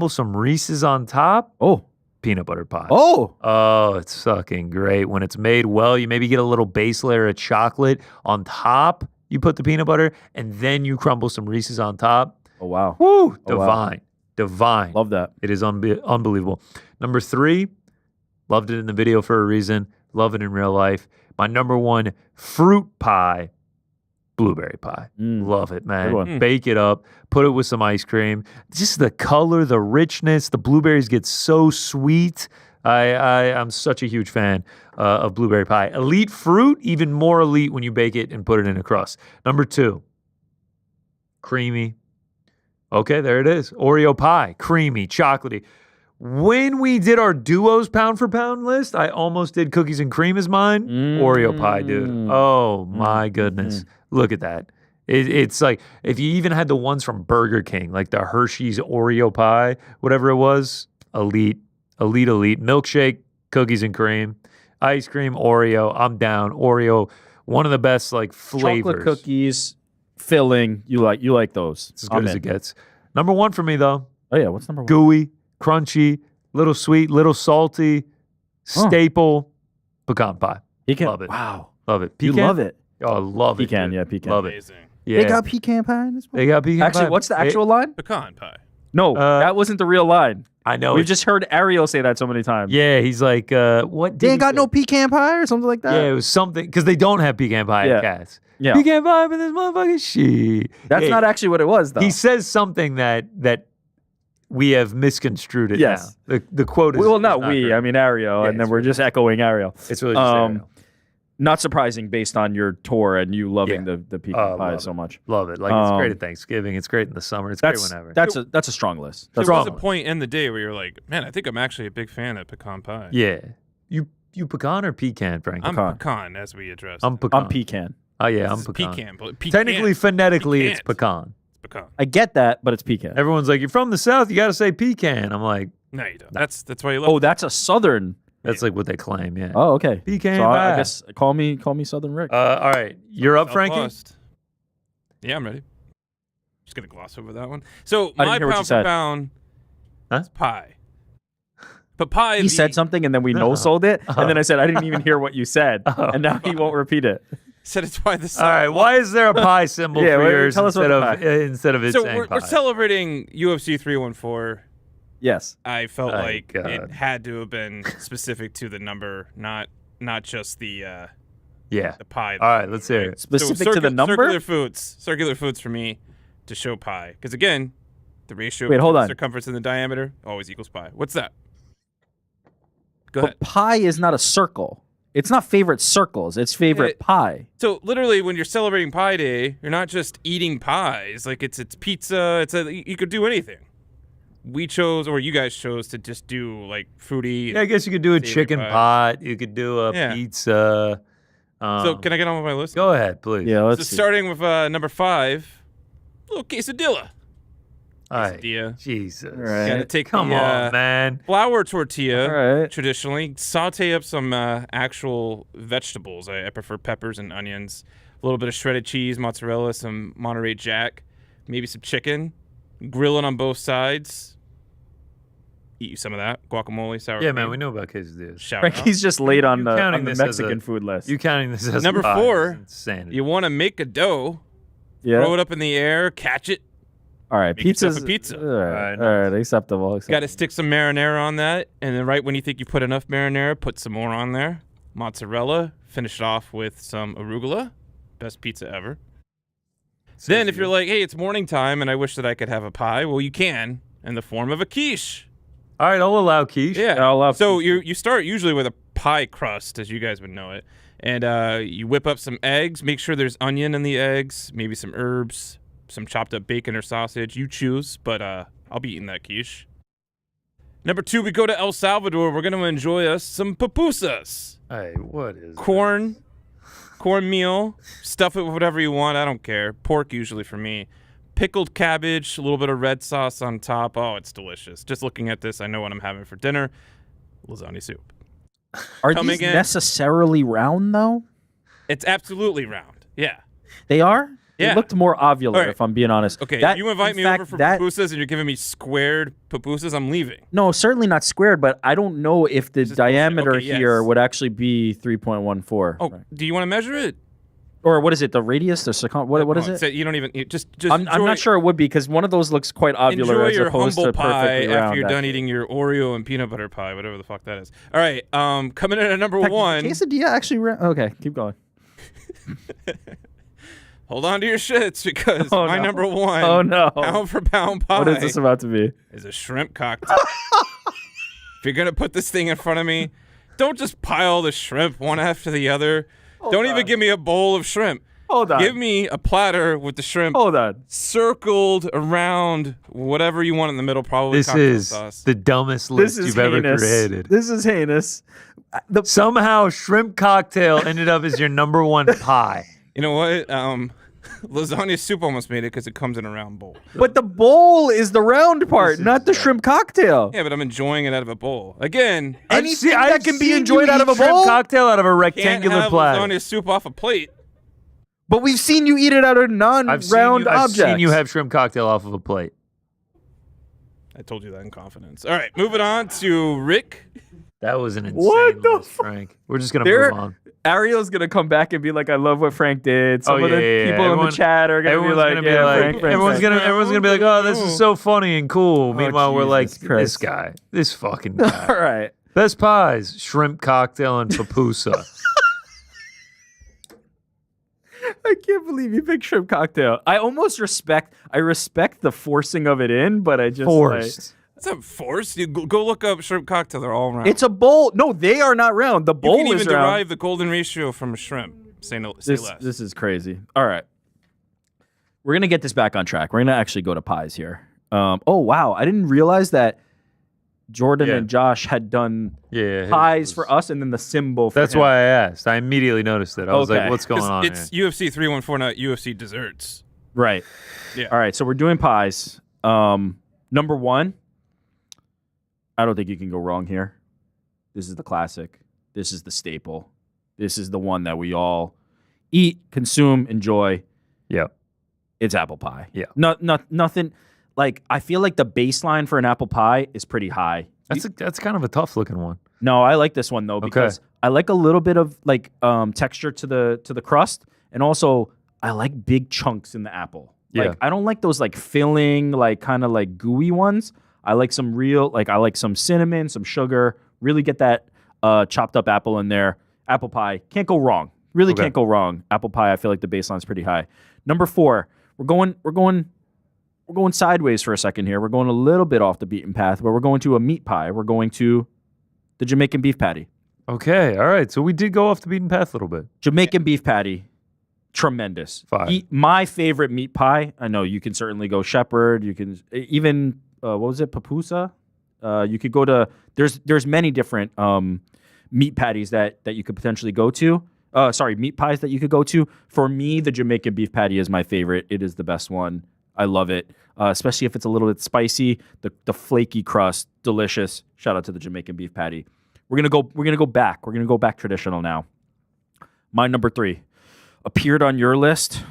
some Reese's on top. Oh. Peanut butter pie. Oh. Oh, it's fucking great. When it's made well, you maybe get a little base layer of chocolate on top. You put the peanut butter, and then you crumble some Reese's on top. Oh, wow. Woo! Oh, wow. Divine. Divine. Love that. It is unbelievable. Number 3, loved it in the video for a reason. Love it in real life. My number 1, fruit pie, blueberry pie. Mm. Love it, man. Good one. Bake it up, put it with some ice cream. Just the color, the richness. The blueberries get so sweet. I'm such a huge fan of blueberry pie. Elite fruit, even more elite when you bake it and put it in a crust. Number 2, creamy. Okay, there it is. Oreo pie, creamy, chocolatey. When we did our duos pound for pound list, I almost did cookies and cream as mine. Oreo pie, dude. Mm. Oh my goodness. Look at that. It's like if you even had the ones from Burger King, like the Hershey's Oreo pie, whatever it was, elite. Milkshake, cookies and cream, ice cream, Oreo. I'm down. Oreo, one of the best like flavors. Chocolate cookies, filling. You like those. It's as good as it gets. Number 1 for me though. Oh, yeah. What's number 1? Gooey, crunchy, little sweet, little salty, staple, pecan pie. Pecan. Love it. Wow. Love it. You Pecan? love it. Oh, love it. Pecan, dude. yeah, pecan. Love it. Amazing. Yeah. They got pecan pie in this one? They got pecan Actually, pie. what's the actual line? Pecan pie. No, that wasn't the real line. I know. We've just heard Ariel say that so many times. Yeah, he's like, what? They did ain't he got say? no pecan pie or something like that. Yeah, it was something because they don't have pecan pie Yeah. at Cats. Yeah. Pecan pie for this motherfucking shit. That's Yeah, not actually what it was, though. He says something that we have misconstrued it. Yes. Now. The quote is. well, is not we. correct. I mean Ariel, Yeah, and then it's we're just echoing Ariel. It's really just Ariel. Not surprising based on your tour and you loving Yeah. the pecan pie love so it. much. Love it. Like it's great Um, at Thanksgiving. It's great in the summer. It's That's great whenever. that's a strong list. There That's was strong. a point in the day where you're like, man, I think I'm actually a big fan of pecan pie. Yeah. You pecan or pecan, Frank? I'm Pecan. pecan, as we addressed. I'm pecan. I'm pecan. Oh yeah, This I'm is pecan. but pecan. Technically, phonetically, it's Pecan. pecan. It's pecan. I get that, but it's pecan. Everyone's like, "You're from the South. You got to say pecan." I'm like, No, you don't. That's why you love. Oh, that's a southern. "That's like what they claim." Yeah. Oh, okay. Pecan So I pie. guess call me Southern Rick. All right, you're up, Frankie. Southwest. Yeah, I'm ready. Just gonna gloss over that one. So I didn't my hear what you pound for said. pound Huh? is pie. But pie. He said something and then we no-sold it, and then I said I didn't even hear what you said, and now he won't repeat it. Said it's why the All right, why is there a pie symbol Yeah, for wait, yours tell us instead about the of it So saying we're pie? celebrating UFC 314. Yes. I felt Oh, like God. it had to have been specific to the number, not just the Yeah. pie. All right, let's hear it. Specific to the number? Circular foods for me to show pie. Because again, the ratio Wait, hold between on. the circumference and the diameter always equals pie. What's that? Go But ahead. pie is not a circle. It's not favorite circles. It's favorite pie. So literally, when you're celebrating Pie Day, you're not just eating pies. Like it's pizza. You could do anything. We chose, or you guys chose, to just do like fruity. Yeah, I guess you could do a savory chicken pie. pot. You could do a Yeah. pizza. So can I get on with my list? Go ahead, please. Yeah, So let's see. starting with number 5, a little quesadilla. All right. Quesadilla. Jesus. All right. Gotta take Come the, on, man. flour tortilla. All right. Traditionally, saute up some actual vegetables. I prefer peppers and onions. A little bit of shredded cheese, mozzarella, some Monterey Jack, maybe some chicken. Grill it on both sides. Eat you some of that. Guacamole, sour Yeah, cream. man, we know about quesadillas. Shout out. Frankie's just late on You the counting this as Mexican a- food list. You counting this as Number a pie 4, is insanity. You want to make a dough, yeah. throw it up in the air, catch it. All right. Make yourself Pizza's a pizza. All right. Alright, All right. Acceptable. Got to stick some marinara on that, and then right when you think you put enough marinara, put some more on there. Mozzarella. Finish it off with some arugula. Best pizza ever. Then, if you're like, hey, it's morning time, and I wish that I could have a pie, well, you can in the form of a quiche. All right, I'll allow quiche. Yeah. I'll love So you start usually with a pie crust, as you guys would know it, and you whip up some eggs. Make sure there's onion in the eggs, maybe some herbs, some chopped up bacon or sausage. You choose, but I'll be eating that quiche. Number 2, we go to El Salvador. We're going to enjoy us some pupusas. Hey, what is Cornmeal. Stuff it with whatever you want. I don't care. Pork usually for me. Pickled cabbage, a little bit of red sauce on top. Oh, it's delicious. Just looking at this, I know what I'm having for dinner. Lasagna soup. Are coming these in- necessarily round though? It's absolutely round. Yeah. They are. Yeah. They looked more ovular, All right. if I'm being honest. Okay, That- you invite in me fact, over for that, pupusas and you're giving me squared pupusas, I'm leaving. No, certainly not squared, but I don't know if the This is bullshit. diameter Okay, yes. here would actually be 3.14. Oh, do you want to measure it? Or what is it? The radius? The circum? What is Oh, it? so you don't even just. I'm enjoy- not sure it would be because one of those looks quite ovular Enjoy as your opposed humble to pie perfectly round. after you're done actually. eating your Oreo and peanut butter pie, whatever the fuck that is. All right, coming in at number In fact, 1. is the quesadilla actually round? Okay, keep going. Hold on to your shits because Oh, my no. number 1. Oh, no. Pound for pound pie. What is this about to be? is a shrimp cocktail. If you're gonna put this thing in front of me, don't just pile the shrimp one after the other. Don't even give me a bowl of shrimp. Hold on. Give me a platter with the shrimp Hold on. circled around whatever you want in the middle, probably This cocktail is sauce. the dumbest list This is you've ever heinous. created. This is heinous. Somehow, shrimp cocktail ended up as your number 1 pie. You know what? Lasagna soup almost made it because it comes in a round bowl. But the bowl is the round part, not the shrimp cocktail. Yeah, but I'm enjoying it out of a bowl. Again, Anything I've that can be seen enjoyed you out of eat a shrimp bowl? cocktail out of a can't rectangular have platter. lasagna soup off a plate. But we've seen you eat it out of I've non-round objects. seen you have shrimp cocktail off of a plate. I told you that in confidence. All right, moving on to Rick. That was an What insane the list, Frank. We're just gonna move on. Ariel's gonna come back and be like, "I love what Frank did." Some of the people in the chat are gonna be Everyone's like, gonna be "Yeah, like, Frank, everyone's gonna be like, "Oh, this is so funny and cool." Meanwhile, we're like, Jesus Christ. "This guy, this fucking guy." All right. Best pies: shrimp cocktail and pupusa. I can't believe you picked shrimp cocktail. I respect the forcing of it in, but I just Forced. It's not forced. You go look up shrimp cocktail. They're all round. It's a bowl. No, they are not round. The you bowl can is even round. derive the golden ratio from a shrimp. Say less. This is crazy. All right. We're gonna get this back on track. We're gonna actually go to pies here. Oh wow, I didn't realize that Jordan and Josh had done pies for us and then the symbol for That's him. why I asked. I immediately noticed it. I was Okay. like, "What's going on?" It's UFC 314, not UFC desserts. Right. Yeah. All right, so we're doing pies. Number 1, I don't think you can go wrong here. This is the classic. This is the staple. This is the one that we all eat, consume, enjoy. Yep. It's apple pie. Yeah. Nothing. Like, I feel like the baseline for an apple pie is pretty high. That's kind of a tough looking one. No, I like this one though because I like a little bit of like texture to the crust, and also I like big chunks in the apple. Like Yeah. I don't like those like filling, like kind of like gooey ones. I like some real, like I like some cinnamon, some sugar. Really get that chopped up apple in there. Apple pie can't go wrong. Really can't go wrong. Apple pie. I feel like the baseline's pretty high. Number 4, we're going sideways for a second here. We're going a little bit off the beaten path, but we're going to a meat pie. We're going to the Jamaican beef patty. Okay. All right. So we did go off the beaten path a little bit. Jamaican beef patty, tremendous. Fire. My favorite meat pie. I know you can certainly go shepherd. You can even what was it, papusa? You could go to. There's many different meat patties that you could potentially go to. Meat pies that you could go to. For me, the Jamaican beef patty is my favorite. It is the best one. I love it, especially if it's a little bit spicy. The flaky crust, delicious. Shout out to the Jamaican beef patty. We're gonna go back. We're gonna go back traditional now. My number 3 appeared on your list. A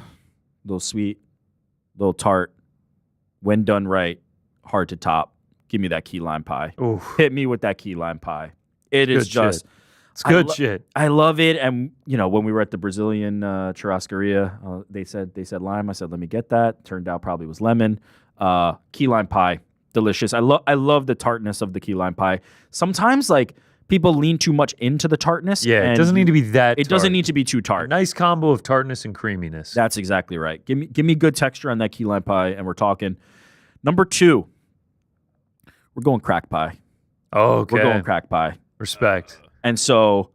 little sweet, a little tart. When done right, hard to top. Give me that key lime pie. Oof. Hit me with that key lime pie. It is Good just. shit. It's good shit. I love it, and when we were at the Brazilian churrascaria, they said lime. I said, let me get that. Turned out probably was lemon. Key lime pie, delicious. I love the tartness of the key lime pie. Sometimes like people lean too much into the tartness. Yeah, it doesn't need to be that. It doesn't need to be too A tart. nice combo of tartness and creaminess. That's exactly right. Give me good texture on that key lime pie, and we're talking. Number 2, we're going crack pie. Okay. We're going crack pie. Respect. And so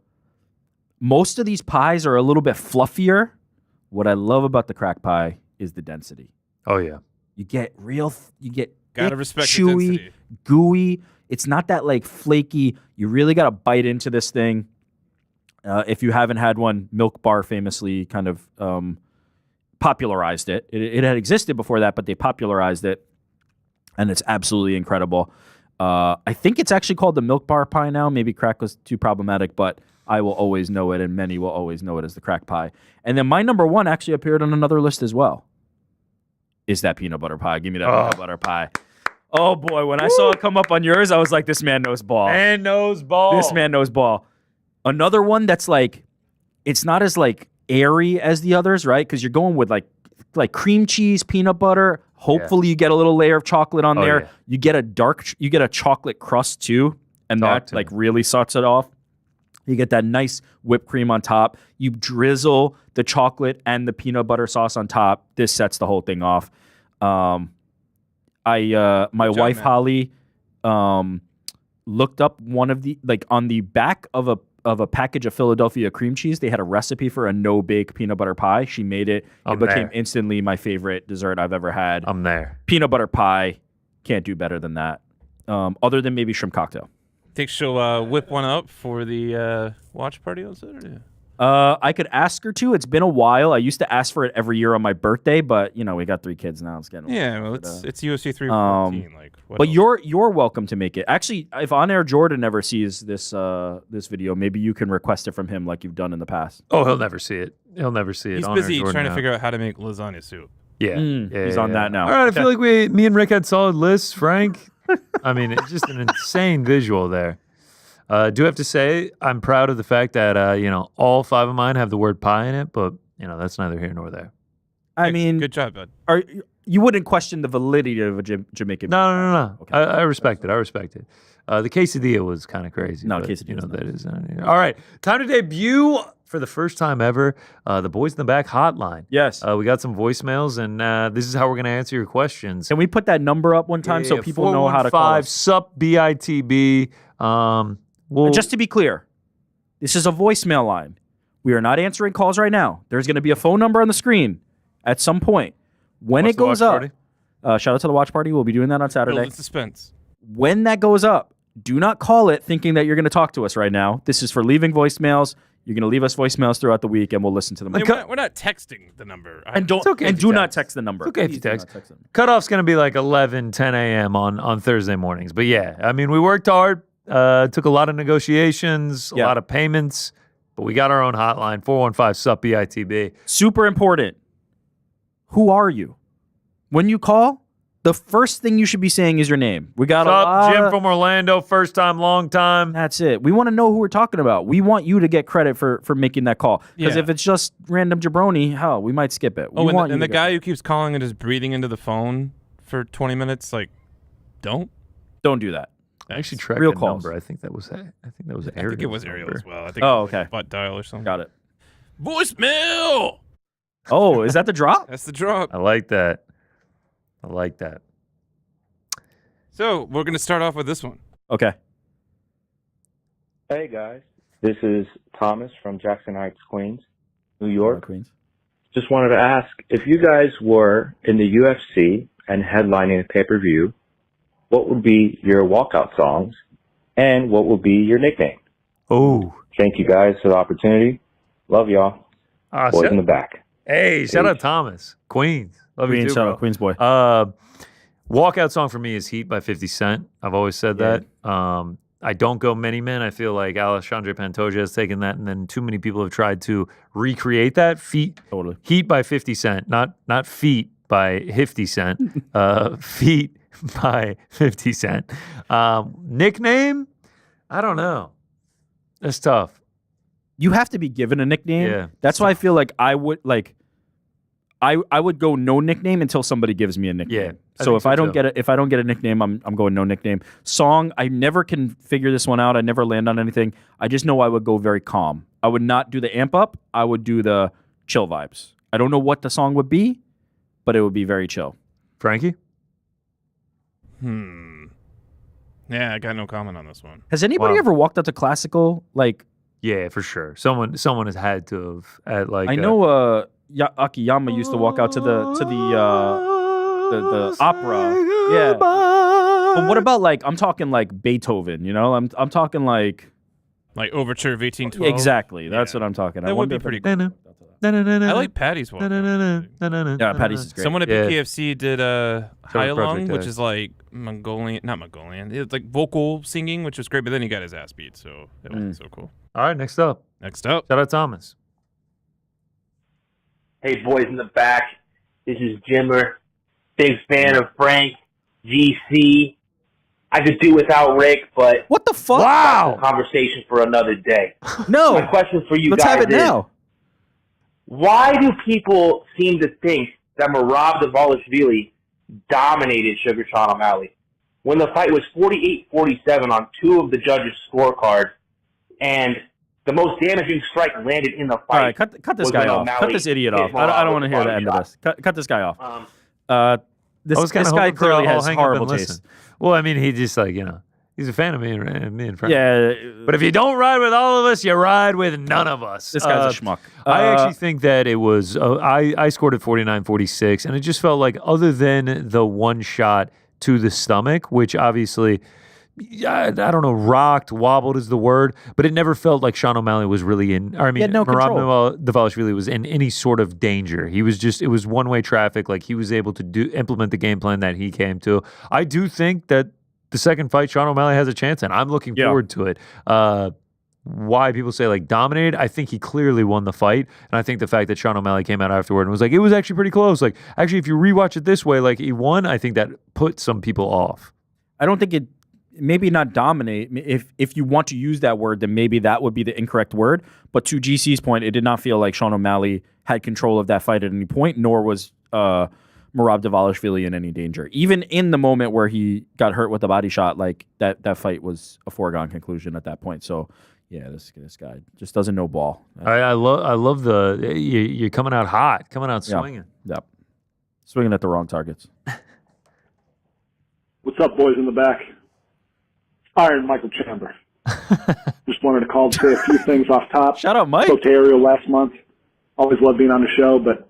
most of these pies are a little bit fluffier. What I love about the crack pie is the density. Oh yeah. You get Gotta thick, respect the chewy, density. gooey. It's not that like flaky. You really got to bite into this thing. If you haven't had one, Milk Bar famously kind of popularized it. It had existed before that, but they popularized it, and it's absolutely incredible. I think it's actually called the Milk Bar pie now. Maybe crack was too problematic, but I will always know it, and many will always know it as the crack pie. And then my number 1 actually appeared on another list as well. Is that peanut butter pie? Give me that peanut butter pie. Oh boy, when I saw it come up on yours, I was like, this man knows ball. Man knows ball. This man knows ball. Another one that's like, it's not as like airy as the others, right? Because you're going with like cream cheese, peanut butter. Hopefully you get a little layer of chocolate on there. Yeah. You get a chocolate crust too, and that like really sorts it off. You get that nice whipped cream on top. You drizzle the chocolate and the peanut butter sauce on top. This sets the whole thing off. My wife man. Holly looked up one of the on the back of a package of Philadelphia cream cheese. They had a recipe for a no-bake peanut butter pie. She made it. It became instantly my favorite dessert I've ever had. I'm there. Peanut butter pie, can't do better than that. Other than maybe shrimp cocktail. Think she'll whip one up for the watch party on Saturday? I could ask her to. It's been a while. I used to ask for it every year on my birthday, but we got 3 kids now. It's getting Yeah, well, it's UFC 314. But you're welcome to make it. Actually, if On Air Jordan ever sees this video, maybe you can request it from him like you've done in the past. Oh, he'll never see it. He'll never see it. He's On busy Air Jordan trying to now. figure out how to make lasagna soup. Yeah. He's on that now. All right, I feel like me and Rick had solid lists, Frank. I mean, it's just an insane visual there. Do have to say I'm proud of the fact that all 5 of mine have the word pie in it, but that's neither here nor there. I mean, Good job, bud. You wouldn't question the validity of a Jamaican. No. Okay. I respect it. I respect it. The quesadilla was kind of crazy. No, but, quesadilla. that is. All right, time to debut for the first time ever the Boys in the Back hotline. Yes. We got some voicemails, and this is how we're going to answer your questions. Can we put that number up one time so people know how to call us? 415 SUP BITB. Just to be clear, this is a voicemail line. We are not answering calls right now. There's going to be a phone number on the screen at some point. When it goes up, shout out to the watch party. We'll be doing that on Saturday. Build in suspense. When that goes up, do not call it thinking that you're going to talk to us right now. This is for leaving voicemails. You're going to leave us voicemails throughout the week, and we'll listen to them. I mean, we're not texting the number. And don't okay and if you do not text. text the number. It's okay if you Please do text. not text them. Cutoff's going to be like 11, 10 a.m. on Thursday mornings. But yeah, I mean, we worked hard. Took a lot of negotiations, a lot of payments, but we got our own hotline, 415 SUP BITB. Super important. Who are you? When you call, the first thing you should be saying is your name. We got What's a up, lot Jim of- from Orlando, first time, long time. That's it. We want to know who we're talking about. We want you to get credit for making that call. Because Yeah. if it's just random jabroni, hell, we might skip it. We Oh, want and you the to guy who keeps calling and just breathing into the phone for 20 minutes, like, don't. don't do that. I actually tracked Real the calls. number. I think that was Ariel. I think it was Ariel as well. I think Oh, it was like okay. butt dial or something. Got it. Voicemail. Oh, is that the drop? That's the drop. I like that. I like that. So we're gonna start off with this one. Okay. Hey guys, this is Thomas from Jackson Heights, Queens, New York. Queens. Just wanted to ask if you guys were in the UFC and headlining a pay-per-view, what would be your walkout songs and what would be your nickname? Oh. Thank you guys for the opportunity. Love y'all. Boys in the back. Hey, shout out Thomas. Queens. Love you Queens, too, shout bro. out Queens boy. Walkout song for me is Heat by 50 Cent. I've always said that. I don't go Many Men. I feel like Alexandre Pantoja has taken that, and then too many people have tried to recreate that. Totally. Heat by 50 Cent, not Feet by 50 Cent. Feet by 50 Cent. Nickname? I don't know. That's tough. You have to be given a nickname. Yeah. That's why I feel like I would go no nickname until somebody gives me a nickname. Yeah, I So think if so I don't too. get it, if I don't get a nickname, I'm going no nickname. Song, I never can figure this one out. I never land on anything. I just know I would go very calm. I would not do the amp up. I would do the chill vibes. I don't know what the song would be, but it would be very chill. Frankie? Yeah, I got no comment on this one. Has anybody Wow. ever walked up to classical? Like Yeah, for sure. Someone has had to have at like I know Akiyama used to walk out to the opera. Yeah. But what about like I'm talking like Beethoven, you know? I'm talking like Like Overture of 1812. exactly. That's Yeah. what I'm talking. That I would wonder be if pretty it- cool. I I like Patty's one. Yeah, Patty's is great. Someone at Yeah. BKFC did High Project Along, which X. is like not Mongolian. It's like vocal singing, which was great, but then he got his ass beat, so it wasn't so cool. All right, next up. Next up. Shout out Thomas. Hey, boys in the back. This is Jimmer. Big fan of Frank, GC. I could do without Rick, but What the fuck? that's a conversation for another day. My No. question for you Let's guys have it is, now. why do people seem to think that Merab Dvalishvili dominated Sugar Sean O'Malley when the fight was 48-47 on two of the judges' scorecards, and the most damaging strike landed in the fight? All right, cut this was guy when off. O'Malley Cut this idiot hit off. I don't want to hear the body end of shot. this. Cut this guy off. This I was kinda guy hoping for clearly I'll has hang up horrible and taste. listen. Well, I mean, he just he's a fan of me and Frank. Yeah, But if you don't ride with all of us, you ride with none of us. this guy's a schmuck. I actually think that it was, I scored at 49-46, and it just felt like other than the one shot to the stomach, which obviously, I don't know, rocked, wobbled is the word, but it never felt like Sean O'Malley was really had no control. Dvalishvili was in any sort of danger. He was just, it was one-way traffic. Like, he was able to implement the game plan that he came to. I do think that the second fight, Sean O'Malley has a chance, and I'm looking forward to it. Why people say like dominated, I think he clearly won the fight, and I think the fact that Sean O'Malley came out afterward and was like, it was actually pretty close. Like, actually, if you rewatch it this way, like he won, I think that put some people off. I don't think it maybe not dominate. If you want to use that word, then maybe that would be the incorrect word. But to GC's point, it did not feel like Sean O'Malley had control of that fight at any point, nor was Merab Dvalishvili in any danger. Even in the moment where he got hurt with a body shot, like that fight was a foregone conclusion at that point. So yeah, this guy just doesn't know ball. I love the you're coming out hot, coming out swinging. Yep. Swinging at the wrong targets. What's up, boys in the back? Iron Michael Chandler. Just wanted to call to say a few things off top. Shout out, Mike. Spoke to Ariel last month. Always loved being on the show, but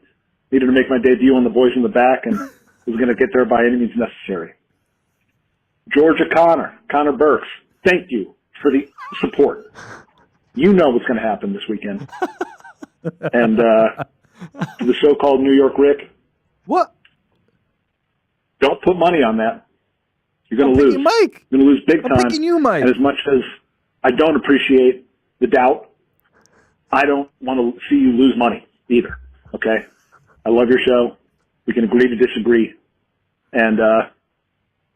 needed to make my debut on the boys in the back and was going to get there by any means necessary. Georgia Connor Burks, thank you for the support. You know what's going to happen this weekend. And to the so-called New York Rick, What? don't put money on that. You're going to lose. Mike. You're going to lose big I'm time. picking you, Mike. And as much as I don't appreciate the doubt, I don't want to see you lose money either. Okay? I love your show. We can agree to disagree. And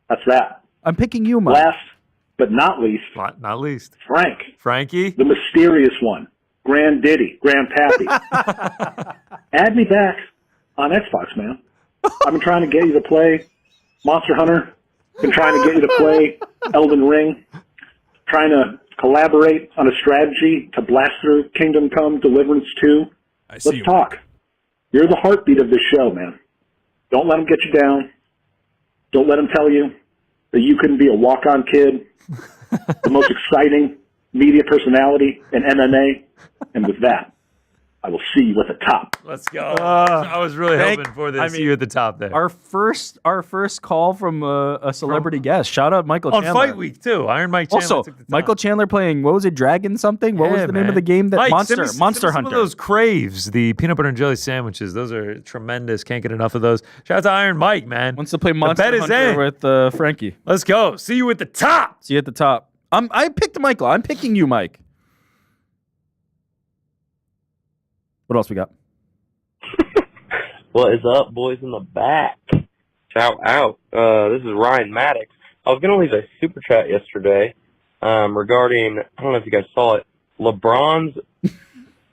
that's that. I'm picking you, Mike. Last but not least, Frankie, the mysterious one, Grand Pappy. Add me back on Xbox, man. I've been trying to get you to play Monster Hunter. Been trying to get you to play Elden Ring. Trying to collaborate on a strategy to blast through Kingdom Come Deliverance 2. Let's talk. You're the heartbeat of this show, man. Don't let them get you down. Don't let them tell you that you couldn't be a walk-on kid, the most exciting media personality in MMA. And with that, I will see you at the top. let's go. I was really hoping for this. See you at the top there. Our first call from a celebrity guest. Shout out Michael On Chandler. fight week too. Iron Mike Chandler Also, took the top. Michael Chandler playing, what was it, Dragon something? What was Yeah, the name man. of the game? That Mike, Monster send me Hunter. some of those Craves, the peanut butter and jelly sandwiches. Those are tremendous. Can't get enough of those. Shout out to Iron Mike, man. Wants to play Monster bet is Hunter in. with Frankie. Let's go. See you at the top. See you at the top. I picked Michael. I'm picking you, Mike. What else we got? What is up, boys in the back? Shout out. This is Ryan Maddox. I was going to leave a super chat yesterday regarding, I don't know if you guys saw it, LeBron's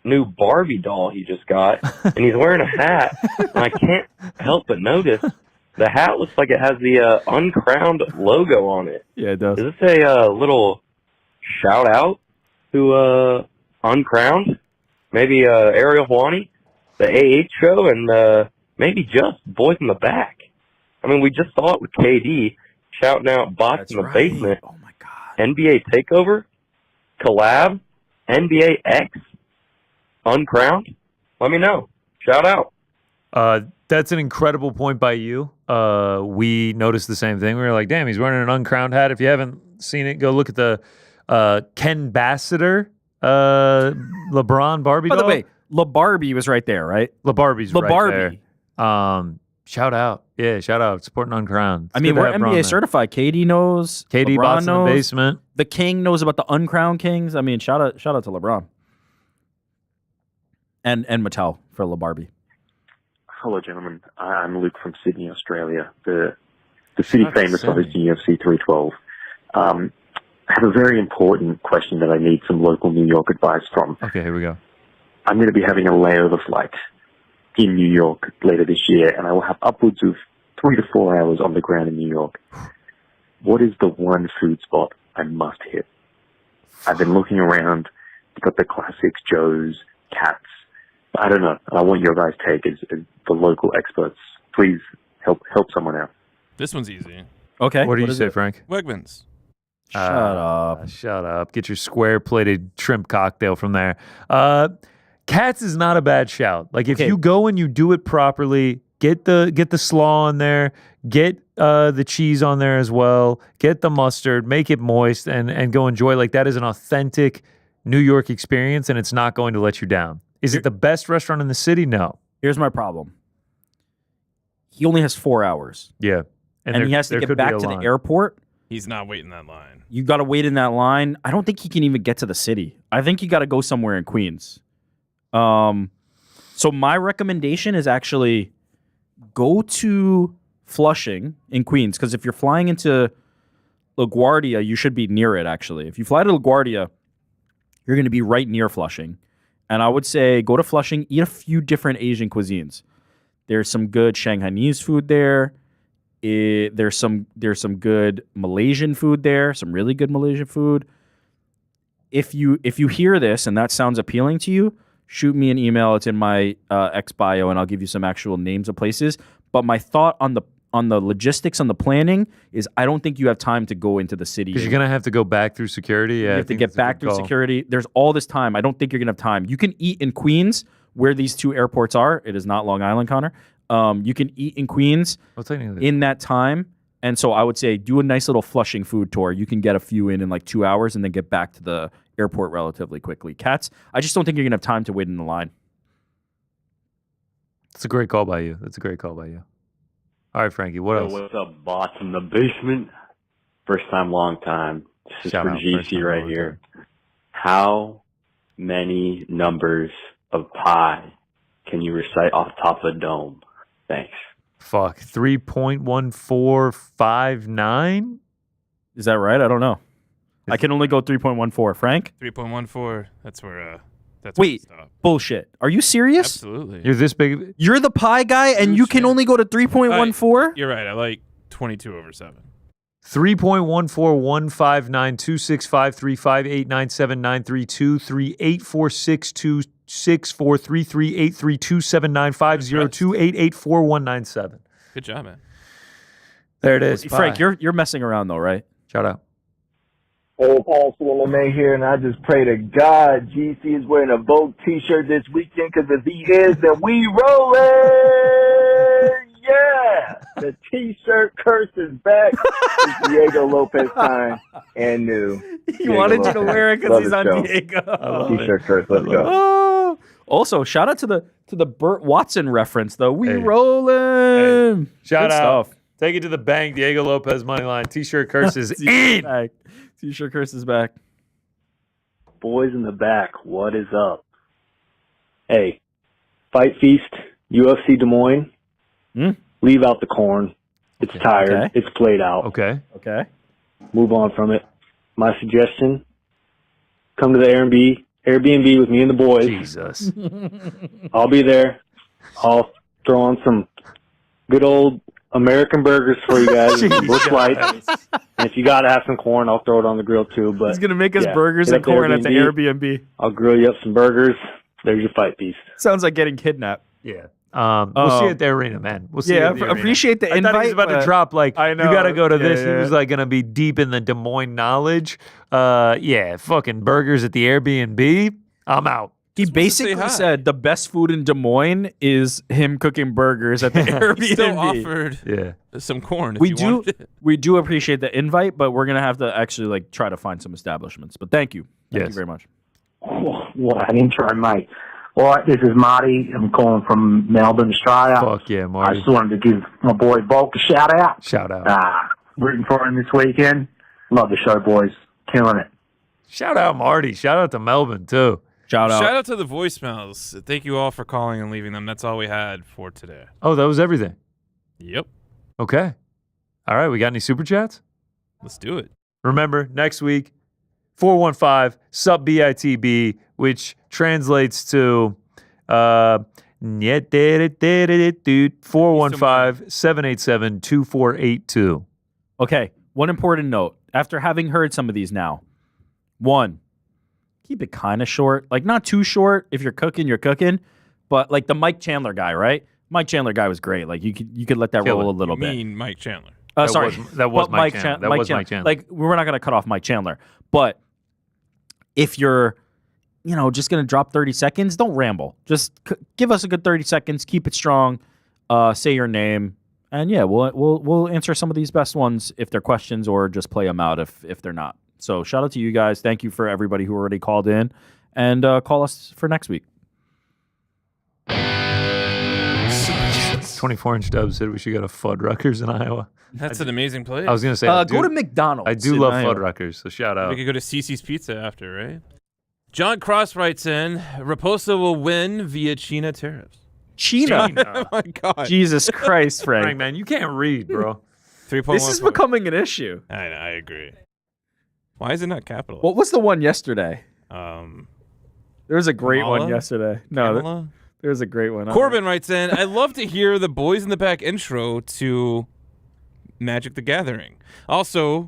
new Barbie doll he just got, and he's wearing a hat, and I can't help but notice the hat looks like it has the uncrowned logo on it. Yeah, it does. Is this a little shout out to Uncrowned? Maybe Ariel Helwani, the AH show, and maybe just Boys in the Back. I mean, we just saw it with KD shouting out Bots in the Basement. Oh, my God. NBA TakeOver, collab, NBA X, Uncrowned. Let me know. Shout out. That's an incredible point by you. We noticed the same thing. We were like, damn, he's wearing an uncrowned hat. If you haven't seen it, go look at the Ken Bassiter LeBron Barbie doll. By the way, LeBarbie was right there, right? LeBarbie's right LeBarbie. there. Shout out. Yeah, shout out. Supporting Uncrowned. I mean, we're NBA certified. KD knows. KD LeBron Bots in the knows. basement. The King knows about the uncrowned Kings. I mean, shout out to LeBron. And Mattel for LeBarbie. Hello, gentlemen. I'm Luke from Sydney, Australia, the city famous for hosting UFC 312. I have a very important question that I need some local New York advice from. Okay, here we go. I'm going to be having a layover flight in New York later this year, and I will have upwards of 3 to 4 hours on the ground in New York. What is the one food spot I must hit? I've been looking around. You've got the classics, Joe's, Katz. I don't know. I want your guys' take as the local experts. Please help someone out. This one's easy. Okay. What do you say, Frank? Wegmans. Shut up. Shut up. Get your square-plated shrimp cocktail from there. Katz is not a bad shout. Like, if you go and you do it properly, get the slaw on there, get the cheese on there as well, get the mustard, make it moist, and go enjoy. Like, that is an authentic New York experience, and it's not going to let you down. Is it the best restaurant in the city? No. Here's my problem. He only has 4 hours. Yeah. And he has to get back to the airport. He's not waiting that line. You got to wait in that line. I don't think he can even get to the city. I think you got to go somewhere in Queens. So my recommendation is actually go to Flushing in Queens, because if you're flying into LaGuardia, you should be near it, actually. If you fly to LaGuardia, you're going to be right near Flushing. And I would say go to Flushing, eat a few different Asian cuisines. There's some good Shanghainese food there. There's some good Malaysian food there, some really good Malaysian food. If you hear this and that sounds appealing to you, shoot me an email. It's in my X bio, and I'll give you some actual names of places. But my thought on the logistics, on the planning, is I don't think you have time to go into the city. Because you're going to have to go back through security. Yeah, you have to get back through security. There's all this time. I don't think you're going to have time. You can eat in Queens, where these two airports are. It is not Long Island, Connor. You can eat in Queens in that time. And so I would say do a nice little Flushing food tour. You can get a few in like 2 hours and then get back to the airport relatively quickly. Cats, I just don't think you're going to have time to wait in the line. That's a great call by you. All right, Frankie, what else? What's up, bots in the basement? First time, long time. This is Shout for out, GC right here. How many numbers of pi can you recite off the top of a dome? Thanks. Fuck, 3.1459? Is that right? I don't know. I can only go 3.14. Frank? 3.14. That's where. Wait, bullshit. Are you serious? Absolutely. You're this big? You're the pi guy, and you can only go to 3.14? You're right. I like 22/7. 3.1415926535897932343383279502884197. Good job, man. There it is. Frank, Bye. you're messing around though, right? Shout out. Old Paul Solomon here, and I just pray to God GC is wearing a Vogue t-shirt this weekend, because if he is, then we rolling! Yeah! The t-shirt curse is back. It's Diego Lopez time and new. He wanted you to wear it because he's on Diego. T-shirt curse, let's go. Oh. Also, shout out to the Burt Watson reference though. We rolling. Shout Good out. stuff. Take it to the bank. Diego Lopez money line. T-shirt curse is in. T-shirt curse is back. Boys in the back, what is up? Hey, Fight Feast, UFC Des Moines. Leave out the corn. It's tired. Okay. It's played out. Okay. Move on from it. My suggestion, come to the Airbnb with me and the boys. Jesus. I'll be there. I'll throw on some good old American burgers for you guys. Bush Lights. And if you got to have some corn, I'll throw it on the grill too. But He's going to make us burgers and corn at the Airbnb. I'll grill you up some burgers. There's your Fight Feast. Sounds like getting kidnapped. Yeah. We'll see you at the arena, man. We'll see you at the arena. Appreciate the invite. I thought he was about to drop, like, I know. you got to go to Yeah, this. yeah. He was, like, going to be deep in the Des Moines knowledge. Yeah, fucking burgers at the Airbnb. I'm out. He basically said the best food in Des Moines is him cooking burgers at the Airbnb. He still offered some corn if you wanted it. We do appreciate the invite, but we're going to have to actually, like, try to find some establishments. But thank you. Thank you very much. What an intro, mate. All right, this is Marty. I'm calling from Melbourne, Australia. Fuck yeah, Marty. I just wanted to give my boy Volk a shout out. Shout out. Rooting for him this weekend. Love the show, boys. Killing it. Shout out, Marty. Shout out to Melbourne, too. Shout out to the voicemails. Thank you all for calling and leaving them. That's all we had for today. Oh, that was everything? Yep. Okay. All right, we got any super chats? Let's do it. Remember, next week, 415 sub BITB, which translates to 415-787-2482. Okay, one important note. After having heard some of these now, one, keep it kind of short. Like, not too short. If you're cooking. But, like, the Mike Chandler guy, right? Mike Chandler guy was great. Like, you could let that roll a little bit. You mean Mike Chandler. Sorry. That was Mike Chandler. That was Mike Chandler. Like, we're not going to cut off Mike Chandler. But if you're, just going to drop 30 seconds, don't ramble. Just give us a good 30 seconds. Keep it strong. Say your name. And, yeah, we'll answer some of these best ones if they're questions, or just play them out if they're not. So shout out to you guys. Thank you for everybody who already called in. And call us for next week. 24-inch Dub said we should go to Fuddruckers in Iowa. That's an amazing place. I was going to say, go to McDonald's. I do love Fuddruckers, so shout out. We could go to Cece's Pizza after, right? John Cross writes in, Raposa will win via China tariffs. China? Oh, my God. Jesus Christ, Frank. Frank, man, you can't read, bro. 3.1. This is becoming an issue. I agree. Why is it not capital? What was the one yesterday? There was a great one Kamala? yesterday. No, Kamala? there was a great one. Corbin writes in, I love to hear the Boys in the Back intro to Magic the Gathering. Also,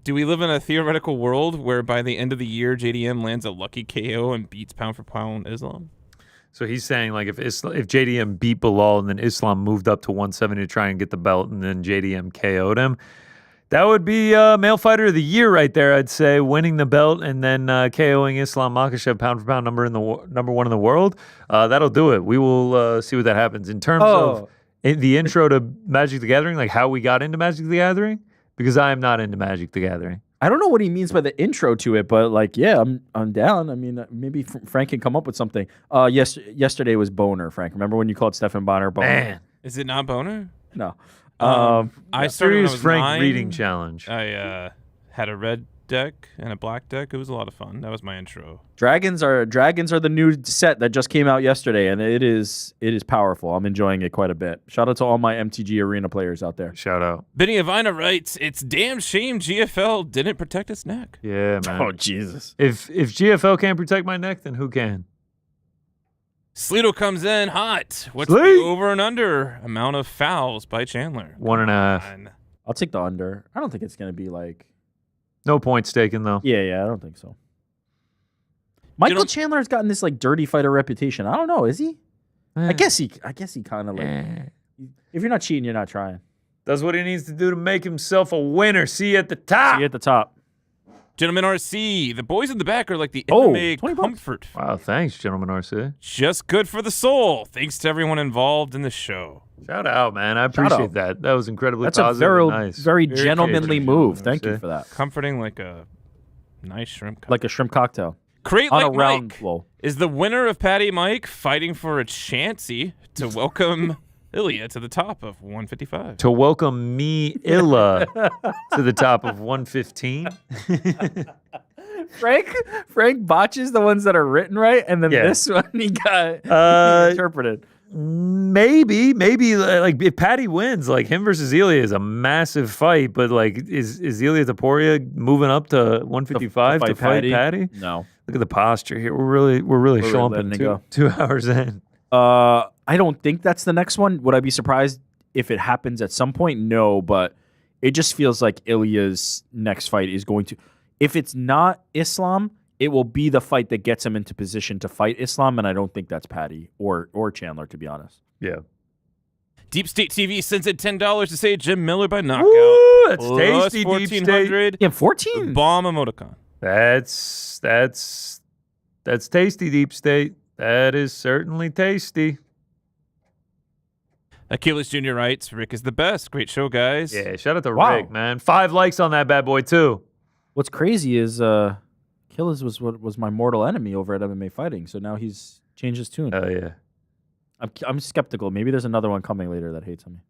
do we live in a theoretical world where by the end of the year, JDM lands a lucky KO and beats pound for pound Islam? So he's saying like if JDM beat Bilal and then Islam moved up to 170 to try and get the belt and then JDM KO'd him, that would be male fighter of the year right there, I'd say, winning the belt and then KOing Islam Makhachev pound for pound number one in the world. That'll do it. We will see what that happens. In terms of the intro to Magic the Gathering, like how we got into Magic the Gathering, because I am not into Magic the Gathering. I don't know what he means by the intro to it, but like, yeah, I'm down. I mean, maybe Frank can come up with something. Yesterday was Boner, Frank. Remember when you called Stefan Bonner Boner? Man. Is it not Boner? No. I started when I was Frank 9. reading challenge. I had a red deck and a black deck. It was a lot of fun. That was my intro. Dragons are the new set that just came out yesterday, and it is powerful. I'm enjoying it quite a bit. Shout out to all my MTG Arena players out there. Shout out. Benny Avina writes, it's damn shame GFL didn't protect its neck. Yeah, man. Oh, Jesus. If GFL can't protect my neck, then who can? Sleeto comes in hot. What's Sleet. the over and under amount of fouls by Chandler? 1.5. I'll take the under. I don't think it's going to be like... No points taken, though. Yeah, I don't think so. Michael Chandler has gotten this like dirty fighter reputation. I don't know, is he? I guess he kind of like. If you're not cheating, you're not trying. Does what he needs to do to make himself a winner. See you at the top. See you at the top. Gentlemen RC, the boys in the back are like the MMA comfort. Wow, thanks, Gentlemen RC. Just good for the soul. Thanks to everyone involved in the show. Shout out, man. I appreciate that. That was incredibly That's positive a very, and nice. very gentlemanly move. Thank you for that. Comforting like a nice shrimp cocktail. Like a shrimp cocktail. Crate on like a round Mike bowl. is the winner of Patty Mike fighting for a chancy to welcome Ilya to the top of 155. To welcome me, Illa, to the top of 115. Frank botches the ones that are written right, and then this one he got interpreted. Maybe like if Patty wins, like him versus Ilya is a massive fight, but like is Ilya Taporia moving up to 155 to fight Patty? No. Look at the posture here. We're really schlumping 2 hours in. I don't think that's the next one. Would I be surprised if it happens at some point? No, but it just feels like Ilya's next fight is going to. If it's not Islam, it will be the fight that gets him into position to fight Islam, and I don't think that's Patty or Chandler, to be honest. Yeah. Deep State TV sends in $10 to say Jim Miller by knockout. Woo, that's Plus tasty, Deep 1400. Yeah, 14. Bomb emoticon. That's tasty, Deep State. That is certainly tasty. Achilles Jr. writes, Rick is the best. Great show, guys. Yeah, shout out to Rick, man. 5 likes on that bad boy, too. What's crazy is Achilles was my mortal enemy over at MMA Fighting, so now he's changed his tune. Oh, yeah. I'm skeptical. Maybe there's another one coming later that hates on me.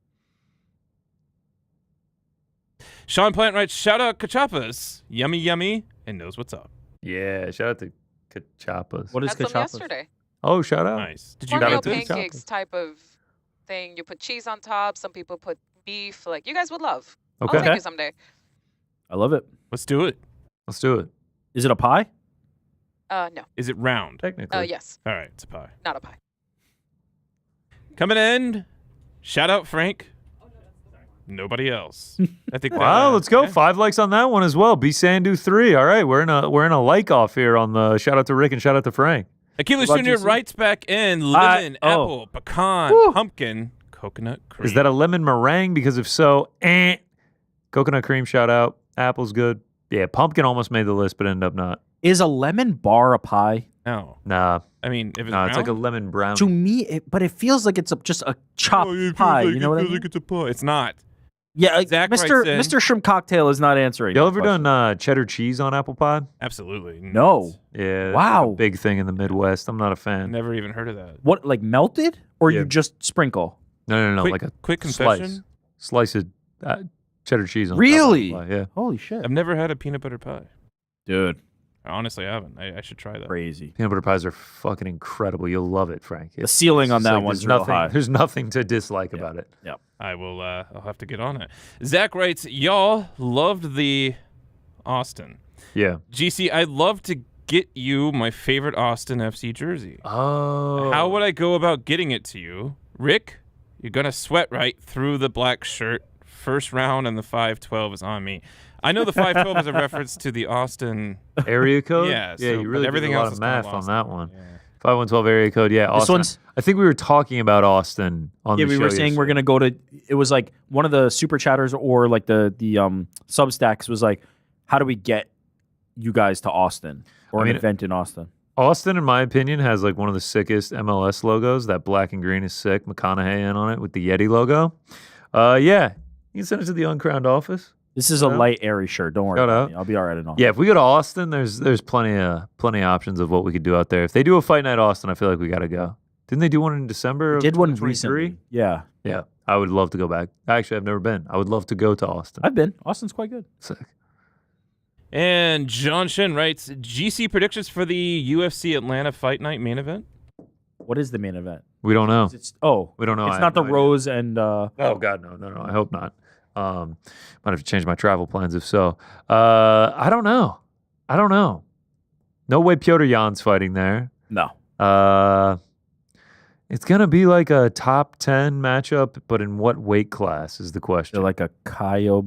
Sean Plant writes, shout out Cachapas. Yummy, yummy, and knows what's up. Yeah, shout out to Cachapas. What is Cachapas? From yesterday. Oh, shout out. Nice. Did you Cornmeal pancakes type of thing. You put cheese on top. Some people put beef. Like, you guys would love. Okay. I'll take you someday. I love it. Let's do it. Let's do it. Is it a pie? No. Is it round? Technically. Yes. All right, it's a pie. Not a pie. Coming in, shout out Frank. Nobody else. I think. Wow, let's go. 5 likes on that one as well. B Sandu 3. All right, we're in a like off here on the shout out to Rick and shout out to Frank. Achilles Jr. writes back in lemon, apple, pecan, pumpkin, coconut cream. Is that a lemon meringue? Because if so, coconut cream shout out. Apple's good. Yeah, pumpkin almost made the list, but ended up not. Is a lemon bar a pie? No. Nah. I mean, if it's it's like a lemon brown. To me, but it feels like it's just a chopped pie. You know what I mean? Like it's a pie. It's not. Yeah, Zach Mr. Shrimp Cocktail is not answering. Y'all ever done cheddar cheese on apple pie? Absolutely. No. Yeah. that's Wow. like a big thing in the Midwest. I'm not a fan. Never even heard of that. What, like melted, or Yeah. you just sprinkle? No. Quick- like a quick slice. confession? Slice of cheddar cheese on Really? top of apple pie. Yeah. Holy shit, I've never had a peanut butter pie. dude! I honestly haven't. I should try that. Crazy. Peanut butter pies are fucking incredible. You'll love it, Frank. The ceiling on that one's there's real nothing. high. There's nothing to dislike about it. Yep. I will. I'll have to get on it. Zach writes, y'all loved the Austin. Yeah. GC, I'd love to get you my favorite Austin FC jersey. Oh. How would I go about getting it to you? Rick, you're going to sweat right through the black shirt. First round and the 512 is on me. I know the 512 is a reference to the Austin area code. Yeah, yeah. You really everything did a lot else of is kinda math on lost. that one. 5112 area code. Yeah. This Austin. one's- I think we were talking about Austin on Yeah, the we show. were saying we're gonna go to. It was like one of the super chatters or like the Substacks was like, how do we get you guys to Austin or an event in Austin? Austin, in my opinion, has like one of the sickest MLS logos. That black and green is sick. McConaughey in on it with the Yeti logo. Yeah, you can send it to the Uncrowned office. This is a light, airy shirt. Don't worry Shout about out. me. I'll be all right in all. Yeah, if we go to Austin, there's plenty of options of what we could do out there. If they do a fight night Austin, I feel like we got to go. Didn't they do one in December? Did one 2023? recently. Yeah. Yeah, I would love to go back. Actually, I've never been. I would love to go to Austin. I've been. Austin's quite good. Sick. And John Shin writes, GC predictions for the UFC Atlanta Fight Night main event? What is the main event? We don't know. We don't know. It's I not have the no idea. Rose and. Oh God, no. I hope not. Might have to change my travel plans if so. I don't know. No way Piotr Jan's fighting there. No. It's gonna be like a top 10 matchup, but in what weight class is the question? They're like a Caio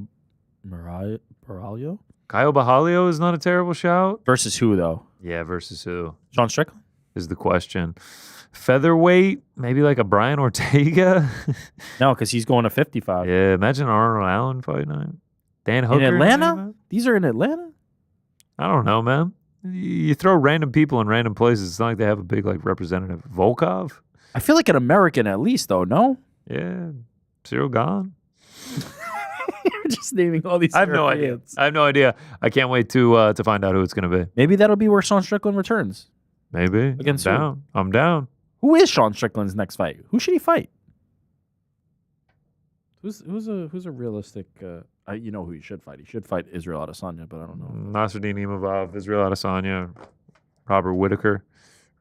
Baralho Caio Bahalio is not a terrible shout. versus who though? Yeah, versus who Sean Strickland. is the question. Featherweight, maybe like a Brian Ortega. No, because he's going to 55. Yeah, imagine Arnold Allen fight night. Dan Hooker In the main Atlanta? event? These are in Atlanta? I don't know, man. You throw random people in random places. It's not like they have a big like representative. Volkov? I feel like an American at least, though, no? Yeah. Cyril Gahn? You're just naming all these I have no idea. I have no idea. I can't wait to find out who it's going to be. Maybe that'll be where Sean Strickland returns. Maybe. Against who? I'm down. I'm down. Who is Sean Strickland's next fight? Who should he fight? Who's a realistic? You know who he should fight. He should fight Israel Adesanya, but I don't know. Nasruddin Imavov, Israel Adesanya, Robert Whitaker.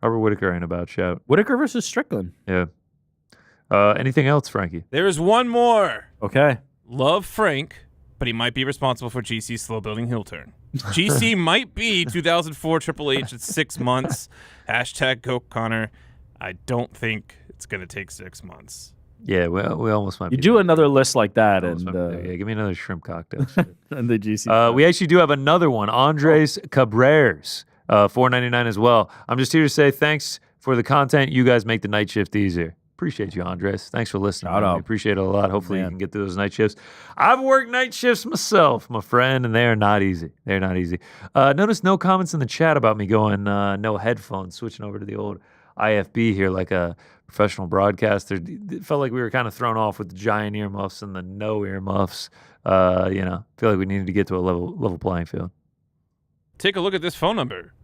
Robert Whitaker ain't about shout. Whitaker versus Strickland. Yeah. Anything else, Frankie? There is one more. Okay. Love Frank, but he might be responsible for GC's slow building heel turn. GC might be 2004 Triple H at 6 months. Hashtag go Connor. I don't think it's going to take 6 months. Yeah, we almost might You be do there. another list like that, Almost and might be there. Yeah, give me another shrimp cocktail. and the GC. We actually do have another one. Andres Cabrera's, $4.99 as well. I'm just here to say thanks for the content. You guys make the night shift easier. Appreciate you, Andres. Thanks for listening. Shout man. out. We appreciate it a lot. Hopefully you Man. can get through those night shifts. I've worked night shifts myself, my friend, and they are not easy. They're not easy. Notice no comments in the chat about me going no headphones, switching over to the old IFB here like a professional broadcaster. It felt like we were kind of thrown off with the giant earmuffs and the no earmuffs. Feel like we needed to get to a level playing field. Take a look at this phone number.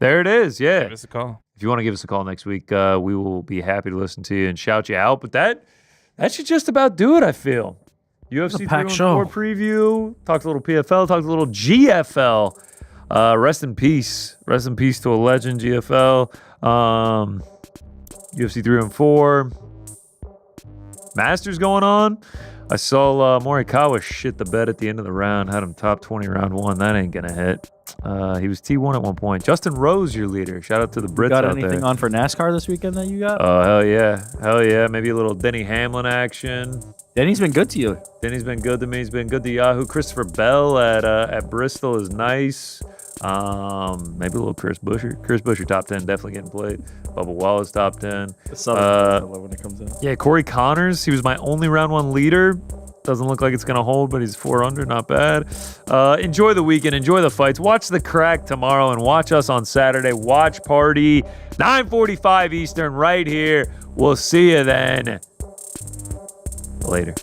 There it is. Yeah. Give us a call. If you want to give us a call next week, we will be happy to listen to you and shout you out. But that should just about do it, I feel. UFC 314 preview. Talked a little PFL. Talked a little GFL. Rest in peace. Rest in peace to a legend, GFL. UFC 314. Masters going on. I saw Morikawa shit the bed at the end of the round. Had him top 20 round one. That ain't going to hit. He was T1 at one point. Justin Rose, your leader. Shout out to the Brits got out anything there. on for NASCAR this weekend that you got? Oh, hell yeah. Hell yeah. Maybe a little Denny Hamlin action. Denny's been good to you. Denny's been good to me. He's been good to Yahoo. Christopher Bell at Bristol is nice. Maybe a little Chris Buescher. Chris Buescher top 10 definitely getting played. Bubba Wallace top 10. When it comes out. Yeah, Corey Connors. He was my only round one leader. Doesn't look like it's going to hold, but he's 4 under. Not bad. Enjoy the weekend. Enjoy the fights. Watch the crack tomorrow and watch us on Saturday. Watch Party. 9:45 Eastern right here. We'll see you then. Later.